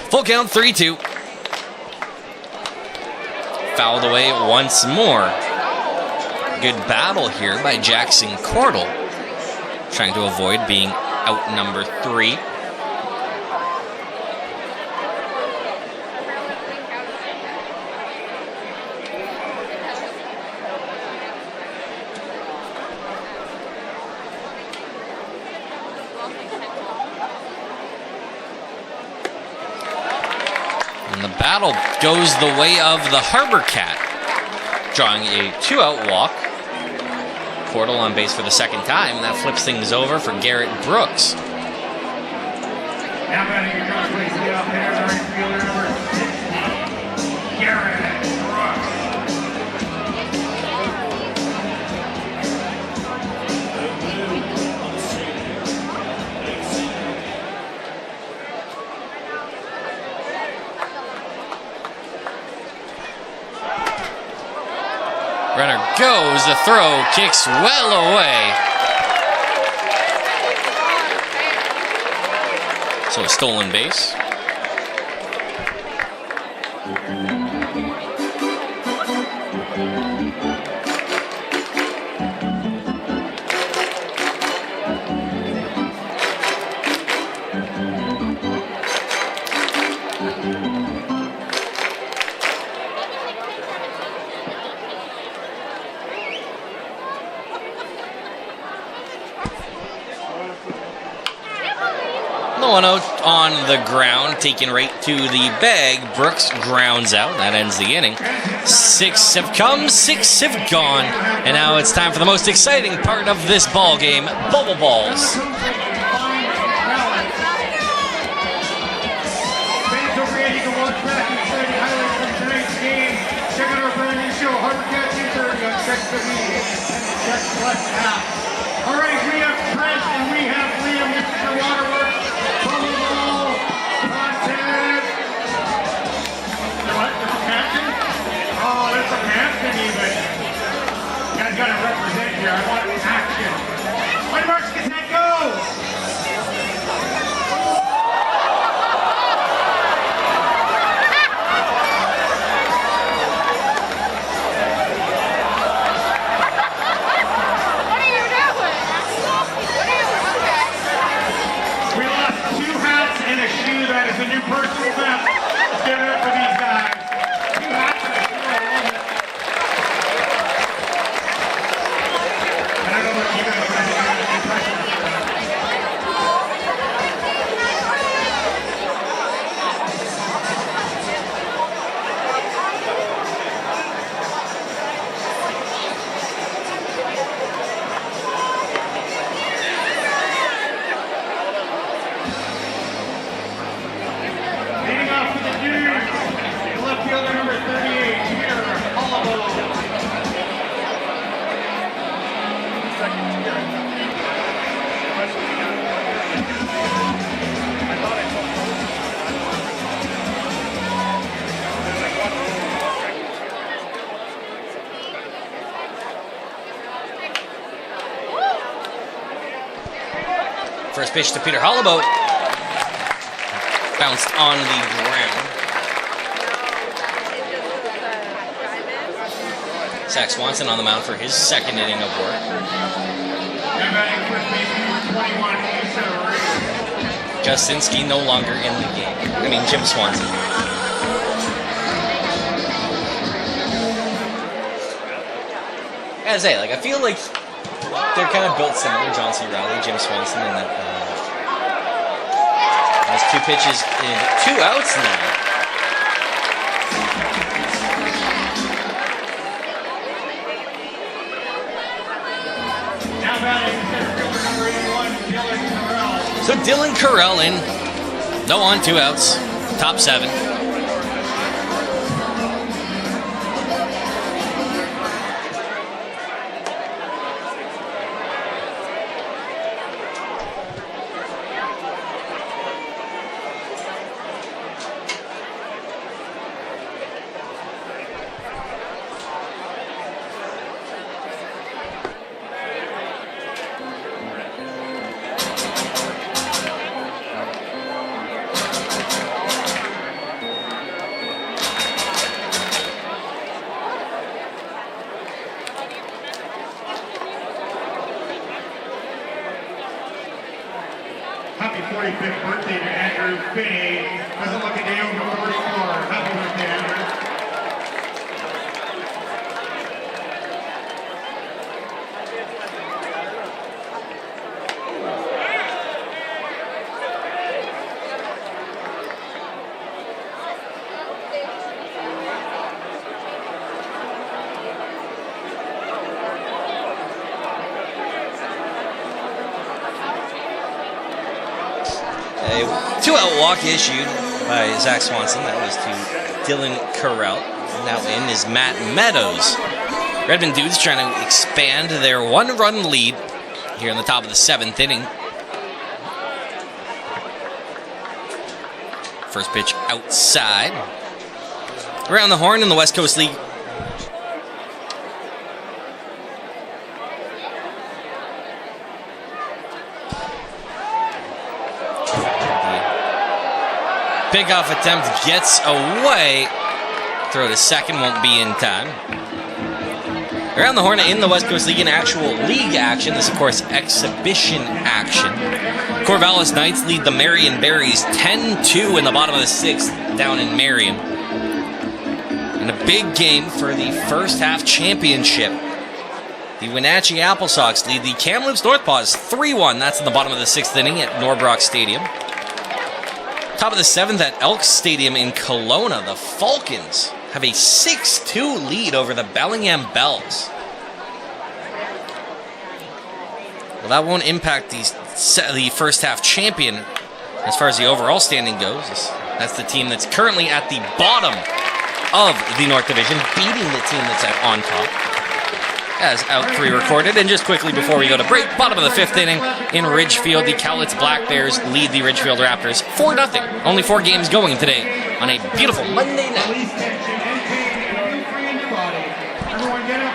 Full count, 3-2. Fouled away once more. Good battle here by Jackson Cordell, trying to avoid being out number 3. And the battle goes the way of the HarbourCat, drawing a 2-out walk. Cordell on base for the 2nd time, and that flips things over for Garrett Brooks. Now batting your coach, please get out there, the right fielder number 60, Garrett Brooks. Runner goes, the throw kicks well away. So a stolen base. The 1-0 on the ground, taken right to the bag. Brooks grounds out. That ends the inning. 6 have come, 6 have gone. And now it's time for the most exciting part of this ball game, bubble balls. Fans over here, you can watch back and exciting highlights from tonight's game. Check out our brand new show, HarbourCats 2:30 on Check the Media and Check Plus app. All right, we have Trent and we have Liam. This is your waterworks. Bubble ball contest. What? There's a captain? Oh, there's a captain even. You guys got to represent here. I want action. When Marks gets that go. We lost 2 hats and a shoe. That is a new personal best. First pitch to Peter Hollabout. Bounced on the ground. Zach Swanson on the mound for his second inning of work. Justinski no longer in the game. I mean, Jim Swanson. I say, like, I feel like they're kind of built similar, John C. Reilly, Jim Swanson, and that has 2 pitches and 2 outs now. So Dylan Carell in, no on, 2 outs, top 7. Happy 45th birthday to Andrew Finney. Doesn't look a day over 44. Happy birthday, Andrew. A 2-out walk issued by Zach Swanson. That was to Dylan Carell. Now in is Matt Meadows. Redmond Dudes trying to expand their 1-run lead here in the top of the 7th inning. First pitch outside. Around the horn in the West Coast League. Pickoff attempt gets away. Throw to second won't be in time. Around the horn in the West Coast League in actual league action. This, of course, exhibition action. Corvallis Knights lead the Marion Berries 10-2 in the bottom of the 6th down in Marion. And a big game for the first half championship. The Wenatchee Apple Sox lead the Kamloops North Paws 3-1. That's in the bottom of the 6th inning at Norbrook Stadium. Top of the 7th at Elks Stadium in Kelowna, the Falcons have a 6-2 lead over the Bellingham Bells. Well, that won't impact the first half champion as far as the overall standing goes. That's the team that's currently at the bottom of the North Division, beating the team that's on top. As out 3 recorded. And just quickly before we go to break, bottom of the 5th inning in Ridgefield, the Cowlitz Black Bears lead the Ridgefield Raptors 4-0. Only 4 games going today on a beautiful Monday night.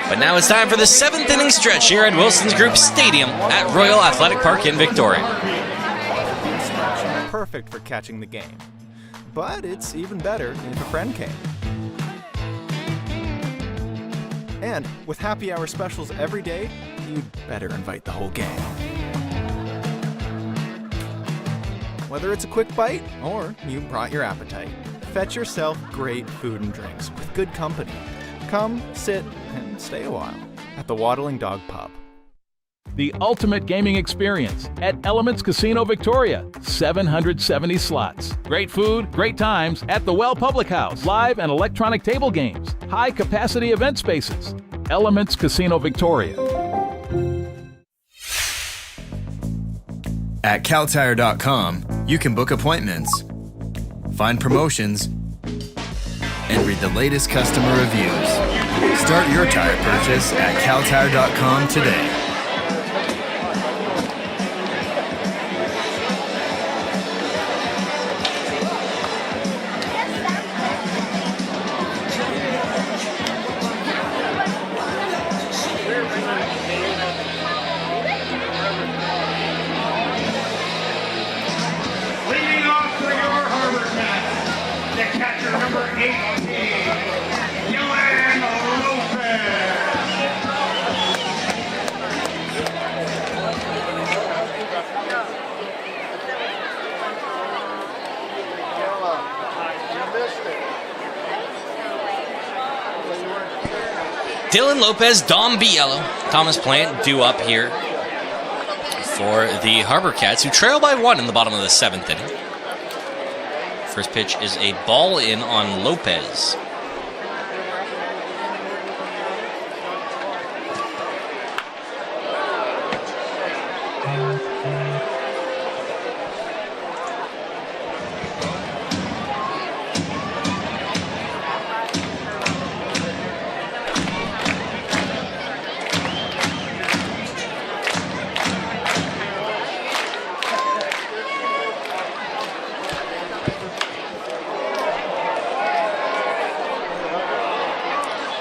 But now it's time for the 7th inning stretch here at Wilson's Group Stadium at Royal Athletic Park in Victoria. Perfect for catching the game. But it's even better if a friend came. And with happy hour specials every day, you'd better invite the whole gang. Whether it's a quick bite or you brought your appetite, fetch yourself great food and drinks with good company. Come, sit, and stay a while at the Waddling Dog Pub. The ultimate gaming experience at Elements Casino Victoria. 770 slots. Great food, great times at the Well Public House. Live and electronic table games. High capacity event spaces. Elements Casino Victoria. At CalTire.com, you can book appointments, find promotions, and read the latest customer reviews. Start your tire purchase at CalTire.com today. Dylan Lopez, Dom Biello, Thomas Plant due up here for the HarbourCats, who trail by 1 in the bottom of the 7th inning. First pitch is a ball in on Lopez.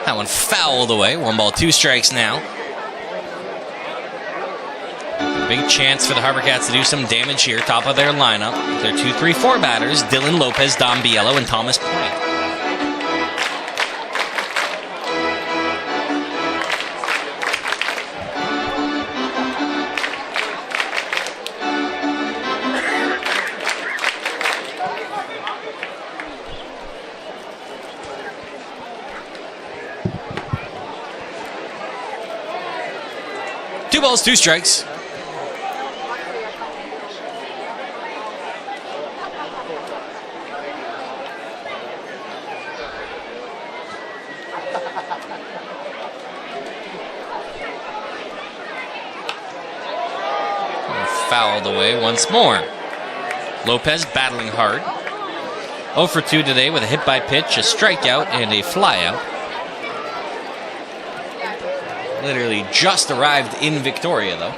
That one fouled away. 1 ball, 2 strikes now. Big chance for the HarbourCats to do some damage here. Top of their lineup. Their 2, 3, 4 batters. Dylan Lopez, Dom Biello, and Thomas Plant. Two balls, 2 strikes. Fouled away once more. Lopez battling hard. 0 for 2 today with a hit by pitch, a strikeout, and a flyout. Literally just arrived in Victoria, though.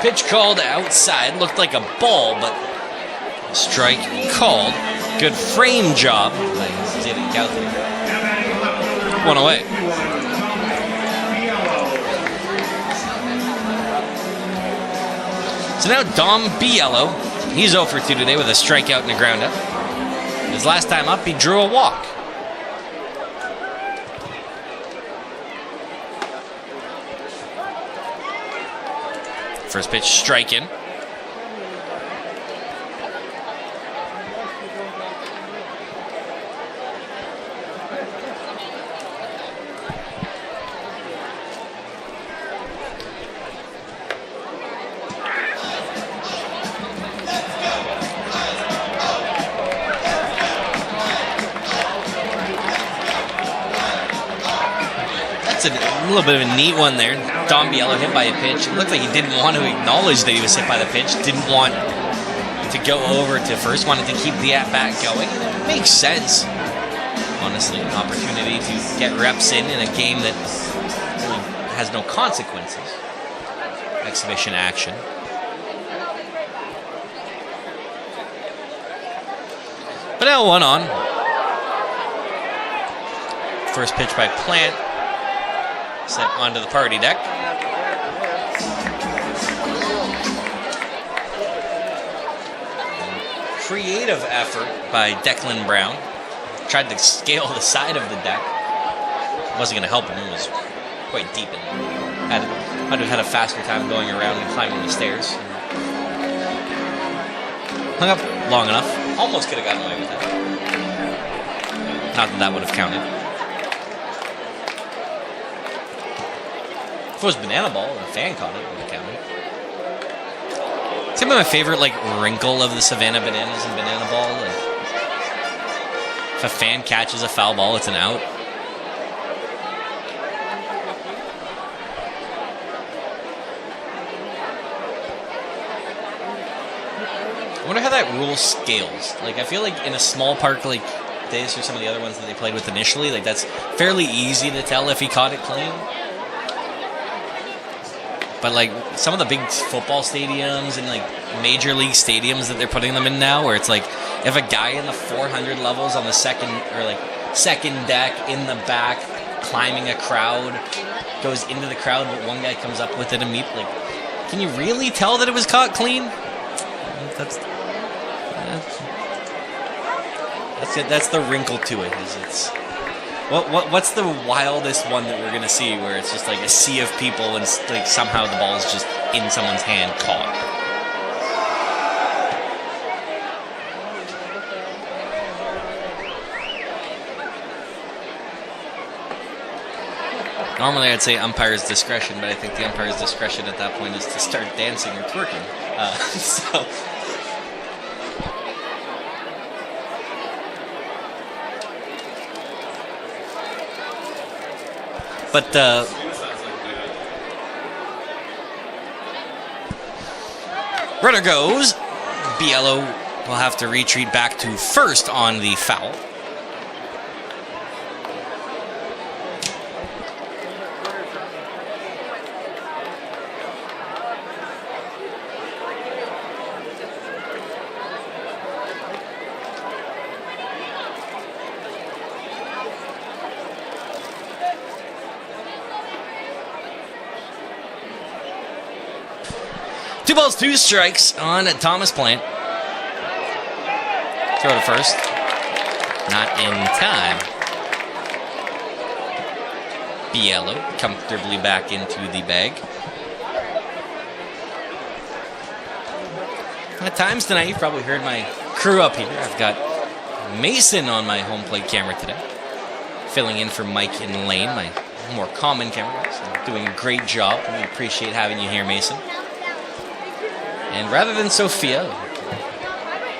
Pitch called outside, looked like a ball, but strike called. Good frame job by David Gouthie. 1 away. So now Dom Biello, he's 0 for 2 today with a strikeout and a groundup. His last time up, he drew a walk. First pitch, strike in. That's a little bit of a neat one there. Dom Biello hit by a pitch. It looked like he didn't want to acknowledge that he was hit by the pitch. Didn't want to go over to first. Wanted to keep the at-bat going. It makes sense. Honestly, an opportunity to get reps in a game that really has no consequences. Exhibition action. But now 1 on. First pitch by Plant. Sent onto the party deck. Creative effort by Declan Brown. Tried to scale the side of the deck. Wasn't going to help him. It was quite deep in there. I'd have had a faster time going around and climbing the stairs. Hung up long enough. Almost could have gotten away with it. Not that that would have counted. If it was banana ball and a fan caught it, it would have counted. It's kind of my favorite wrinkle of the Savannah Bananas and banana ball. If a fan catches a foul ball, it's an out. I wonder how that rule scales. I feel like in a small park like this or some of the other ones that they played with initially, that's fairly easy to tell if he caught it clean. But some of the big football stadiums and major league stadiums that they're putting them in now, where it's like if a guy in the 400 levels on the second deck in the back climbing a crowd goes into the crowd, but one guy comes up with it immediately. Like, can you really tell that it was caught clean? That's the wrinkle to it. What's the wildest one that we're gonna see where it's just like a sea of people and like somehow the ball is just in someone's hand caught? Normally I'd say umpire's discretion, but I think the umpire's discretion at that point is to start dancing or twerking. But runner goes. Biello will have to retreat back to first on the foul. Two balls, two strikes on Thomas Plant. Throw to first. Not in time. Biello comfortably back into the bag. At times tonight, you've probably heard my crew up here. I've got Mason on my home plate camera today, filling in for Mike and Lane, my more common cameras. Doing a great job. We appreciate having you here, Mason. And rather than Sophia,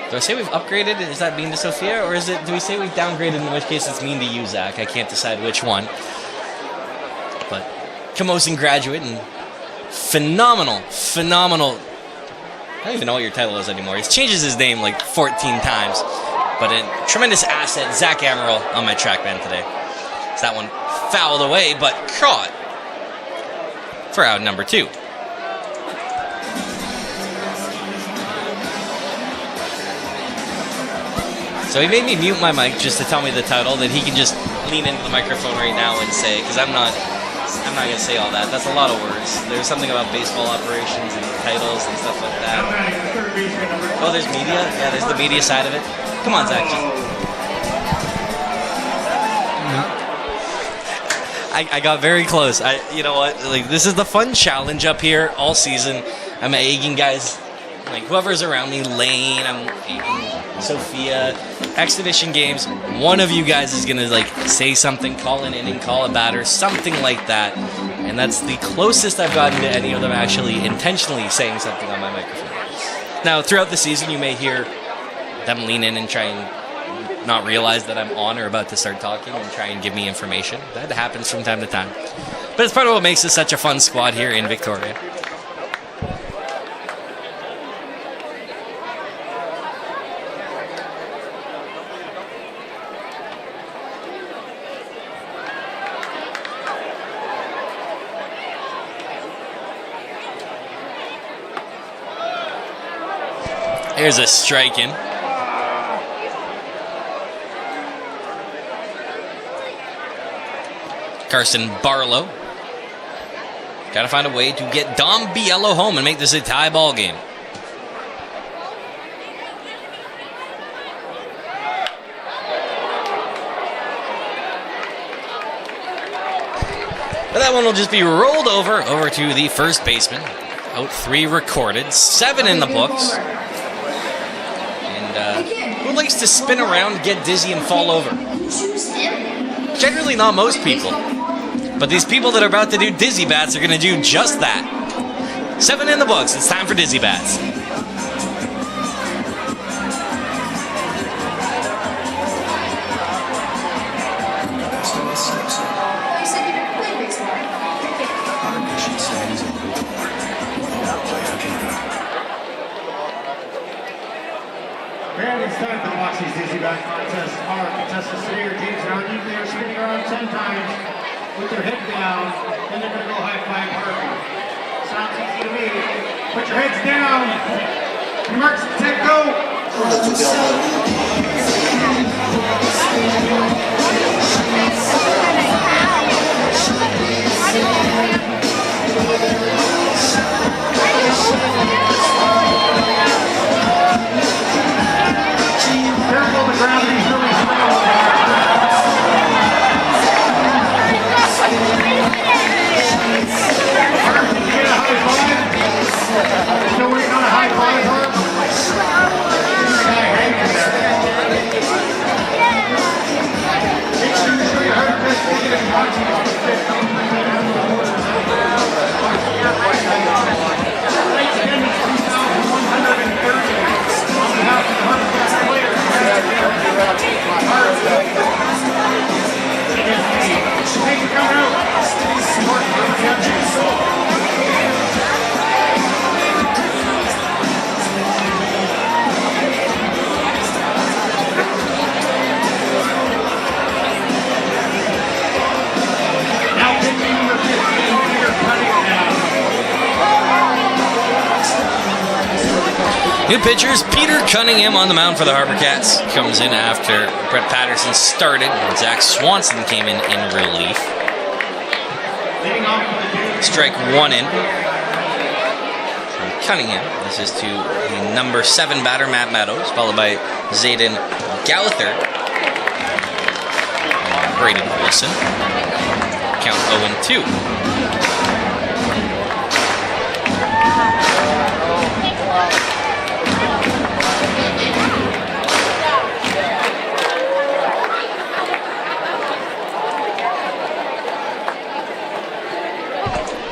do I say we've upgraded? Is that mean to Sophia? Or do we say we've downgraded, in which case it's mean to you, Zach? I can't decide which one. But Camosun graduate and phenomenal. I don't even know what your title is anymore. He changes his name like 14 times. But a tremendous asset, Zach Amaral on my track band today. So that one fouled away, but caught for out number 2. So he made me mute my mic just to tell me the title, that he can just lean into the microphone right now and say, because I'm not going to say all that. That's a lot of words. There's something about baseball operations and titles and stuff like that. Oh, there's media? Yeah, there's the media side of it. Come on, Zach. I got very close. You know what? Like, this is the fun challenge up here all season. I'm egging guys, like whoever's around me, Lane, I'm egging Sophia, exhibition games. One of you guys is gonna like say something, call an inning, call a batter, something like that, and that's the closest I've gotten to any of them actually intentionally saying something on my microphone. Now, throughout the season, you may hear them lean in and try and not realize that I'm on or about to start talking and try and give me information. That happens from time to time, but it's part of what makes this such a fun squad here in Victoria. Here's a strike in. Carson Barlow. Got to find a way to get Dom Biello home and make this a tie ball game. But that one will just be rolled over to the first baseman. Out 3 recorded, 7 in the books. Who likes to spin around, get dizzy, and fall over? Generally not most people. But these people that are about to do dizzy bats are going to do just that. 7 in the books. It's time for dizzy bats. And it's time to watch these dizzy bat contests. Our contestants today are James Roundy. They are spinning around 10 times with their head down. Then they're going to go high five Harvey. Sounds easy to me. Put your heads down. Marks, set, go. Careful on the ground, he's really strong. Harb, did you get a high five? Still waiting on a high five, Harb? Make sure you show your Harb best ticket and watch it on the fifth. Tonight's attendance 3,130. On behalf of the HarbourCats players, thanks for coming out. Support HarbourCats. Now picking number 15, Peter Cunningham. New pitchers, Peter Cunningham on the mound for the HarbourCats. Comes in after Brett Patterson started. And Zach Swanson came in relief. Strike one in. From Cunningham. This is to the number 7 batter, Matt Meadows, followed by Zayden Gallagher. And Braden Wilson. Count 0-2.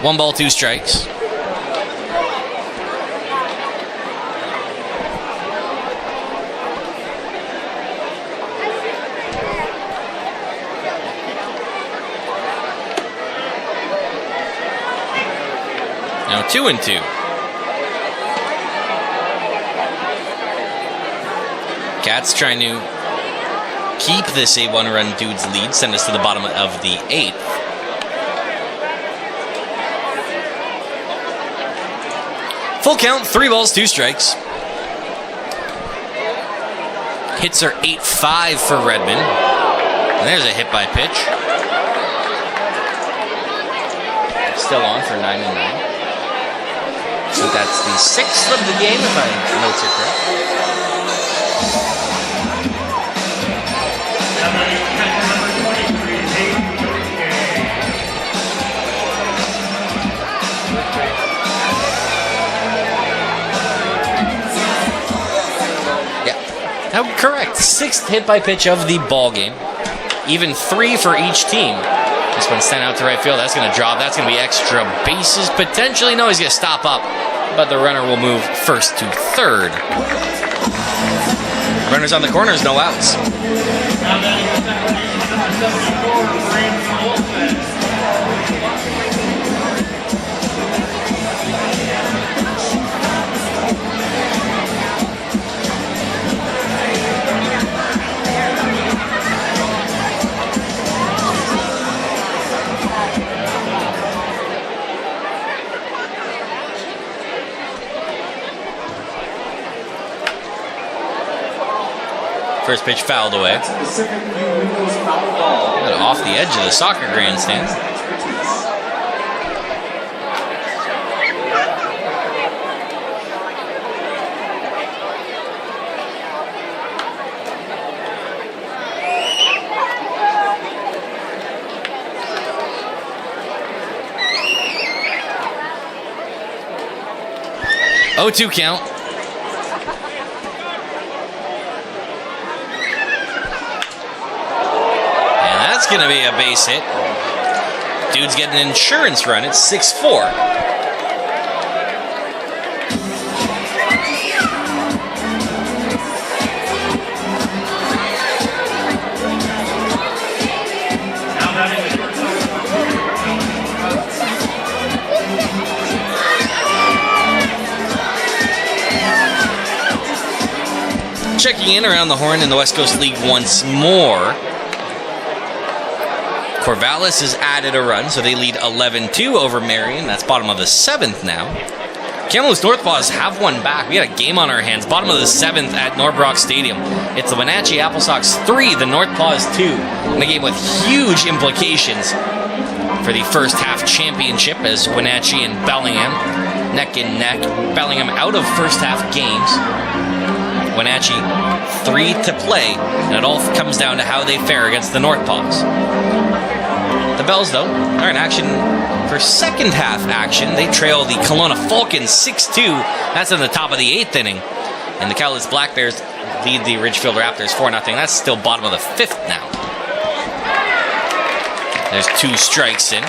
One ball, 2 strikes. Now 2-2. Cats trying to keep this 1-run dude's lead, send us to the bottom of the 8th. Full count, 3 balls, 2 strikes. Hits are 8-5 for Redmond. And there's a hit by pitch. Still on for 9-9. So that's the 6th of the game, if my notes are correct. Correct. 6th hit by pitch of the ball game. Even 3 for each team. This one sent out to right field. That's going to drop. That's going to be extra bases. Potentially, no, he's going to stop up. But the runner will move first to third. Runners on the corners, no outs. First pitch fouled away. And off the edge of the soccer grandstand. Oh, 2 count. That's going to be a base hit. Dude's getting an insurance run. It's 6-4. Checking in around the horn in the West Coast League once more. Corvallis has added a run, so they lead 11-2 over Marion. That's bottom of the 7th now. Kamloops Northpaws have one back. We got a game on our hands. Bottom of the 7th at Norbrook Stadium. It's the Wenatchee Apple Sox 3, the Northpaws 2. In a game with huge implications for the first half championship as Wenatchee and Bellingham neck and neck. Bellingham out of first half games. Wenatchee 3 to play, and it all comes down to how they fare against the Northpaws. The Bells, though, are in action for second half action. They trail the Kelowna Falcons 6-2. That's in the top of the 8th inning. And the Kamloops Black Bears lead the Ridgefield Raptors 4-0. That's still bottom of the 5th now. There's 2 strikes in.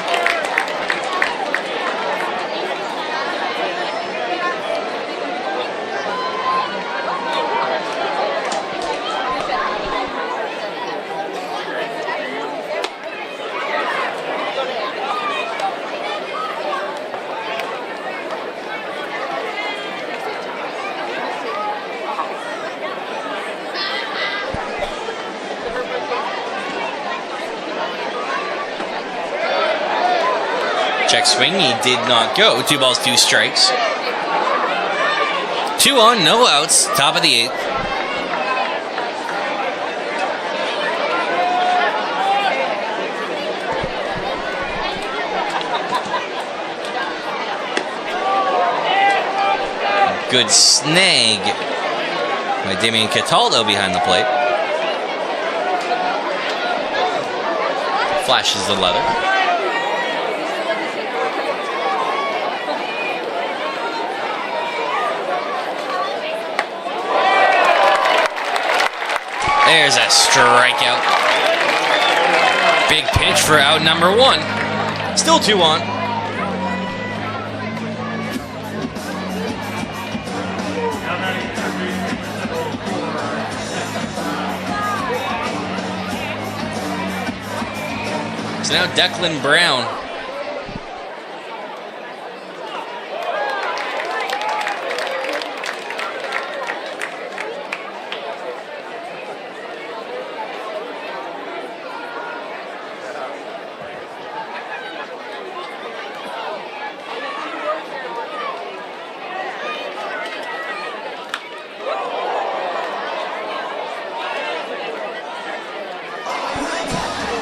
Check swing, he did not go. 2 balls, 2 strikes. 2 on, no outs, top of the 8th. Good snag by Damian Cataldo behind the plate. Flashes the leather. There's a strikeout. Big pitch for out number 1. Still 2 on. So now Declan Brown.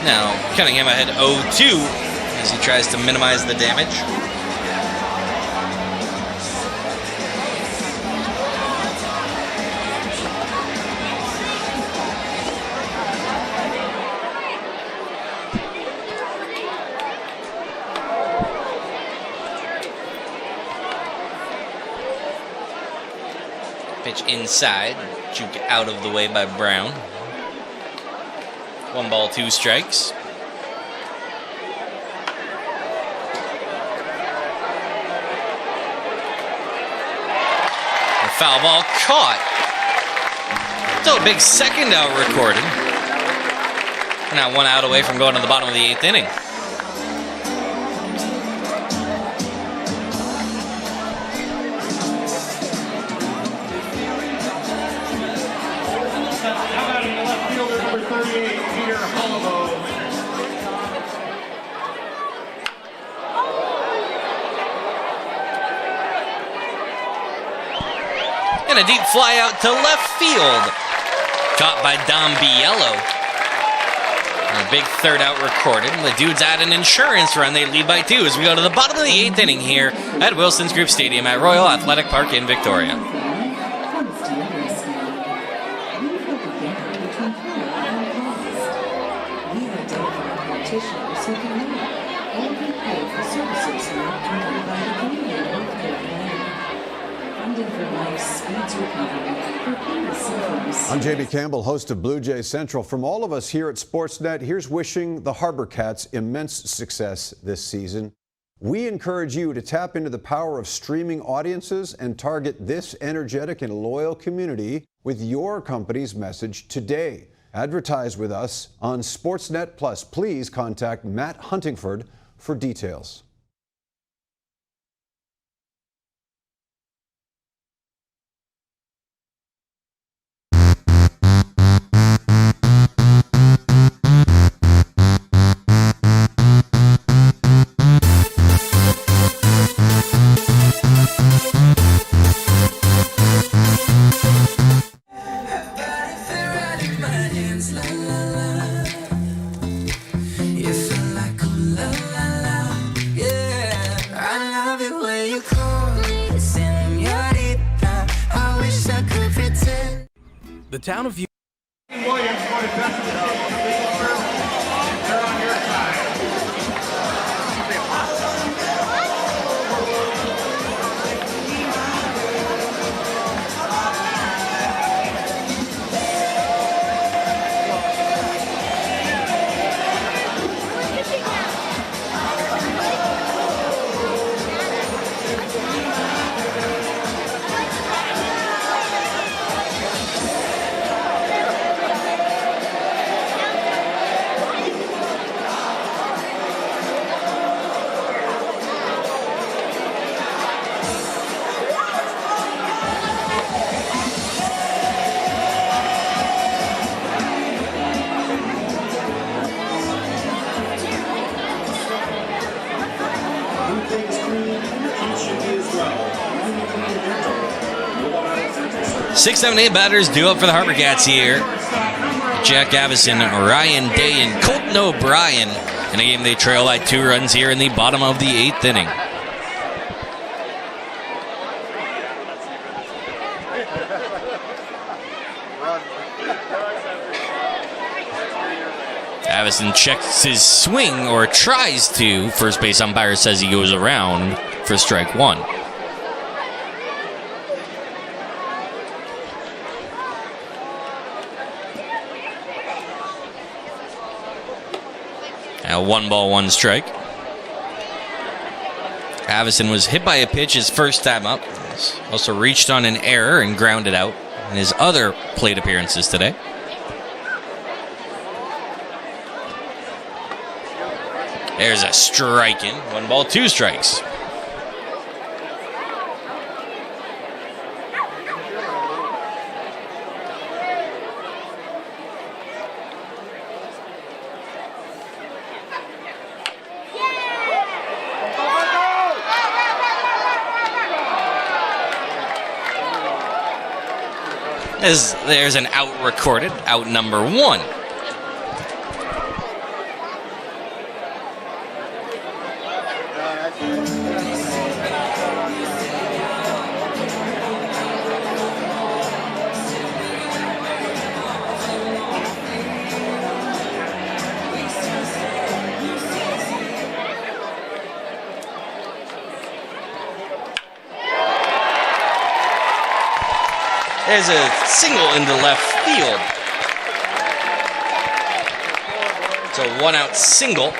Now, Cunningham ahead 0-2 as he tries to minimize the damage. Pitch inside, juke out of the way by Brown. 1 ball, 2 strikes. The foul ball caught. Still a big second out recorded. Now 1 out away from going to the bottom of the 8th inning. And a deep fly out to left field. Caught by Dom Biello. And a big third out recorded. The Dudes add an insurance run. They lead by 2 as we go to the bottom of the 8th inning here at Wilson's Group Stadium at Royal Athletic Park in Victoria. I'm JB Campbell, host of Blue Jay Central. From all of us here at Sportsnet, here's wishing the HarbourCats immense success this season. We encourage you to tap into the power of streaming audiences and target this energetic and loyal community with your company's message today. Advertise with us on Sportsnet Plus. Please contact Matt Huntingford for details. The town of Williams going to test the state on the legal service. They're on your side. 6, 7, 8 batters due up for the HarbourCats here. Jack Avison, Ryan Day, and Colton O'Brien. In a game they trail by 2 runs here in the bottom of the 8th inning. Avison checks his swing, or tries to. First base umpire says he goes around for strike 1. Now 1 ball, 1 strike. Avison was hit by a pitch his first time up. He's also reached on an error and grounded out in his other plate appearances today. There's a strike in. 1 ball, 2 strikes. There's an out recorded, out number 1. There's a single into left field. It's a 1-out single.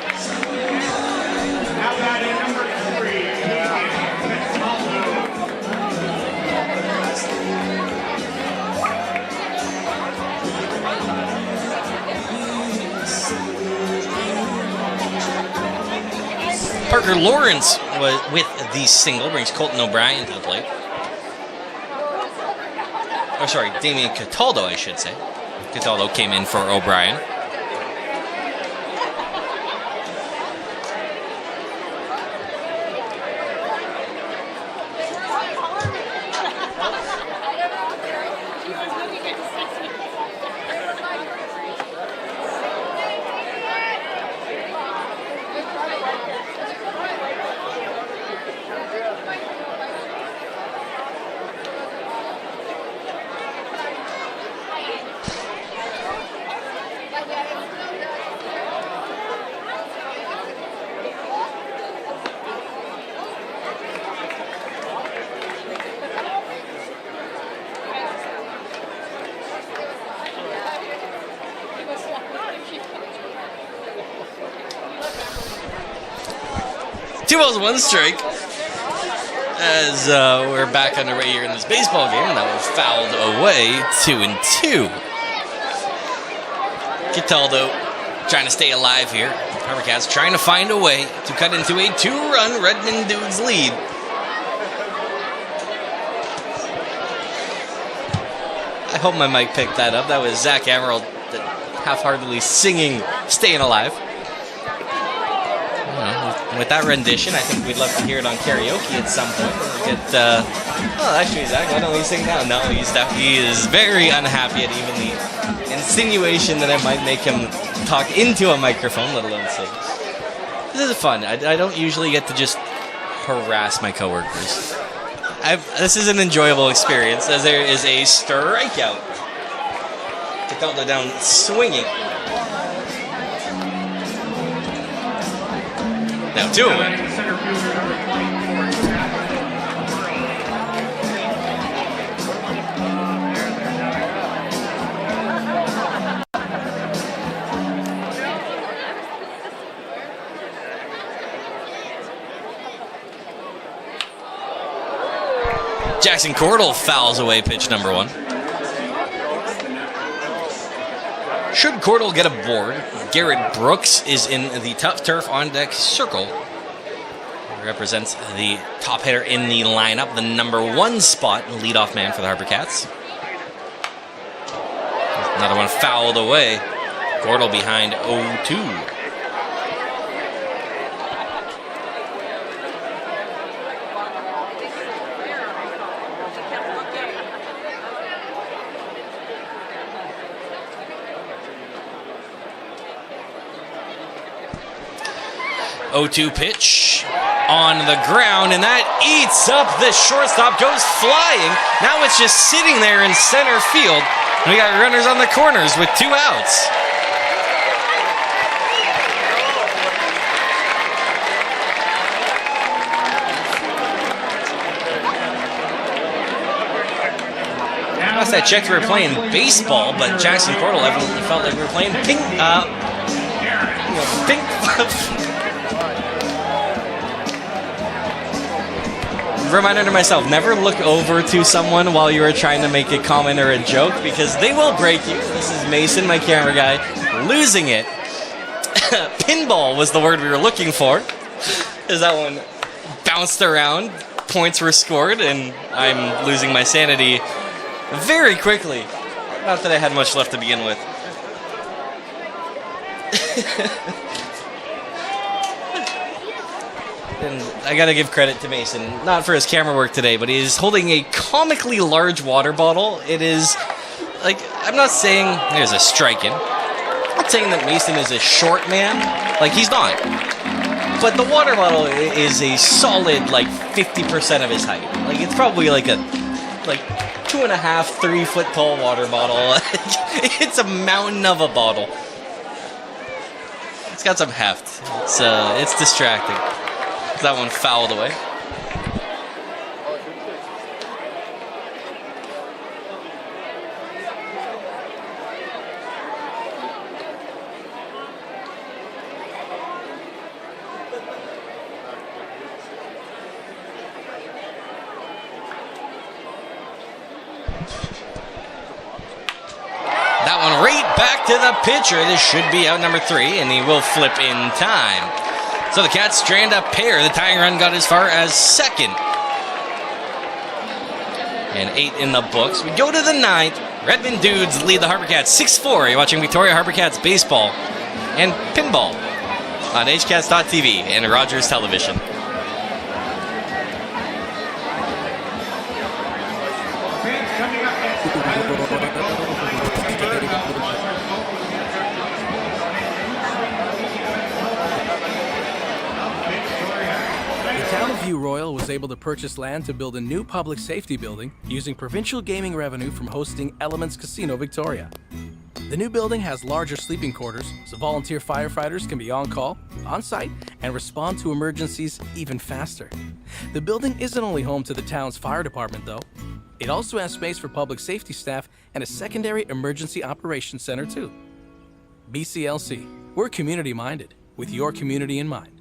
Parker Lawrence was with the single, brings Colton O'Brien to the plate. Oh, sorry, Damian Cataldo, I should say. Cataldo came in for O'Brien. Two balls, 1 strike. As we're back underway here in this baseball game, and that was fouled away. 2-2. Cataldo trying to stay alive here. HarbourCats trying to find a way to cut into a 2-run Redmond Dudes lead. I hope my mic picked that up. That was Zach Emerald half-heartedly singing "Staying Alive." With that rendition, I think we'd love to hear it on karaoke at some point. Oh, actually, Zach, why don't we sing now? No, he is very unhappy at even the insinuation that I might make him talk into a microphone, let alone sing. This is fun. I don't usually get to just harass my coworkers. This is an enjoyable experience, as there is a strikeout Cataldo down swinging. Now 2 away. Jackson Cordell fouls away pitch number 1. Should Cordell get a board, Garrett Brooks is in the tough turf on deck circle. He represents the top hitter in the lineup, the number 1 spot, leadoff man for the HarbourCats. Another one fouled away. Cordell behind 0-2. 0-2 pitch on the ground, and that eats up the shortstop, goes flying. Now it's just sitting there in center field. And we got runners on the corners with 2 outs. Last I checked, we were playing baseball, but Jackson Cordell evidently felt like we were playing ping. Reminder to myself, never look over to someone while you are trying to make a comment or a joke, because they will break you. This is Mason, my camera guy, losing it. Pinball was the word we were looking for, as that one bounced around, points were scored, and I'm losing my sanity very quickly. Not that I had much left to begin with. And I gotta give credit to Mason, not for his camera work today, but he's holding a comically large water bottle. It is, like, I'm not saying there's a strike in. I'm not saying that Mason is a short man. Like, he's not. But the water bottle is a solid, like, 50% of his height. Like, it's probably like a, 2.5, 3 foot tall water bottle. It's a mountain of a bottle. It's got some heft. It's distracting. That one fouled away. That one right back to the pitcher. This should be out number 3, and he will flip in time. So the Cats strand a pair. The tying run got as far as 2nd. And 8 in the books. We go to the 9th. Redmond Dudes lead the HarbourCats 6-4. You're watching Victoria HarbourCats baseball and pinball on HCats.tv and Rogers Television. Royal was able to purchase land to build a new public safety building using provincial gaming revenue from hosting Elements Casino Victoria. The new building has larger sleeping quarters, so volunteer firefighters can be on call, on site, and respond to emergencies even faster. The building isn't only home to the town's fire department, though. It also has space for public safety staff and a secondary emergency operations center, too. BCLC, we're community-minded, with your community in mind.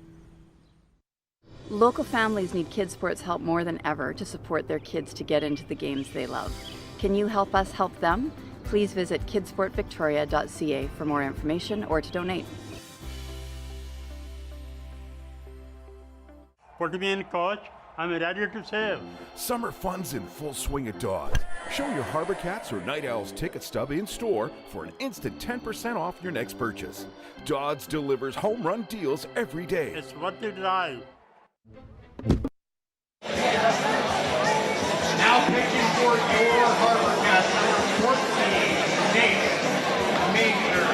Local families need kids sports help more than ever to support their kids to get into the games they love. Can you help us help them? Please visit kidsportvictoria.ca for more information or to donate. Put me in, coach. I'm ready to save. Summer fun's in full swing at Dodds. Show your HarbourCats or Night Owls ticket stub in store for an instant 10% off your next purchase. Dodds delivers home run deals every day. It's worth the drive. Now pitching for your HarbourCats, number 14, Nate Major.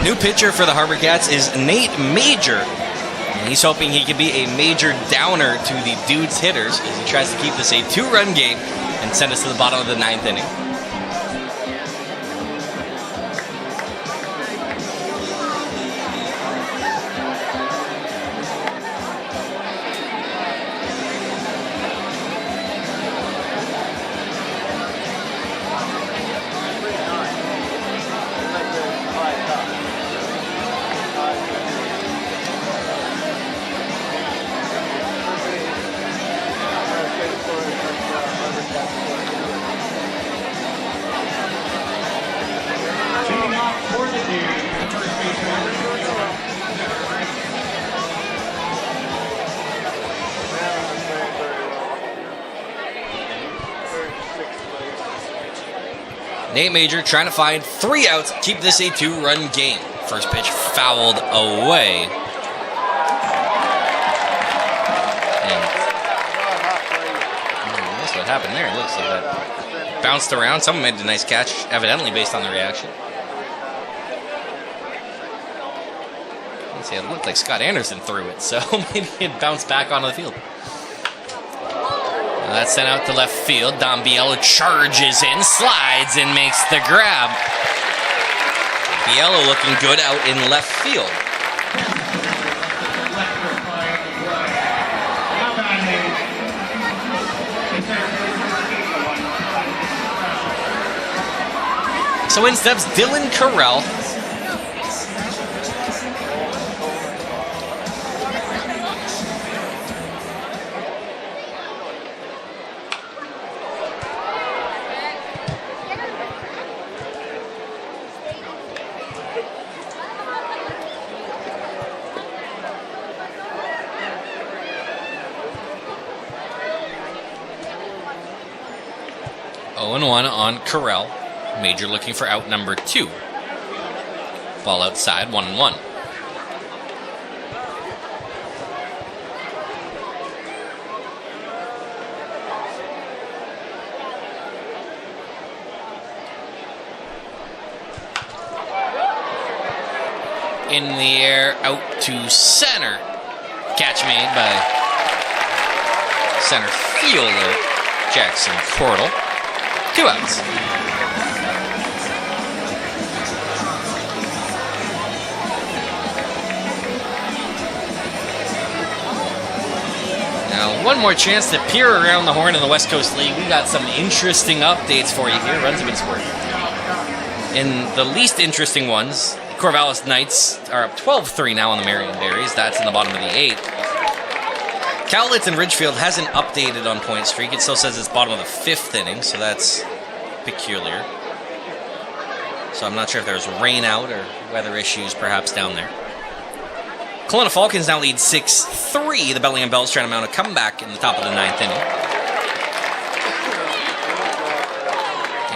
New pitcher for the HarbourCats is Nate Major. And he's hoping he can be a major downer to the Dudes hitters as he tries to keep this a 2-run game and send us to the bottom of the 9th inning. Leading off for the Dudes, the first baseman. Nate Major trying to find 3 outs, keep this a 2-run game. First pitch fouled away. And that's what happened there. It looks like that bounced around. Someone made a nice catch, evidently based on the reaction. Let's see, it looked like Scott Anderson threw it, so maybe it bounced back onto the field. That's sent out to left field. Dom Biello charges in, slides, and makes the grab. Biello looking good out in left field. So in steps Dylan Carell. Oh, 0-1 on Carell. Major looking for out number 2. Ball outside, 1-1. In the air, out to center. Catch made by center fielder Jackson Cordell. 2 outs. Now, one more chance to peer around the horn in the West Coast League. We got some interesting updates for you here. Runs have been scored. In the least interesting ones, Corvallis Knights are up 12-3 now on the Marion Berries. That's in the bottom of the 8th. Cowlitz and Ridgefield hasn't updated on point streak. It still says it's bottom of the 5th inning, so that's peculiar. So I'm not sure if there's rain out or weather issues perhaps down there. Kelowna Falcons now lead 6-3. The Bellingham Bells trying to mount a comeback in the top of the 9th inning.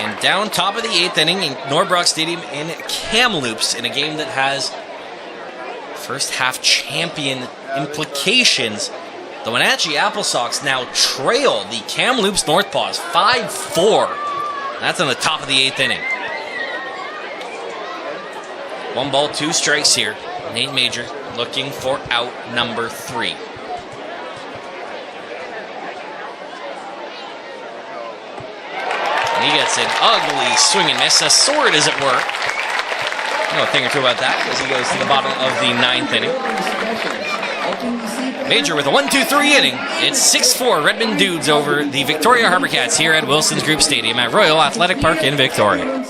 And down top of the 8th inning in Norbrook Stadium in Kamloops in a game that has first half champion implications. The Wenatchee Apple Sox now trail the Kamloops Northpaws 5-4. That's on the top of the 8th inning. 1 ball, 2 strikes here. Nate Major looking for out number 3. And he gets an ugly swing and miss. A sword is at work. I know a thing or two about that as he goes to the bottom of the 9th inning. Major with a 1-2-3 inning. It's 6-4 Redmond Dudes over the Victoria HarbourCats here at Wilson's Group Stadium at Royal Athletic Park in Victoria.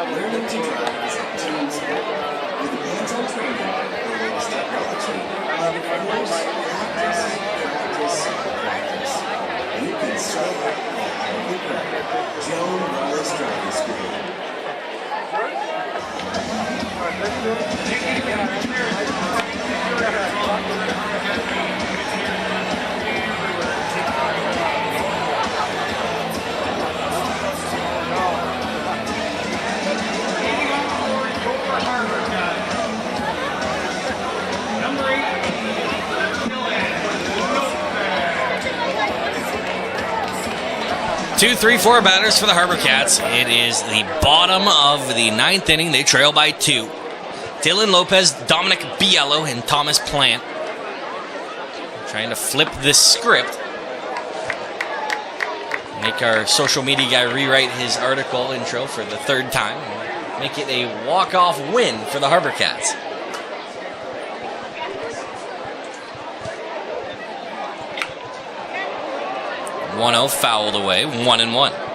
Learning to drive is a team sport. With hands-on training, the latest technology, and of course, practice. You can still of the crowd. Joan Wallace Driving School. Two, 3, 4 batters for the HarbourCats. It is the bottom of the 9th inning. They trail by 2. Dylan Lopez, Dominic Biello, and Thomas Plant trying to flip this script. Make our social media guy rewrite his article intro for the 3rd time. Make it a walk-off win for the HarbourCats. One-0 fouled away, 1-1.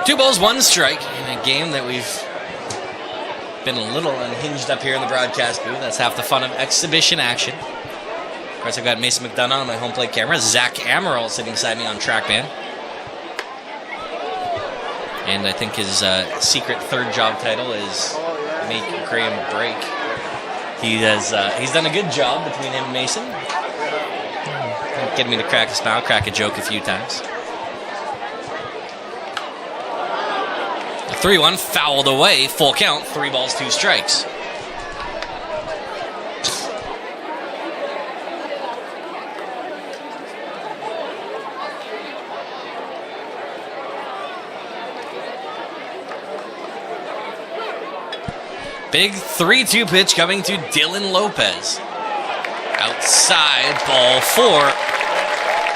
Two balls, one strike in a game that we've been a little unhinged up here in the broadcast booth. That's half the fun of exhibition action. Of course, I've got Mason McDonough on my home plate camera. Zach Amaral sitting beside me on TrackMan. And I think his secret 3rd job title is Make Graham Break. He's done a good job between him and Mason. Getting me to crack a smile, crack a joke a few times. 3-1 fouled away, full count, 3 balls, 2 strikes. Big 3-2 pitch coming to Dylan Lopez. Outside, ball 4.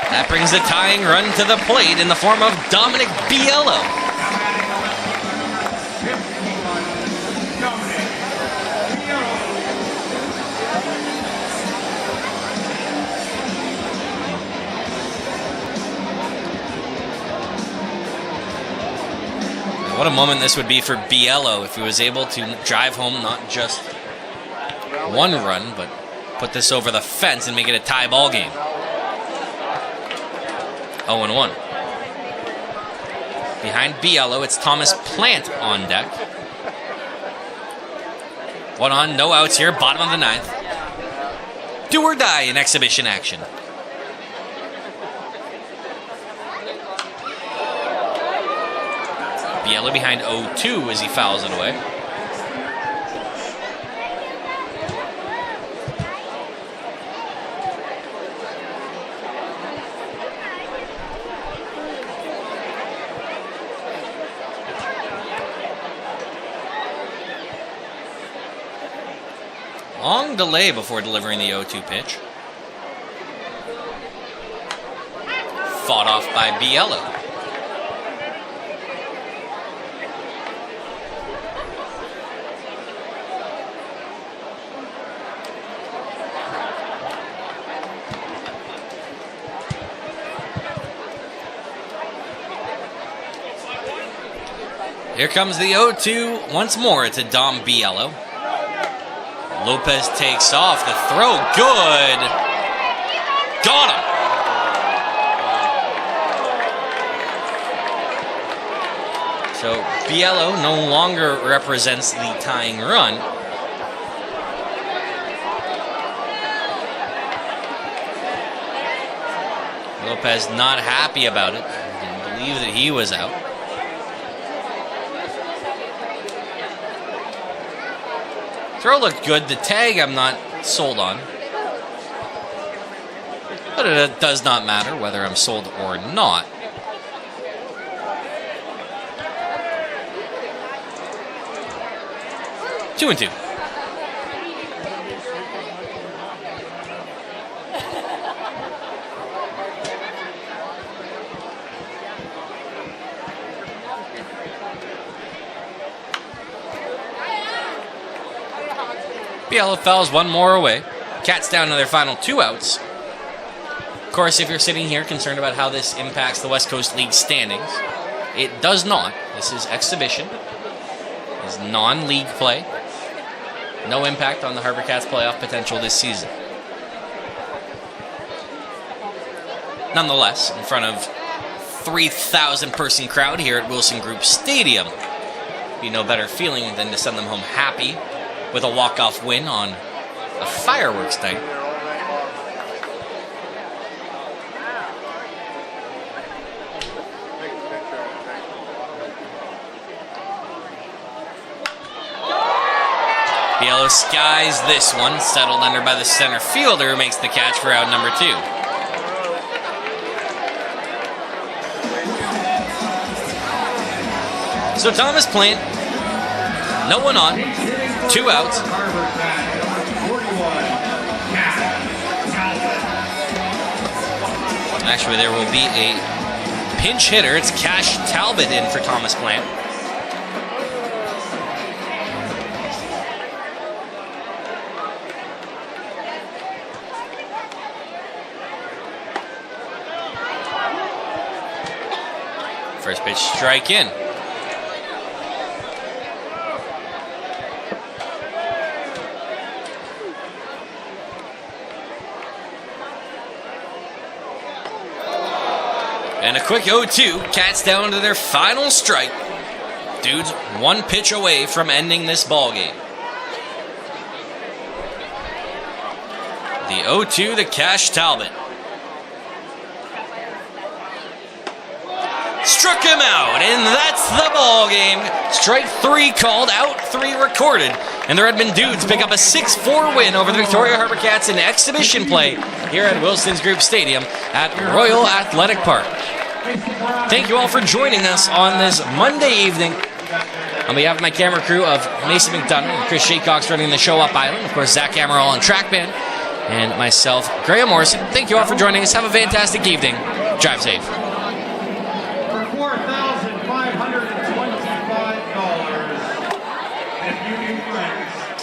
That brings the tying run to the plate in the form of Dominic Biello. What a moment this would be for Biello if he was able to drive home not just 1 run, but put this over the fence and make it a tie ball game. 0-1. Behind Biello, it's Thomas Plant on deck. 1 on, no outs here, bottom of the 9th. Do or die in exhibition action. Biello behind 0-2 as he fouls it away. Long delay before delivering the 0-2 pitch. Fought off by Biello. Here comes the 0-2 once more to Dom Biello. Lopez takes off. The throw, good. Got him. So Biello no longer represents the tying run. Lopez not happy about it. Didn't believe that he was out. Throw looked good. The tag I'm not sold on. But it does not matter whether I'm sold or not. Two and two. Bielo fouls one more away. Cats down to their final 2 outs. Of course, if you're sitting here concerned about how this impacts the West Coast League standings, it does not. This is exhibition. This is non-league play. No impact on the HarbourCats playoff potential this season. Nonetheless, in front of 3,000 person crowd here at Wilson Group Stadium, be no better feeling than to send them home happy with a walk-off win on a fireworks night. Bielo skies this one, settled under by the center fielder who makes the catch for out number 2. So Thomas Plant, no one on, 2 outs. Actually, there will be a pinch hitter. It's Cash Talbot in for Thomas Plant. First pitch, strike in. And a quick 0-2, Cats down to their final strike. Dudes 1 pitch away from ending this ball game. The 0-2 to Cash Talbot. Struck him out, and that's the ball game. Strike 3 called, out 3 recorded, and the Redmond Dudes pick up a 6-4 win over the Victoria HarbourCats in exhibition play here at Wilson's Group Stadium at Royal Athletic Park. Thank you all for joining us on this Monday evening. On behalf of my camera crew of Mason McDonough and Chris Shaycox running the show up island, of course Zach Amaral on track band, and myself, Graham Morrison. Thank you all for joining us. Have a fantastic evening. Drive safe. For $4,525, if you do friends.